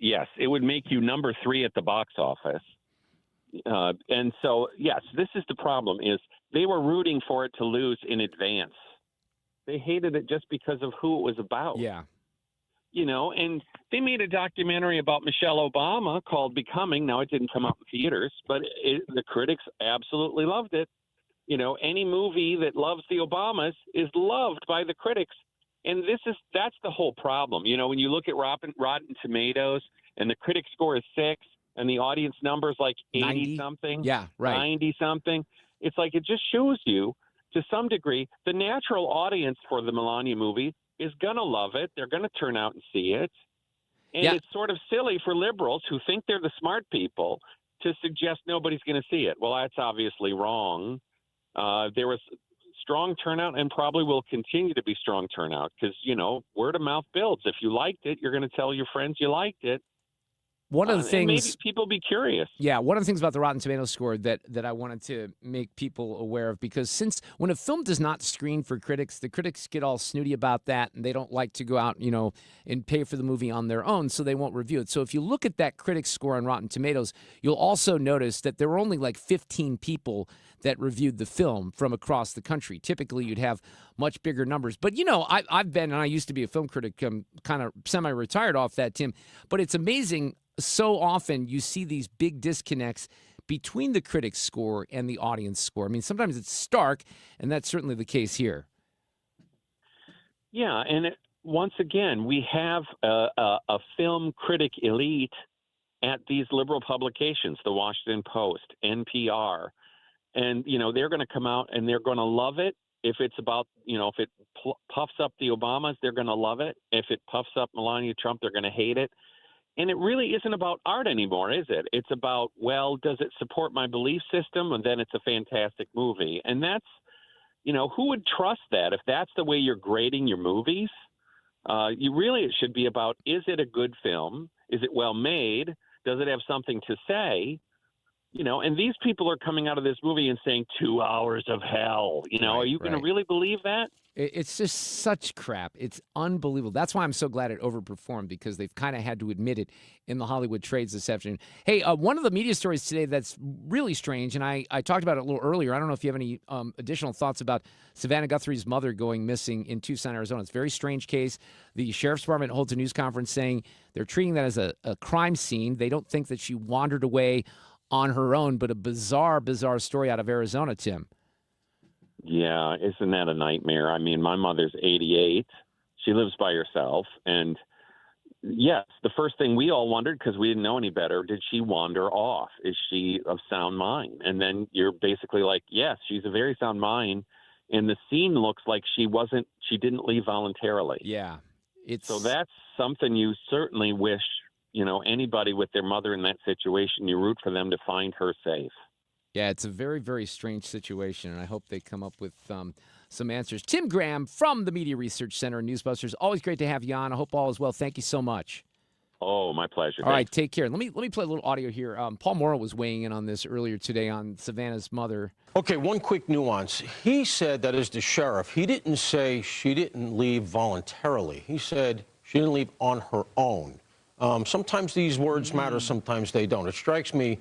Yes, it would make you number 3 at the box office. And so, yes, this is the problem, is they were rooting for it to lose in advance. They hated it just because of who it was about. Yeah. You know, and they made a documentary about Michelle Obama called Becoming. Now, it didn't come out in theaters, but the critics absolutely loved it. You know, any movie that loves the Obamas is loved by the critics. And that's the whole problem. You know, when you look at Rotten Tomatoes and the critic score is 6 and the audience number is like 80-something. Yeah, right. 90-something. It's like it just shows you, to some degree, the natural audience for the Melania movie is going to love it. They're going to turn out and see it. And it's sort of silly for liberals who think they're the smart people to suggest nobody's going to see it. Well, that's obviously wrong. There was strong turnout and probably will continue to be strong turnout because, you know, word of mouth builds. If you liked it, you're going to tell your friends you liked it. One of the things, and maybe people be curious. Yeah, one of the things about the Rotten Tomatoes score that I wanted to make people aware of, because since when a film does not screen for critics, the critics get all snooty about that, and they don't like to go out, you know, and pay for the movie on their own, so they won't review it. So if you look at that critic score on Rotten Tomatoes, you'll also notice that there were only like 15 people that reviewed the film from across the country. Typically, you'd have much bigger numbers. But, you know, I've been, and I used to be a film critic, kind of semi-retired off that, Tim, but it's amazing. So often you see these big disconnects between the critic score and the audience score. I mean, sometimes it's stark, and that's certainly the case here. Yeah, and once again, we have a film critic elite at these liberal publications, the Washington Post, NPR, and, you know, they're going to come out and they're going to love it. If it's about, you know, if it puffs up the Obamas, they're going to love it. If it puffs up Melania Trump, they're going to hate it. And it really isn't about art anymore, is it? It's about, well, does it support my belief system? And then it's a fantastic movie. And that's, you know, who would trust that if that's the way you're grading your movies? It should be about, is it a good film? Is it well made? Does it have something to say? You know, and these people are coming out of this movie and saying 2 hours of hell. You know, are you going to really believe that? It's just such crap. It's unbelievable. That's why I'm so glad it overperformed, because they've kind of had to admit it in the Hollywood trades this afternoon. Hey, one of the media stories today that's really strange, and I talked about it a little earlier. I don't know if you have any additional thoughts about Savannah Guthrie's mother going missing in Tucson, Arizona. It's a very strange case. The sheriff's department holds a news conference saying they're treating that as a crime scene. They don't think that she wandered away on her own, but a bizarre story out of Arizona, Tim. Yeah, isn't that a nightmare? I mean, my mother's 88. She lives by herself. And yes, the first thing we all wondered, because we didn't know any better, did she wander off? Is she of sound mind? And then you're basically like, yes, she's a very sound mind. And the scene looks like she didn't leave voluntarily. Yeah. So that's something you certainly wish, you know, anybody with their mother in that situation, you root for them to find her safe. Yeah, it's a very, very strange situation, and I hope they come up with some answers. Tim Graham from the Media Research Center and Newsbusters. Always great to have you on. I hope all is well. Thank you so much. Oh, my pleasure. All right, take care. Let me play a little audio here. Paul Morrow was weighing in on this earlier today on Savannah's mother. Okay, one quick nuance. He said, that is the sheriff, he didn't say she didn't leave voluntarily. He said she didn't leave on her own. Sometimes these words matter, sometimes they don't. It strikes me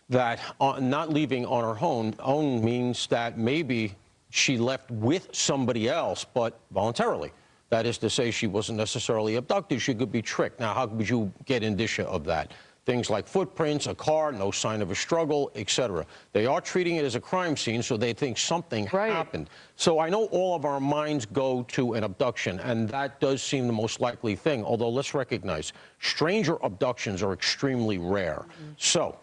that not leaving on her own means that maybe she left with somebody else, but voluntarily. That is to say, she wasn't necessarily abducted. She could be tricked. Now, how would you get indicia of that? Things like footprints, a car, no sign of a struggle, etc. They are treating it as a crime scene, so they think something happened. So I know all of our minds go to an abduction, and that does seem the most likely thing, although let's recognize stranger abductions are extremely rare. So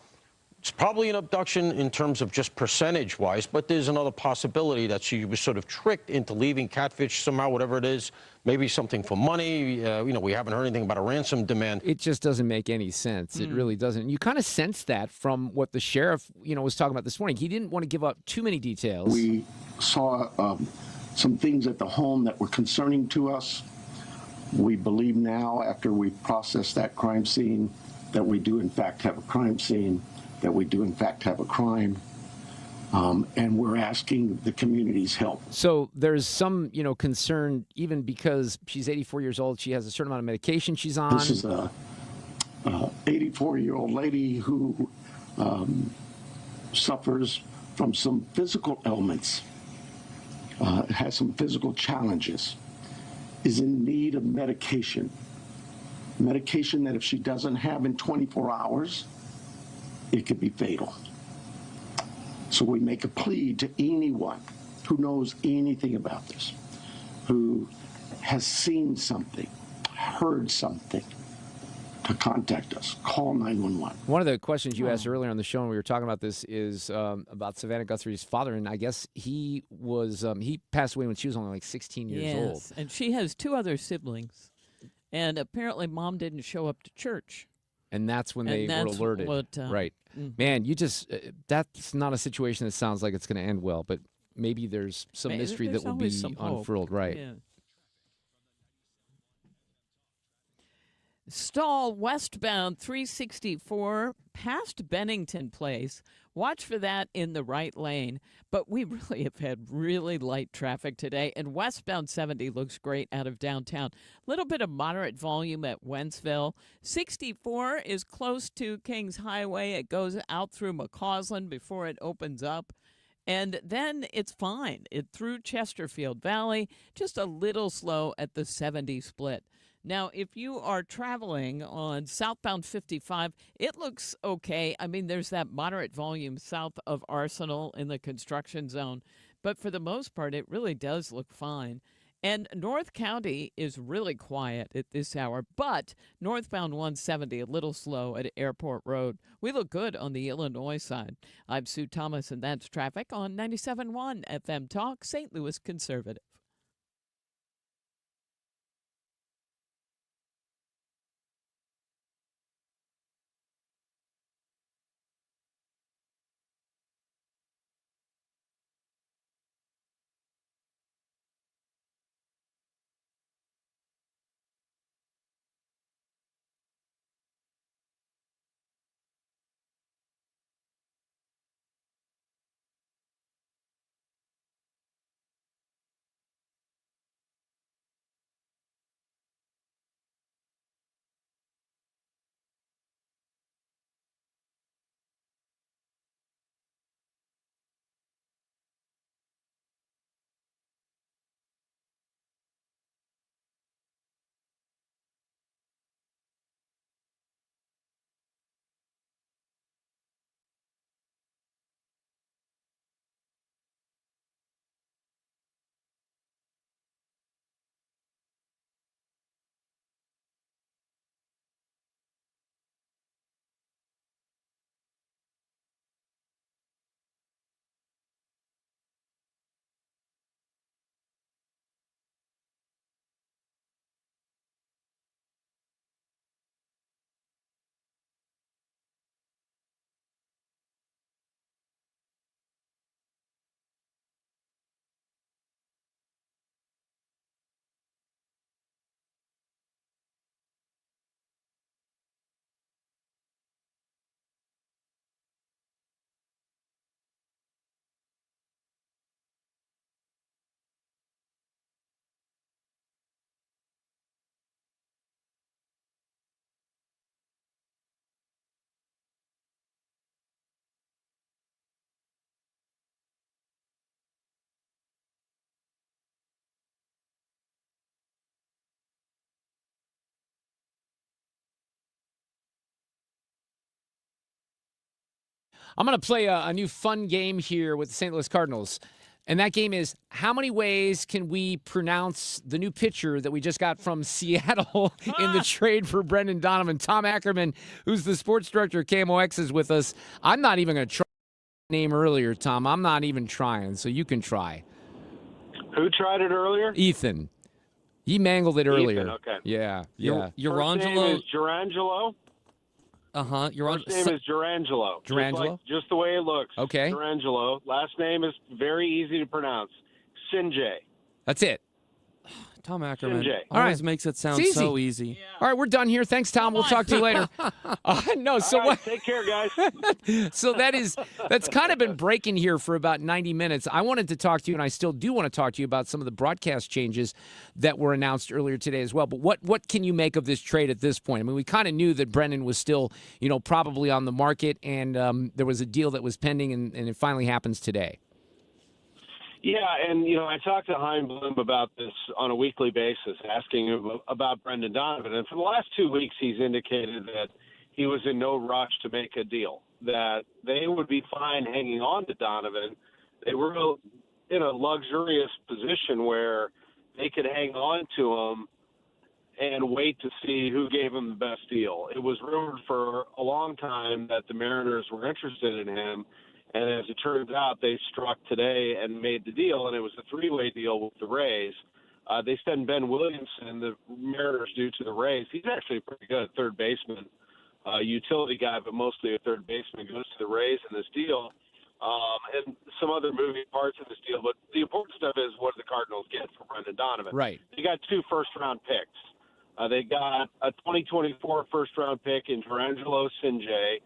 it's probably an abduction in terms of just percentage-wise, but there's another possibility that she was sort of tricked into leaving, catfish somehow, whatever it is, maybe something for money. You know, we haven't heard anything about a ransom demand. It just doesn't make any sense. It really doesn't. You kind of sense that from what the sheriff, you know, was talking about this morning. He didn't want to give up too many details. We saw some things at the home that were concerning to us. We believe now, after we processed that crime scene, that we do in fact have a crime scene, that we do in fact have a crime, and we're asking the community's help. So there's some, you know, concern, even because she's 84 years old, she has a certain amount of medication she's on. This is a 84-year-old lady who suffers from some physical ailments. has some physical challenges, is in need of medication. Medication that if she doesn't have in 24 hours, it could be fatal. So we make a plea to anyone who knows anything about this, who has seen something, heard something, to contact us. Call 911. One of the questions you asked earlier on the show when we were talking about this is about Savannah Guthrie's father, and I guess he was he passed away when she was only like 16 years old. Yes, and she has 2 other siblings, and apparently mom didn't show up to church. And that's when they were that's alerted. what, right. Man, you just, that's not a situation that sounds like it's going to end well, but maybe there's some mystery that will be unfurled. Right. Yeah. Stall westbound 364 past Bennington Place. Watch for that in the right lane. But we really have had really light traffic today, and westbound 70 looks great out of downtown. Little bit of moderate volume at Wentzville. 64 is close to Kings Highway. It goes out through McCausland before it opens up. And then it's fine. It through Chesterfield Valley, just a little slow at the 70 split. Now, if you are traveling on southbound 55, it looks okay. I mean, there's that moderate volume south of Arsenal in the construction zone. But for the most part, it really does look fine. And North County is really quiet at this hour, but northbound 170 a little slow at Airport Road. We look good on the Illinois side. I'm Sue Thomas, and that's traffic on 97.1 FM Talk, St. Louis Conservative. I'm going to play a new fun game here with the St. Louis Cardinals. And that game is, how many ways can we pronounce the new pitcher that we just got from Seattle in the trade for Brendan Donovan? Tom Ackerman, who's the sports director of KMOX, is with us. I'm not even going to try the name earlier, Tom. I'm not even trying, so you can try. Who tried it earlier? Ethan. He mangled it earlier. Ethan, okay. Yeah. First name is Gerangelo. Uh-huh. First name is Gerangelo. Gerangelo? Just the way it looks. Okay. Gerangelo. Last name is very easy to pronounce. Sinjay. That's it. Tom Ackerman Sinjay. always makes it sound so easy. All right, we're done here. Thanks, Tom. We'll talk to you later. No, so All right, what? Take care, guys. So that's kind of been breaking here for about 90 minutes. I wanted to talk to you, and I still do want to talk to you about some of the broadcast changes that were announced earlier today as well. But what can you make of this trade at this point? I mean, we kind of knew that Brendan was still, probably on the market, and there was a deal that was pending, and it finally happens today. Yeah, and, I talked to Hein Bloom about this on a weekly basis, asking him about Brendan Donovan. And for the last 2 weeks, he's indicated that he was in no rush to make a deal, that they would be fine hanging on to Donovan. They were in a luxurious position where they could hang on to him and wait to see who gave him the best deal. It was rumored for a long time that the Mariners were interested in him, and as it turns out, they struck today and made the deal, and it was a three-way deal with the Rays. They send Ben Williamson, the Mariners do, to the Rays. He's actually pretty good at third baseman, utility guy, but mostly a third baseman, goes to the Rays in this deal. And some other moving parts of this deal, but the important stuff is what did the Cardinals get for Brendan Donovan? Right. They got 2 first-round picks. They got a 2024 first-round pick in Tarangelo Sinjay,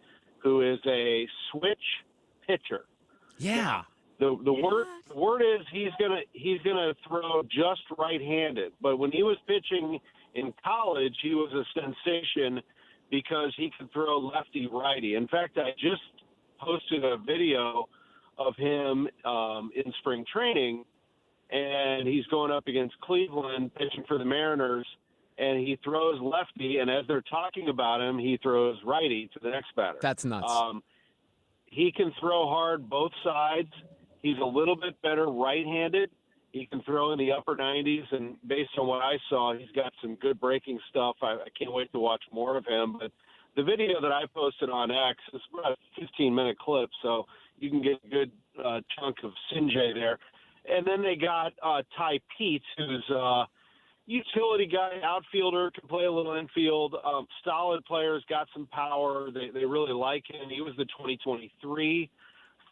who is a switch pitcher. Yeah. The word is he's gonna throw just right-handed. But when he was pitching in college, he was a sensation because he could throw lefty-righty. In fact, I just posted a video of him in spring training, and he's going up against Cleveland pitching for the Mariners, and he throws lefty, and as they're talking about him, he throws righty to the next batter. That's nuts. He can throw hard both sides. He's a little bit better right-handed. He can throw in the upper 90s, and based on what I saw, he's got some good breaking stuff. I can't wait to watch more of him. But the video that I posted on X is about a 15-minute clip, so you can get a good chunk of Sinjay there. And then they got Ty Peets, who's utility guy, outfielder, can play a little infield, solid players, got some power. They really like him. He was the 2023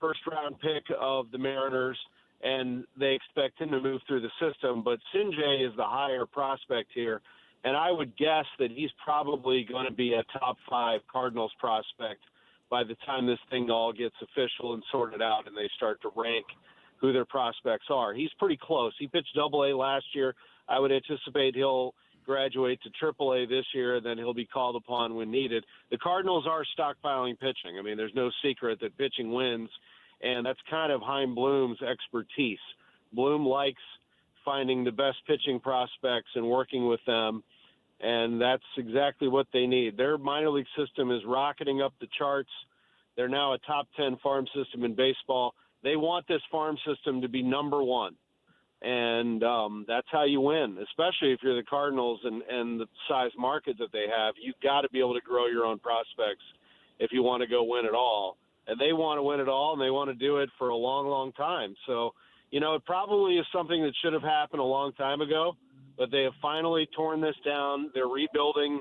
first-round pick of the Mariners, and they expect him to move through the system. But Sinjay is the higher prospect here, and I would guess that he's probably going to be a top 5 Cardinals prospect by the time this thing all gets official and sorted out and they start to rank who their prospects are. He's pretty close. He pitched Double-A last year. I would anticipate he'll graduate to Triple-A this year, and then he'll be called upon when needed. The Cardinals are stockpiling pitching. I mean, there's no secret that pitching wins, and that's kind of Hein Bloom's expertise. Bloom likes finding the best pitching prospects and working with them, and that's exactly what they need. Their minor league system is rocketing up the charts. They're now a top 10 farm system in baseball. They want this farm system to be number one. And that's how you win, especially if you're the Cardinals and the size market that they have. You've got to be able to grow your own prospects if you want to go win it all. And they want to win it all, and they want to do it for a long, long time. So, it probably is something that should have happened a long time ago, but they have finally torn this down. They're rebuilding.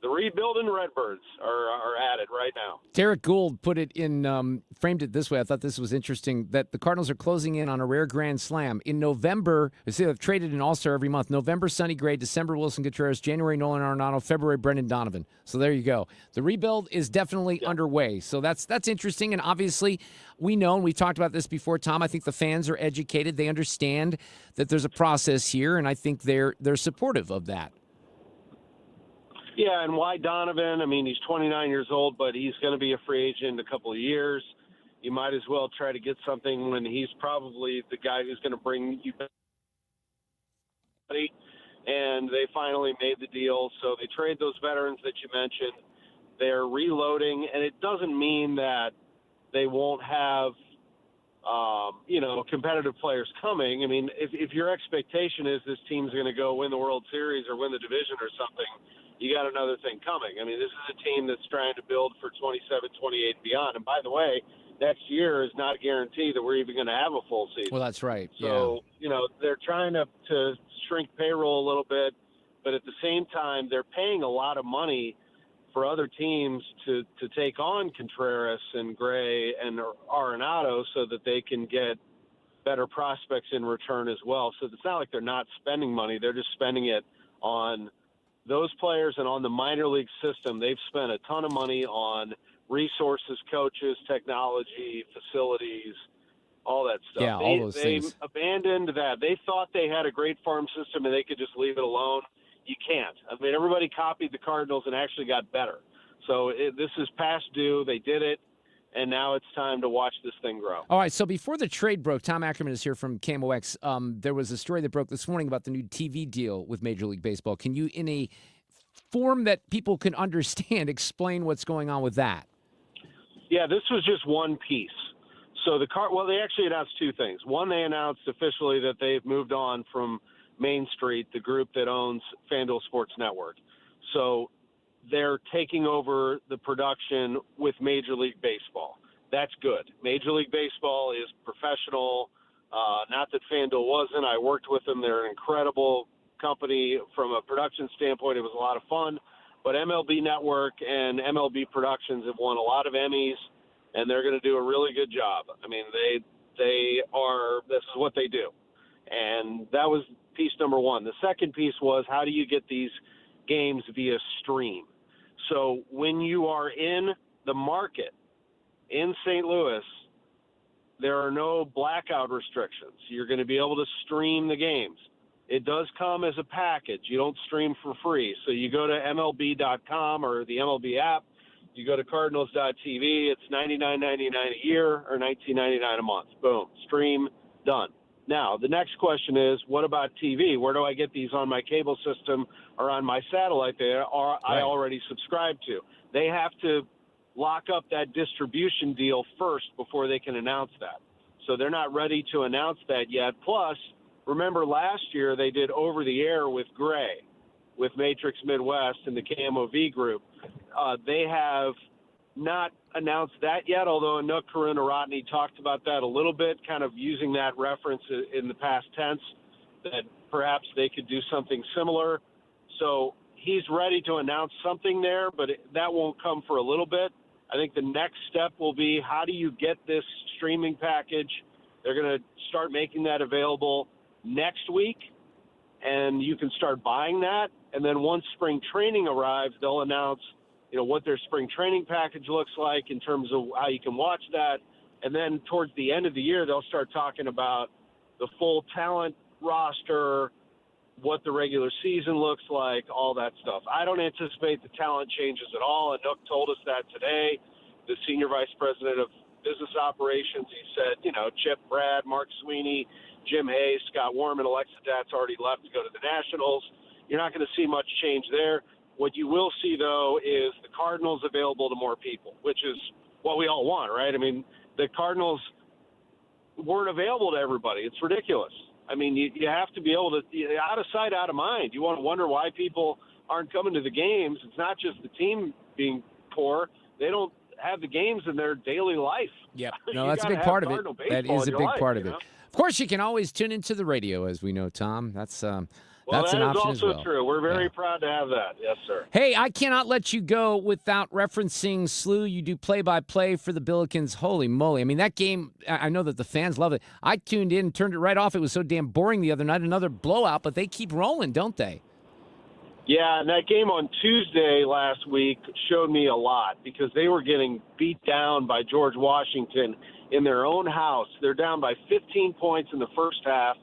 The rebuilding Redbirds are at it right now. Derek Gould put it in, framed it this way. I thought this was interesting, that the Cardinals are closing in on a rare grand slam. In November, they've traded an all-star every month. November, Sonny Gray. December, Wilson Contreras. January, Nolan Arenado. February, Brendan Donovan. So there you go. The rebuild is definitely underway. So that's interesting. And obviously, we know, and we've talked about this before, Tom, I think the fans are educated. They understand that there's a process here, and I think they're supportive of that. Yeah, and why Donovan? I mean, he's 29 years old, but he's going to be a free agent in a couple of years. You might as well try to get something when he's probably the guy who's going to bring you back. And they finally made the deal. So they trade those veterans that you mentioned. They're reloading, and it doesn't mean that they won't have, competitive players coming. I mean, if your expectation is this team's going to go win the World Series or win the division or something, you got another thing coming. I mean, this is a team that's trying to build for 27, 28 and beyond. And by the way, next year is not a guarantee that we're even going to have a full season. Well, that's right. So, they're trying to shrink payroll a little bit, but at the same time, they're paying a lot of money for other teams to take on Contreras and Gray and Arenado so that they can get better prospects in return as well. So it's not like they're not spending money. They're just spending it on those players and on the minor league system. They've spent a ton of money on resources, coaches, technology, facilities, all that stuff. Yeah, all those things. They abandoned that. They thought they had a great farm system and they could just leave it alone. You can't. I mean, everybody copied the Cardinals and actually got better. So this is past due. They did it. and now it's time to watch this thing grow. All right, so before the trade broke, Tom Ackerman is here from KMOX. There was a story that broke this morning about the new TV deal with Major League Baseball. Can you, in a form that people can understand, explain what's going on with that? Yeah, this was just one piece. So they actually announced two things. One, they announced officially that they've moved on from Main Street, the group that owns FanDuel Sports Network. So they're taking over the production with Major League Baseball. That's good. Major League Baseball is professional. Not that FanDuel wasn't. I worked with them. They're an incredible company from a production standpoint. It was a lot of fun. But MLB Network and MLB Productions have won a lot of Emmys, and they're going to do a really good job. I mean, this is what they do. And that was piece number one. The second piece was, how do you get these games via stream? So when you are in the market in St. Louis, there are no blackout restrictions. You're going to be able to stream the games. It does come as a package. You don't stream for free. So you go to MLB.com or the MLB app. You go to Cardinals.tv. It's $99.99 a year or $19.99 a month. Boom. Stream. Done. Now, the next question is, what about TV? Where do I get these on my cable system or on my satellite that I already subscribe to? They have to lock up that distribution deal first before they can announce that. So they're not ready to announce that yet. Plus, remember last year they did over-the-air with Gray, with Matrix Midwest and the KMOV group. They have not announced that yet, although Anouk Karunaratne talked about that a little bit, kind of using that reference in the past tense, that perhaps they could do something similar. So he's ready to announce something there, but that won't come for a little bit. I think the next step will be, how do you get this streaming package? They're going to start making that available next week, and you can start buying that. And then once spring training arrives, they'll announce what their spring training package looks like in terms of how you can watch that. And then towards the end of the year, they'll start talking about the full talent roster, what the regular season looks like, all that stuff. I don't anticipate the talent changes at all. And Nook told us that today, the senior vice president of business operations. He said, Chip, Brad, Mark Sweeney, Jim Hayes, Scott Warman, Alexa Datt's already left to go to the Nationals. You're not going to see much change there. What you will see, though, is the Cardinals available to more people, which is what we all want, right? I mean, the Cardinals weren't available to everybody. It's ridiculous. I mean, you have to be able to, out of sight, out of mind. You want to wonder why people aren't coming to the games. It's not just the team being poor. They don't have the games in their daily life. Yeah, no, that's a big part of it. That is a big part of it. Of course, you can always tune into the radio, as we know, Tom. That's an option as well. That is also true. We're very proud to have that. Yes, sir. Hey, I cannot let you go without referencing Slew. You do play-by-play for the Billikens. Holy moly. I mean, that game, I know that the fans love it. I tuned in, turned it right off. It was so damn boring the other night. Another blowout, but they keep rolling, don't they? Yeah, and that game on Tuesday last week showed me a lot because they were getting beat down by George Washington in their own house. They're down by 15 points in the first half.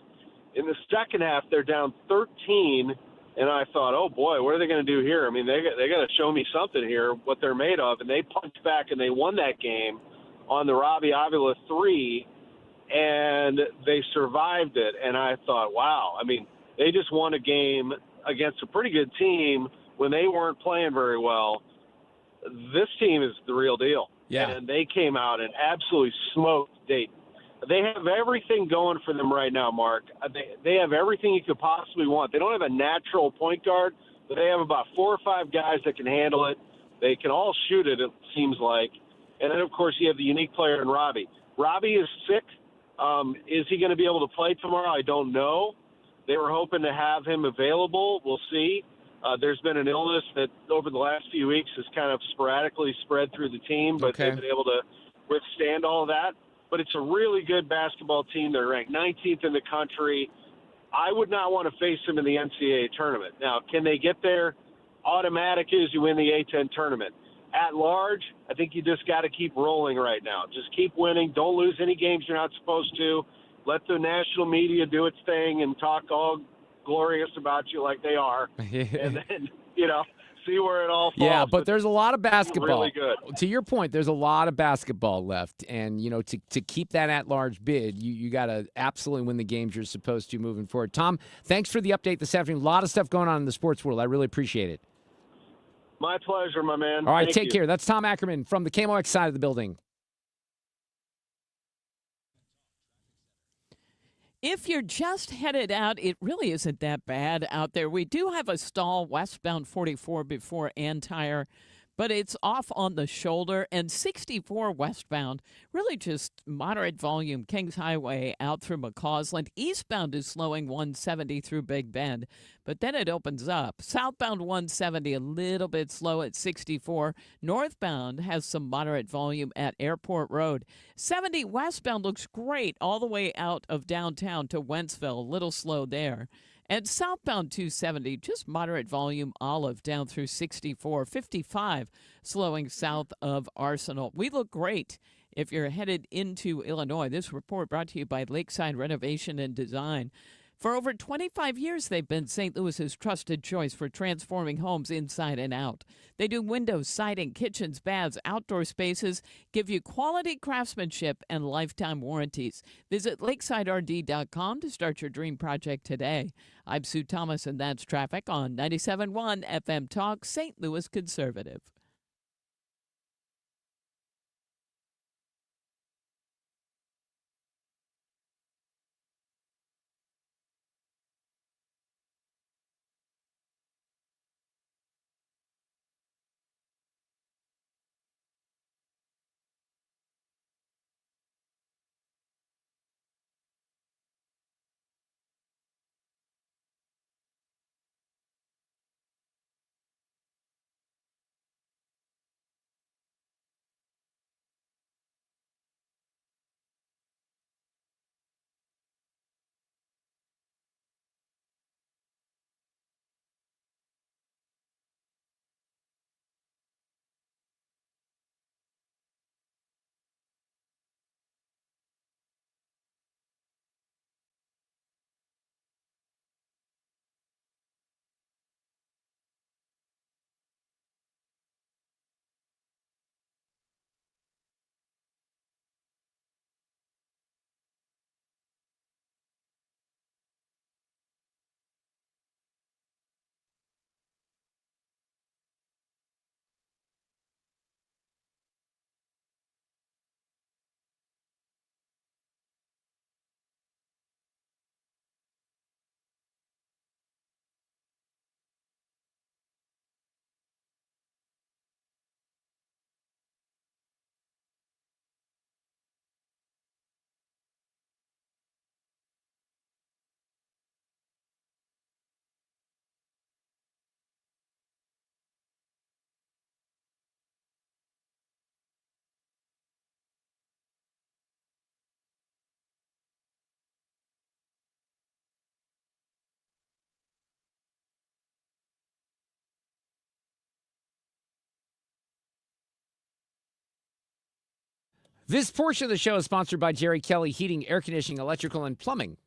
In the second half, they're down 13, and I thought, oh, boy, what are they going to do here? I mean, they got to show me something here, what they're made of. And they punched back, and they won that game on the Robbie Avila 3, and they survived it. And I thought, wow, I mean, they just won a game against a pretty good team when they weren't playing very well. This team is the real deal. Yeah. And they came out and absolutely smoked Dayton. They have everything going for them right now, Mark. They have everything you could possibly want. They don't have a natural point guard, but they have about 4 or 5 guys that can handle it. They can all shoot it seems like. And then, of course, you have the unique player in Robbie. Robbie is sick. Is he going to be able to play tomorrow? I don't know. They were hoping to have him available. We'll see. There's been an illness that over the last few weeks has kind of sporadically spread through the team, but they've been able to withstand all of that. But it's a really good basketball team. They're ranked 19th in the country. I would not want to face them in the NCAA tournament. Now, can they get there? Automatic is you win the A-10 tournament. At large, I think you just got to keep rolling right now. Just keep winning. Don't lose any games you're not supposed to. Let the national media do its thing and talk all glorious about you like they are. And then, see where it all falls. Yeah, but there's a lot of basketball. Really good. To your point, there's a lot of basketball left, and to keep that at-large bid, you got to absolutely win the games you're supposed to moving forward. Tom, thanks for the update this afternoon. A lot of stuff going on in the sports world. I really appreciate it. My pleasure, my man. All right, Thank take you. care. That's Tom Ackerman from the KMOX side of the building. If you're just headed out, it really isn't that bad out there. We do have a stall westbound 44 before Antire, but it's off on the shoulder. And 64 westbound, really just moderate volume. Kings Highway out through McCausland. Eastbound is slowing 170 through Big Bend, but then it opens up. Southbound 170 a little bit slow at 64. Northbound has some moderate volume at Airport Road. 70 westbound looks great all the way out of downtown to Wentzville. A little slow there. And southbound 270, just moderate volume, Olive down through 64. 55 slowing south of Arsenal. We look great if you're headed into Illinois. This report brought to you by Lakeside Renovation and Design. For over 25 years, they've been St. Louis's trusted choice for transforming homes inside and out. They do windows, siding, kitchens, baths, outdoor spaces, give you quality craftsmanship and lifetime warranties. Visit lakesiderd.com to start your dream project today. I'm Sue Thomas, and that's traffic on 97.1 FM Talk, St. Louis Conservative. This portion of the show is sponsored by Jerry Kelly Heating, Air Conditioning, Electrical, and Plumbing.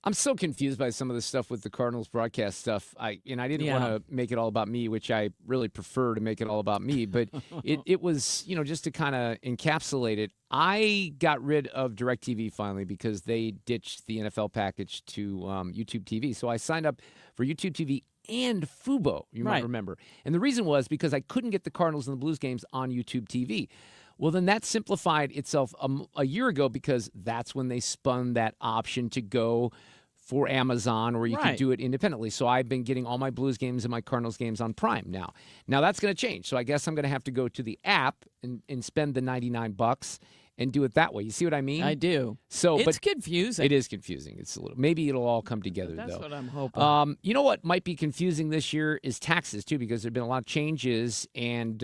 I'm so confused by some of the stuff with the Cardinals broadcast stuff. I didn't want to make it all about me, which I really prefer to make it all about me. But it was, just to kind of encapsulate it, I got rid of DirecTV finally because they ditched the NFL package to YouTube TV. So I signed up for YouTube TV and Fubo, you might remember. And the reason was because I couldn't get the Cardinals and the Blues games on YouTube TV. Well, then that simplified itself a year ago because that's when they spun that option to go for Amazon or you could do it independently. So I've been getting all my Blues games and my Cardinals games on Prime now. Now that's going to change. So I guess I'm going to have to go to the app and spend the $99 and do it that way. You see what I mean? I do. So, it's confusing. It is confusing. It's a little. Maybe it'll all come together, That's though. what I'm hoping. You know what might be confusing this year is taxes, too, because there have been a lot of changes. And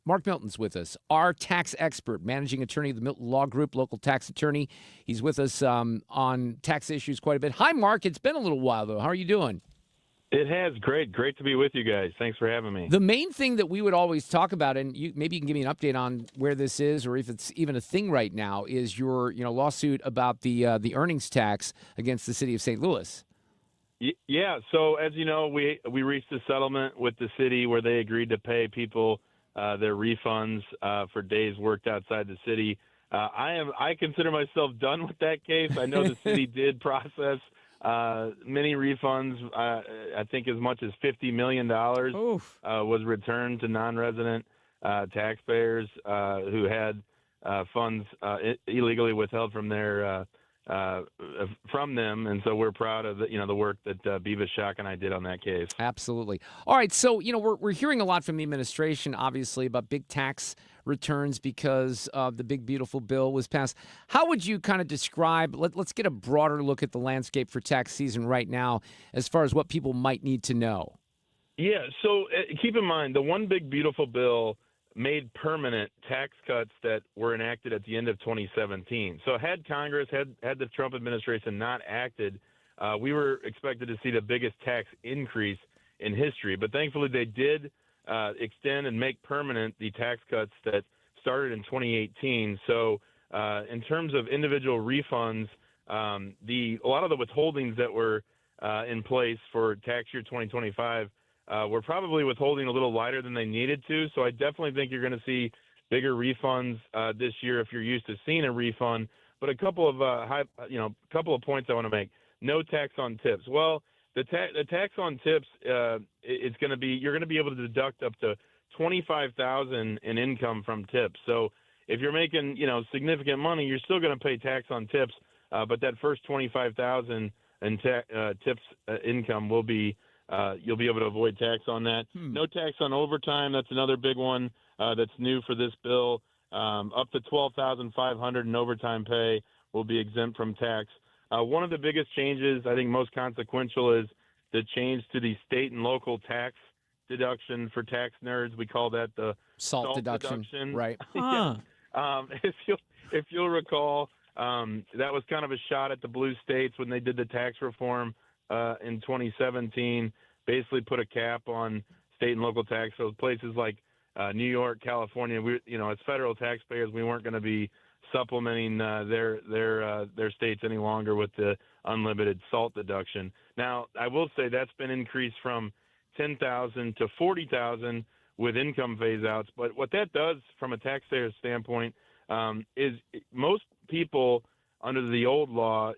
Mark Milton's with us, our tax expert, managing attorney of the Milton Law Group, local tax attorney. He's with us on tax issues quite a bit. Hi, Mark. It's been a little while, though. How are you doing? It has. Great to be with you guys. Thanks for having me. The main thing that we would always talk about, and maybe you can give me an update on where this is, or if it's even a thing right now, is your lawsuit about the earnings tax against the city of St. Louis. Yeah. So as you know, we reached a settlement with the city where they agreed to pay people their refunds for days worked outside the city. I consider myself done with that case. I know the city did process many refunds. I think as much as $50 million was returned to non-resident taxpayers who had funds illegally withheld from their from them, and so we're proud of the work that Beavis Schock and I did on that case. Absolutely. All right, so we're hearing a lot from the administration, obviously, about big tax returns because the big beautiful bill was passed. How would you kind of describe? Let's get a broader look at the landscape for tax season right now, as far as what people might need to know. Yeah. So keep in mind the one big beautiful bill made permanent tax cuts that were enacted at the end of 2017. So had Congress, had the Trump administration not acted, we were expected to see the biggest tax increase in history. But thankfully they did extend and make permanent the tax cuts that started in 2018. So in terms of individual refunds, a lot of the withholdings that were in place for tax year 2025 we're probably withholding a little lighter than they needed to. So I definitely think you're going to see bigger refunds this year if you're used to seeing a refund. But a couple of points I want to make. No tax on tips. Well, the tax on tips it's going to be you're going to be able to deduct up to $25,000 in income from tips. So if you're making significant money, you're still going to pay tax on tips. But that first $25,000 in tips income will be you'll be able to avoid tax on that. No tax on overtime. That's another big one that's new for this bill. Up to $12,500 in overtime pay will be exempt from tax. One of the biggest changes, I think most consequential, is the change to the state and local tax deduction for tax nerds. We call that the salt deduction. Right. Yeah. If you'll recall, that was kind of a shot at the blue states when they did the tax reform in 2017, basically put a cap on state and local tax. So places like New York, California, as federal taxpayers, we weren't going to be supplementing their states any longer with the unlimited SALT deduction. Now, I will say that's been increased from $10,000 to $40,000 with income phase outs. But what that does from a taxpayer standpoint is most people under the old law,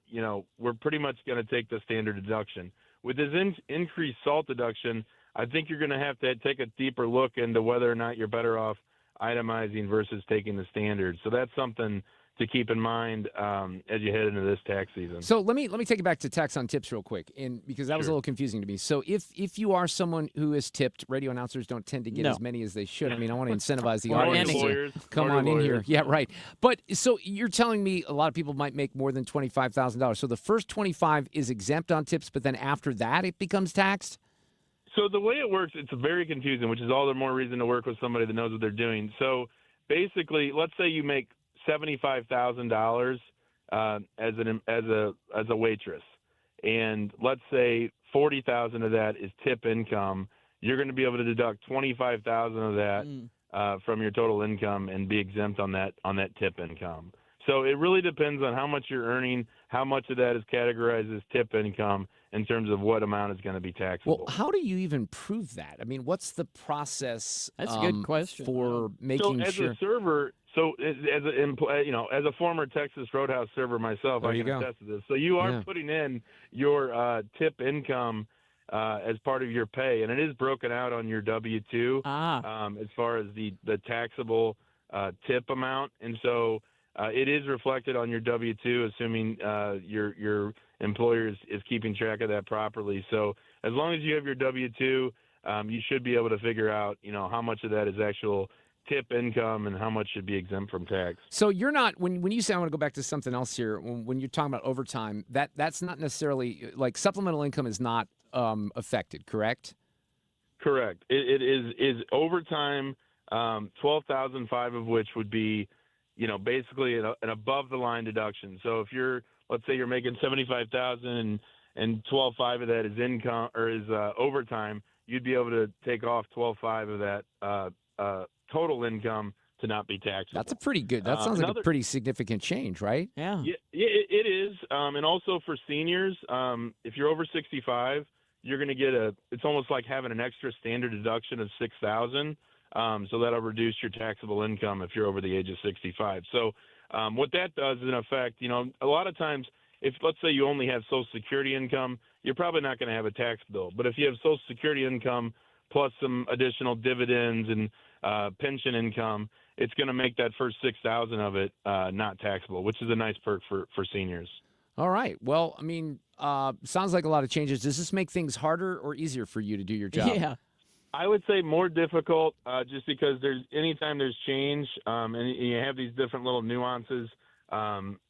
we're pretty much going to take the standard deduction. With this increased SALT deduction, I think you're going to have to take a deeper look into whether or not you're better off itemizing versus taking the standard. So that's something to keep in mind as you head into this tax season. So let me take it back to tax on tips real quick, and because that was a little confusing to me. So if you are someone who is tipped, radio announcers don't tend to get as many as they should. I mean, I want to incentivize the audience to come on in here. Yeah, right. But so you're telling me a lot of people might make more than $25,000. So the first 25 is exempt on tips, but then after that it becomes taxed? So the way it works, it's very confusing, which is all the more reason to work with somebody that knows what they're doing. So basically, let's say you make $75,000 as a waitress, and let's say $40,000 of that is tip income. You're going to be able to deduct $25,000 of that from your total income and be exempt on that tip income. So it really depends on how much you're earning, how much of that is categorized as tip income in terms of what amount is going to be taxable. Well, how do you even prove that? I mean, what's the process? That's a good question. For making sure. So as a server, as a former Texas Roadhouse server myself, I can attest to this. So you are putting in your tip income as part of your pay, and it is broken out on your W-2 as far as the taxable tip amount, and so it is reflected on your W-2, assuming your employer is keeping track of that properly. So as long as you have your W-2, you should be able to figure out, how much of that is actual tip income and how much should be exempt from tax. So you're not, when you say, I want to go back to something else here, when you're talking about overtime, that's not necessarily, like supplemental income is not affected, correct? Correct. It is overtime 12,005 of which would be, basically an above the line deduction. So if let's say you're making 75,000 and 12,500 of that is income or is overtime, you'd be able to take off 12,500 of that total income to not be taxable. That's a pretty good. That sounds like a pretty significant change, right? Yeah. It is. And also for seniors, if you're over 65, you're going to get it's almost like having an extra standard deduction of 6,000. So that'll reduce your taxable income if you're over the age of 65. So what that does in effect, a lot of times if let's say you only have Social Security income, you're probably not going to have a tax bill. But if you have Social Security income plus some additional dividends and pension income, it's going to make that first 6,000 of it not taxable, which is a nice perk for seniors. All right. Well, I mean, sounds like a lot of changes. Does this make things harder or easier for you to do your job? Yeah. I would say more difficult just because anytime there's change and you have these different little nuances,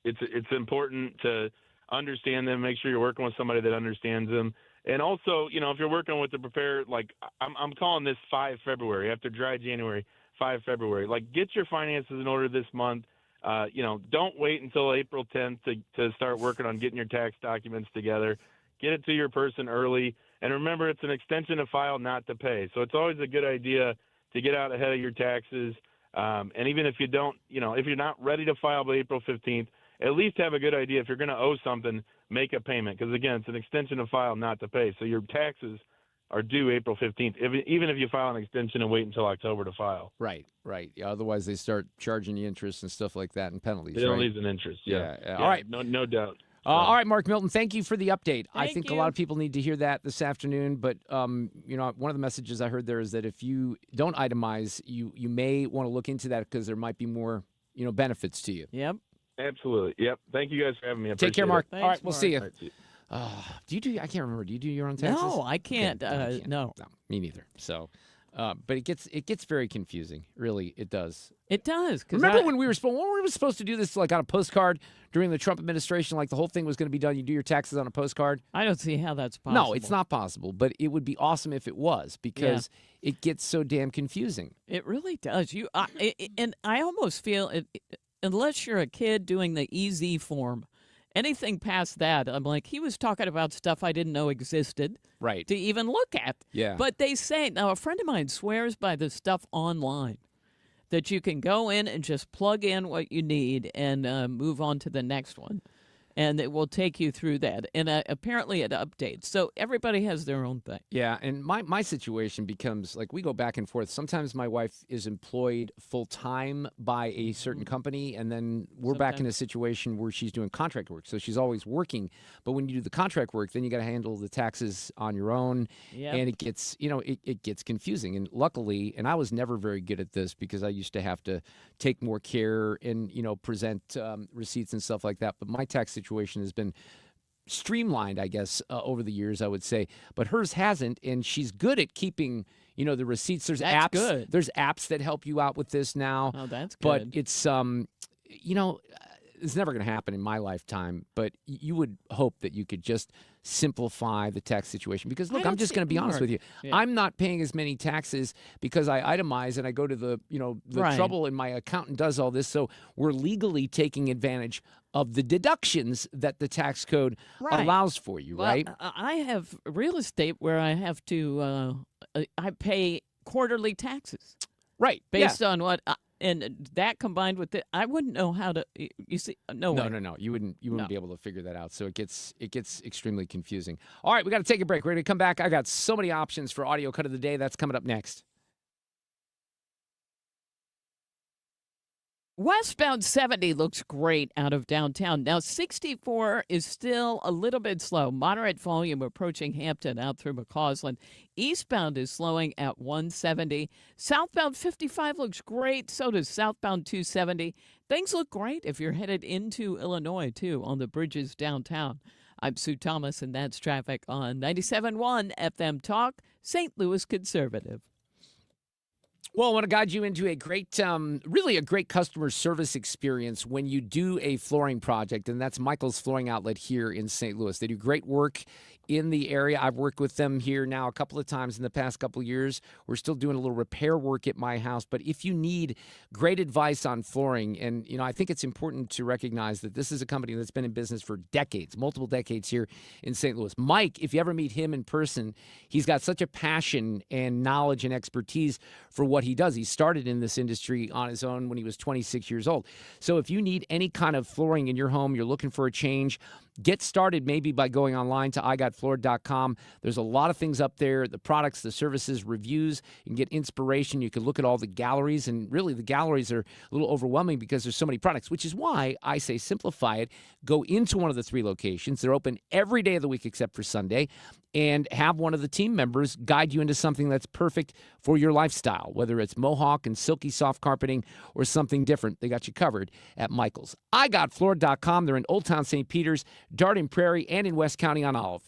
it's important to understand them, make sure you're working with somebody that understands them. And also, if you're working with the preparer, like I'm calling this 5 February, after dry January, 5 February. Like, get your finances in order this month. Don't wait until April 10th to start working on getting your tax documents together. Get it to your person early. And remember, it's an extension of file, not to pay. So it's always a good idea to get out ahead of your taxes. And even if you don't, if you're not ready to file by April 15th, at least have a good idea. If you're going to owe something, make a payment. Because, again, it's an extension of file, not to pay. So your taxes are due April 15th, even if you file an extension and wait until October to file. Right. Yeah, otherwise, they start charging you interest and stuff like that and penalties. Penalties right? and interest, yeah. All right. No doubt. All right, Mark Milton, thank you for the update. I Thank think you. a lot of people need to hear that this afternoon. But, one of the messages I heard there is that if you don't itemize, you may want to look into that because there might be more, benefits to you. Yep. Absolutely. Yep. Thank you guys for having me. I Take care, appreciate Mark. it. All right, we'll see you. All right, see you. Do you I can't remember. Do you do your own taxes? No, I can't. Okay, No. me neither. So, but it gets very confusing. Really, it does. It does. Remember when we were supposed to do this like on a postcard during the Trump administration? Like the whole thing was going to be done. You do your taxes on a postcard. I don't see how that's possible. No, it's not possible. But it would be awesome if it was because it gets so damn confusing. It really does. And I almost feel unless you're a kid doing the EZ form, anything past that, I'm like, he was talking about stuff I didn't know existed. Right. To even look at. Yeah. But they say, now a friend of mine swears by the stuff online that you can go in and just plug in what you need and move on to the next one. And it will take you through that. And apparently it updates. So everybody has their own thing. Yeah, and my situation becomes like we go back and forth. Sometimes my wife is employed full-time by a certain company, and then we're back in a situation where she's doing contract work. So she's always working. But when you do the contract work, then you got to handle the taxes on your own. Yep. And it gets, it gets confusing. And luckily, and I was never very good at this because I used to have to take more care and, present receipts and stuff like that. But my tax situation has been streamlined, I guess, over the years, I would say. But hers hasn't, and she's good at keeping, the receipts. There's That's apps. good. There's apps that help you out with this now. Oh, that's good. But it's, it's never going to happen in my lifetime. But you would hope that you could just simplify the tax situation. Because, look, I'm just going to be honest with you. Yeah. I'm not paying as many taxes because I itemize and I go to the Right. trouble, and my accountant does all this. So we're legally taking advantage of the deductions that the tax code Right. allows for you, Well, right? I have real estate where I have to, I pay quarterly taxes. Right. Based on what, and that combined with it, I wouldn't know how to, you see, no way. No. You wouldn't No. be able to figure that out. So it gets extremely confusing. All right, we got to take a break. We're going to come back. I got so many options for audio cut of the day. That's coming up next. Westbound 70 looks great out of downtown. Now, 64 is still a little bit slow. Moderate volume approaching Hampton out through McCausland. Eastbound is slowing at 170. Southbound 55 looks great. So does southbound 270. Things look great if you're headed into Illinois, too, on the bridges downtown. I'm Sue Thomas, and that's traffic on 97.1 FM Talk, St. Louis Conservative. Well, I want to guide you into a great, really a great customer service experience when you do a flooring project, and that's Michael's Flooring Outlet here in St. Louis. They do great work in the area. I've worked with them here now a couple of times in the past couple of years. We're still doing a little repair work at my house. But if you need great advice on flooring, and I think it's important to recognize that this is a company that's been in business for decades, multiple decades here in St. Louis. Mike, if you ever meet him in person, he's got such a passion and knowledge and expertise for what he does. He started in this industry on his own when he was 26 years old. So if you need any kind of flooring in your home, you're looking for a change, get started maybe by going online to igotfloored.com. There's a lot of things up there, the products, the services, reviews. You can get inspiration. You can look at all the galleries, and really the galleries are a little overwhelming because there's so many products, which is why I say simplify it. Go into one of the 3 locations. They're open every day of the week except for Sunday, and have one of the team members guide you into something that's perfect for your lifestyle, whether it's Mohawk and silky soft carpeting or something different. They got you covered at Michael's. igotfloored.com. They're in Old Town St. Peters, Darden Prairie, and in West County on Olive.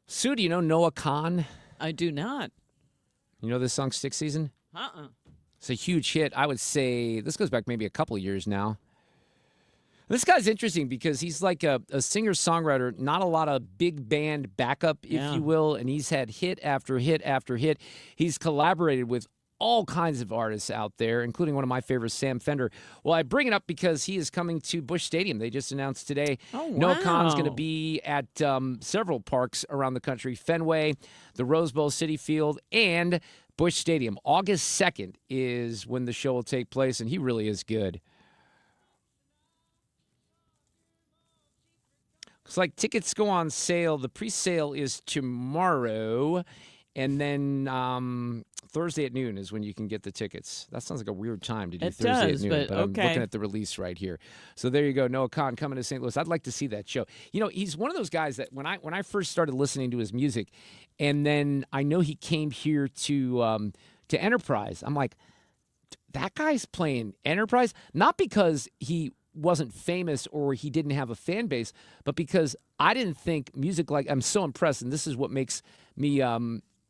Sue, do you know Noah Kahan? I do not. You know this song, Stick Season? Uh-uh. It's a huge hit. I would say this goes back maybe a couple of years now. This guy's interesting because he's like a singer-songwriter, not a lot of big band backup, if you will, and he's had hit after hit after hit. He's collaborated with all kinds of artists out there, including one of my favorites, Sam Fender. Well, I bring it up because he is coming to Busch Stadium. They just announced today. Oh, wow. Noah Kahan's going to be at several parks around the country, Fenway, the Rose Bowl, Citi Field, and Busch Stadium. August 2nd is when the show will take place, and he really is good. Looks like tickets go on sale. The pre-sale is tomorrow, and then Thursday at noon is when you can get the tickets. That sounds like a weird time to do It Thursday does, at noon, but I'm okay. looking at the release right here. So there you go, Noah Kahan coming to St. Louis. I'd like to see that show. You know, he's one of those guys that when I first started listening to his music, and then I know he came here to Enterprise. I'm like, that guy's playing Enterprise, not because he wasn't famous or he didn't have a fan base, but because I didn't think music like, I'm so impressed, and this is what makes me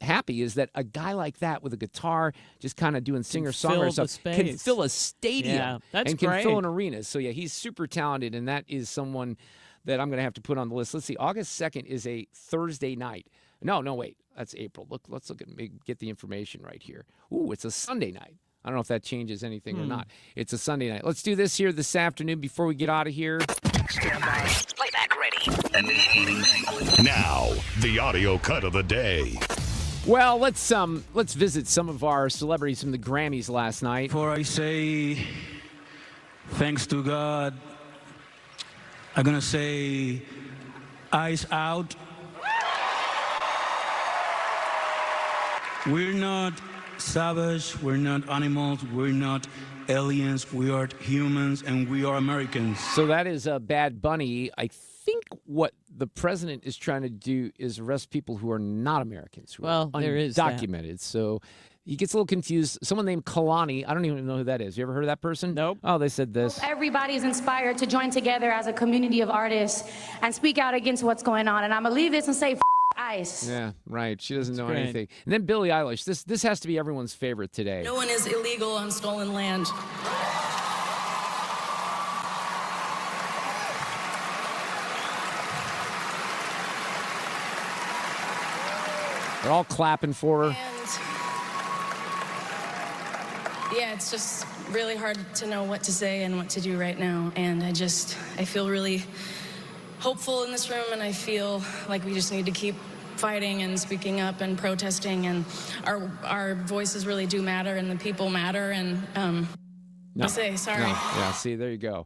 happy is that a guy like that with a guitar, just kind of doing singer-songwriter fill the stuff, can space. fill a stadium Yeah, that's and can fill great. an arena. So, yeah, he's super talented, and that is someone that I'm going to have to put on the list. Let's see. August 2nd is a Thursday night. No, wait. That's April. Let's look at get the information right here. Ooh, it's a Sunday night. I don't know if that changes anything or not. It's a Sunday night. Let's do this here this afternoon before we get out of here. Stand by. Playback ready. Now, the audio cut of the day. Well, let's visit some of our celebrities from the Grammys last night. Before I say thanks to God, I'm gonna say eyes out. We're not savage, we're not animals, we're not aliens, we are humans, and we are Americans. So that is Bad Bunny. I think what the president is trying to do is arrest people who are not Americans, who are there is that. undocumented. So he gets a little confused. Someone named Kalani, I don't even know who that is. You ever heard of that person? Nope. Oh, they said this. Everybody's inspired to join together as a community of artists and speak out against what's going on. And I'm going to leave this and say, ICE. Yeah, right. She doesn't know great. anything. And then Billie Eilish. This has to be everyone's favorite today. No one is illegal on stolen land. They're all clapping for her. And yeah, it's just really hard to know what to say and what to do right now. And I feel really hopeful in this room, and I feel like we just need to keep fighting and speaking up and protesting, and our voices really do matter, and the people matter. And No. I say sorry. No. Yeah, see, there you go.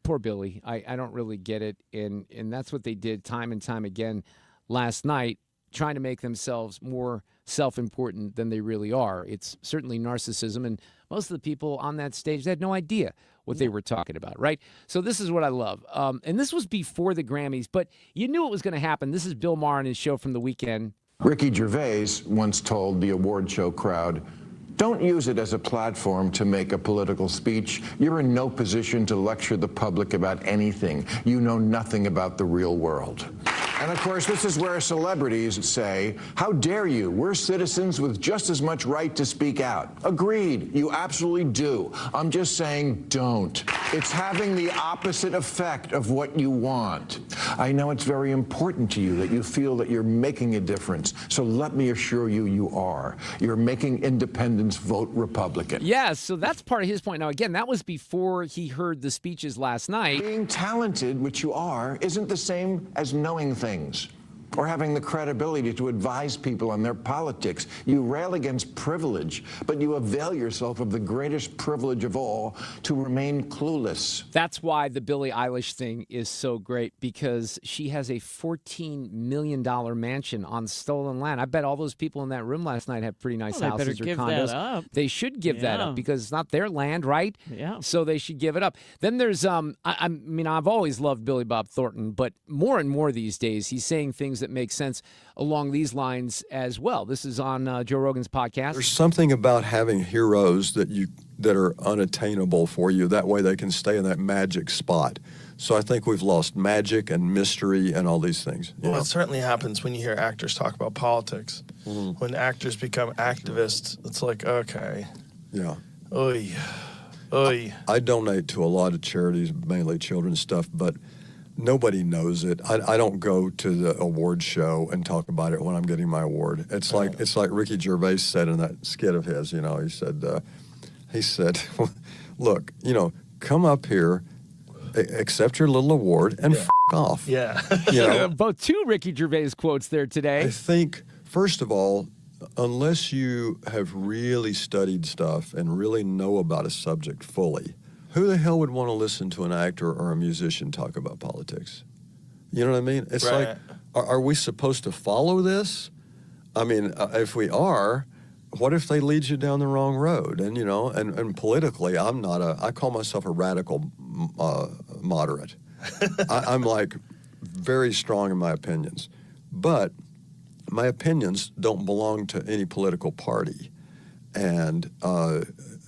Poor Billy. I don't really get it. And that's what they did time and time again last night, trying to make themselves more self-important than they really are. It's certainly narcissism, and most of the people on that stage, they had no idea what they were talking about, right? So this is what I love. And this was before the Grammys, but you knew it was going to happen. This is Bill Maher on his show from the weekend. Ricky Gervais once told the award show crowd, "Don't use it as a platform to make a political speech. You're in no position to lecture the public about anything. You know nothing about the real world." And of course, this is where celebrities say, "How dare you? We're citizens with just as much right to speak out." Agreed, you absolutely do. I'm just saying, don't. It's having the opposite effect of what you want. I know it's very important to you that you feel that you're making a difference. So let me assure you, you are. You're making independents vote Republican. Yeah, so that's part of his point. Now, again, that was before he heard the speeches last night. Being talented, which you are, isn't the same as knowing things or having the credibility to advise people on their politics. You rail against privilege, but you avail yourself of the greatest privilege of all, to remain clueless. That's why the Billie Eilish thing is so great, because she has a $14 million mansion on stolen land. I bet all those people in that room last night have pretty nice Well, they better houses or give condos. that up. They should give that Yeah. up, because it's not their land, right? Yeah. So they should give it up. Then there's, I mean, I've always loved Billy Bob Thornton, but more and more these days, he's saying things that make sense along these lines as well. This is on Joe Rogan's podcast. There's something about having heroes that are unattainable for you. That way they can stay in that magic spot. So I think we've lost magic and mystery and all these things. Well, it certainly happens when you hear actors talk about politics. When actors become activists, it's like, okay. Yeah. Oy. Oy. I donate to a lot of charities, mainly children's stuff, but nobody knows it. I don't go to the award show and talk about it when I'm getting my award. It's like Ricky Gervais said in that skit of his. You know, he said, look, you know, come up here, accept your little award, and f*** off. Yeah. You know, Both two Ricky Gervais quotes there today. I think, first of all, unless you have really studied stuff and really know about a subject fully, who the hell would want to listen to an actor or a musician talk about politics? You know what I mean? It's Right. like, are we supposed to follow this? I mean, if we are, what if they lead you down the wrong road? And, you know, and politically, I call myself a radical moderate. I'm like very strong in my opinions. But my opinions don't belong to any political party. And,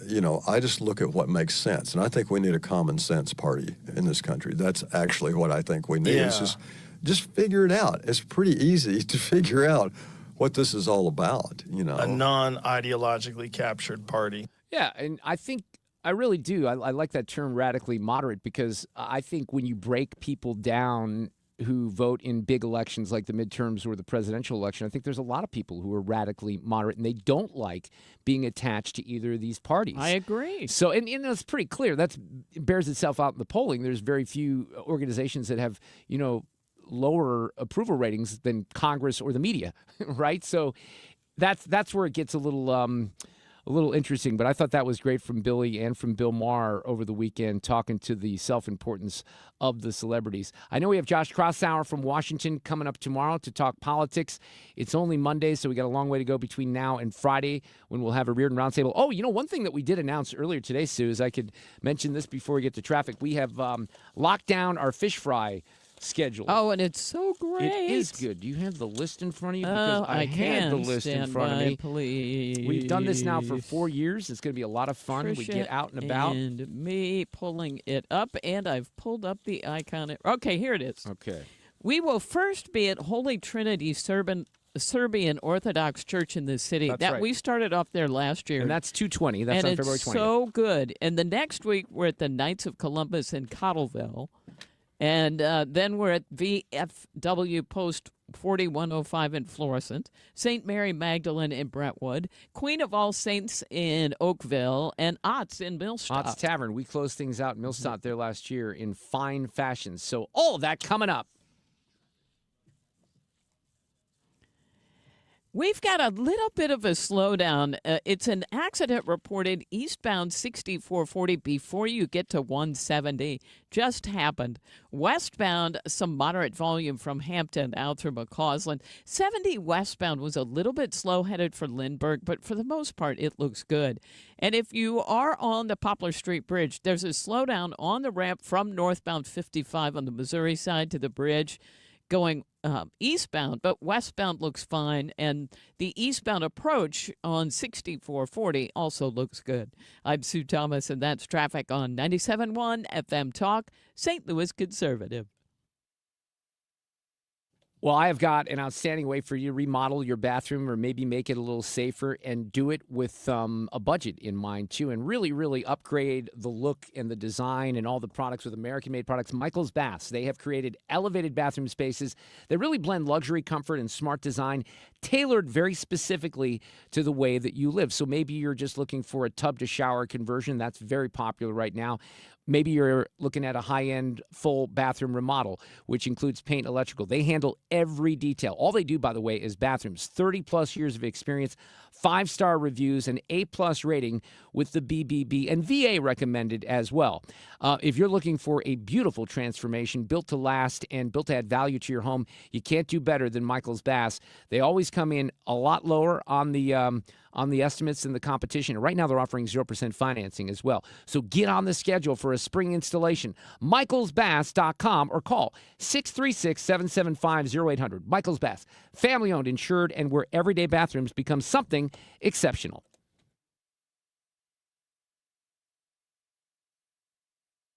you know, I just look at what makes sense. And I think we need a common sense party in this country. That's actually what I think we need. Yeah. It's just, just figure it out. It's pretty easy to figure out what this is all about, A non-ideologically captured party. Yeah, and I really do. I like that term radically moderate because I think when you break people down who vote in big elections like the midterms or the presidential election, I think there's a lot of people who are radically moderate and they don't like being attached to either of these parties. I agree. So, and it's pretty clear. It bears itself out in the polling. There's very few organizations that have, lower approval ratings than Congress or the media, right? So that's where it gets a little interesting, but I thought that was great from Billy and from Bill Maher over the weekend talking to the self-importance of the celebrities. I know we have Josh Crossower from Washington coming up tomorrow to talk politics. It's only Monday, so we got a long way to go between now and Friday when we'll have a Reardon Roundtable. Oh, one thing that we did announce earlier today, Sue, is I could mention this before we get to traffic. We have locked down our fish fry schedule. Oh, and it's so great. It is good. Do you have the list in front of you? Oh, Because I had the list in front of me. Please. We've done this now for 4 years. It's going to be a lot of fun. We get out and about. And me pulling it up, and I've pulled up the icon. Okay, here it is. Okay. We will first be at Holy Trinity Serbian Orthodox Church in the city. That's right. We started off there last year. And that's 220. That's on February 20th. And it's so good. And the next week, we're at the Knights of Columbus in Cottleville. And then we're at VFW Post 4105 in Florissant, St. Mary Magdalene in Brentwood, Queen of All Saints in Oakville, and Ott's in Millstadt. Ott's Tavern. We closed things out in Millstadt there last year in fine fashion. So all of that coming up. We've got a little bit of a slowdown. It's an accident reported eastbound 6440 before you get to 170. Just happened. Westbound, some moderate volume from Hampton out through McCausland. 70 westbound was a little bit slow headed for Lindbergh, but for the most part, it looks good. And if you are on the Poplar Street Bridge, there's a slowdown on the ramp from northbound 55 on the Missouri side to the bridge, going eastbound, but westbound looks fine, and the eastbound approach on 6440 also looks good. I'm Sue Thomas, and that's traffic on 97.1 FM Talk, St. Louis Conservative. Well, I have got an outstanding way for you to remodel your bathroom or maybe make it a little safer and do it with a budget in mind, too, and really, really upgrade the look and the design and all the products with American-made products. Michael's Baths, they have created elevated bathroom spaces that really blend luxury, comfort, and smart design, tailored very specifically to the way that you live. So maybe you're just looking for a tub-to-shower conversion. That's very popular right now. Maybe you're looking at a high-end full bathroom remodel, which includes paint, electrical. They handle every detail. All they do, by the way, is bathrooms. 30-plus years of experience, 5-star reviews, and A-plus rating with the BBB, and VA recommended as well. If you're looking for a beautiful transformation, built to last and built to add value to your home, you can't do better than Michael's Baths. They always come in a lot lower on the estimates than the competition. And right now they're offering 0% financing as well. So get on the schedule for a spring installation. michaelsbaths.com or call 636-775-0800. Michael's Baths, family-owned, insured, and where everyday bathrooms become something exceptional.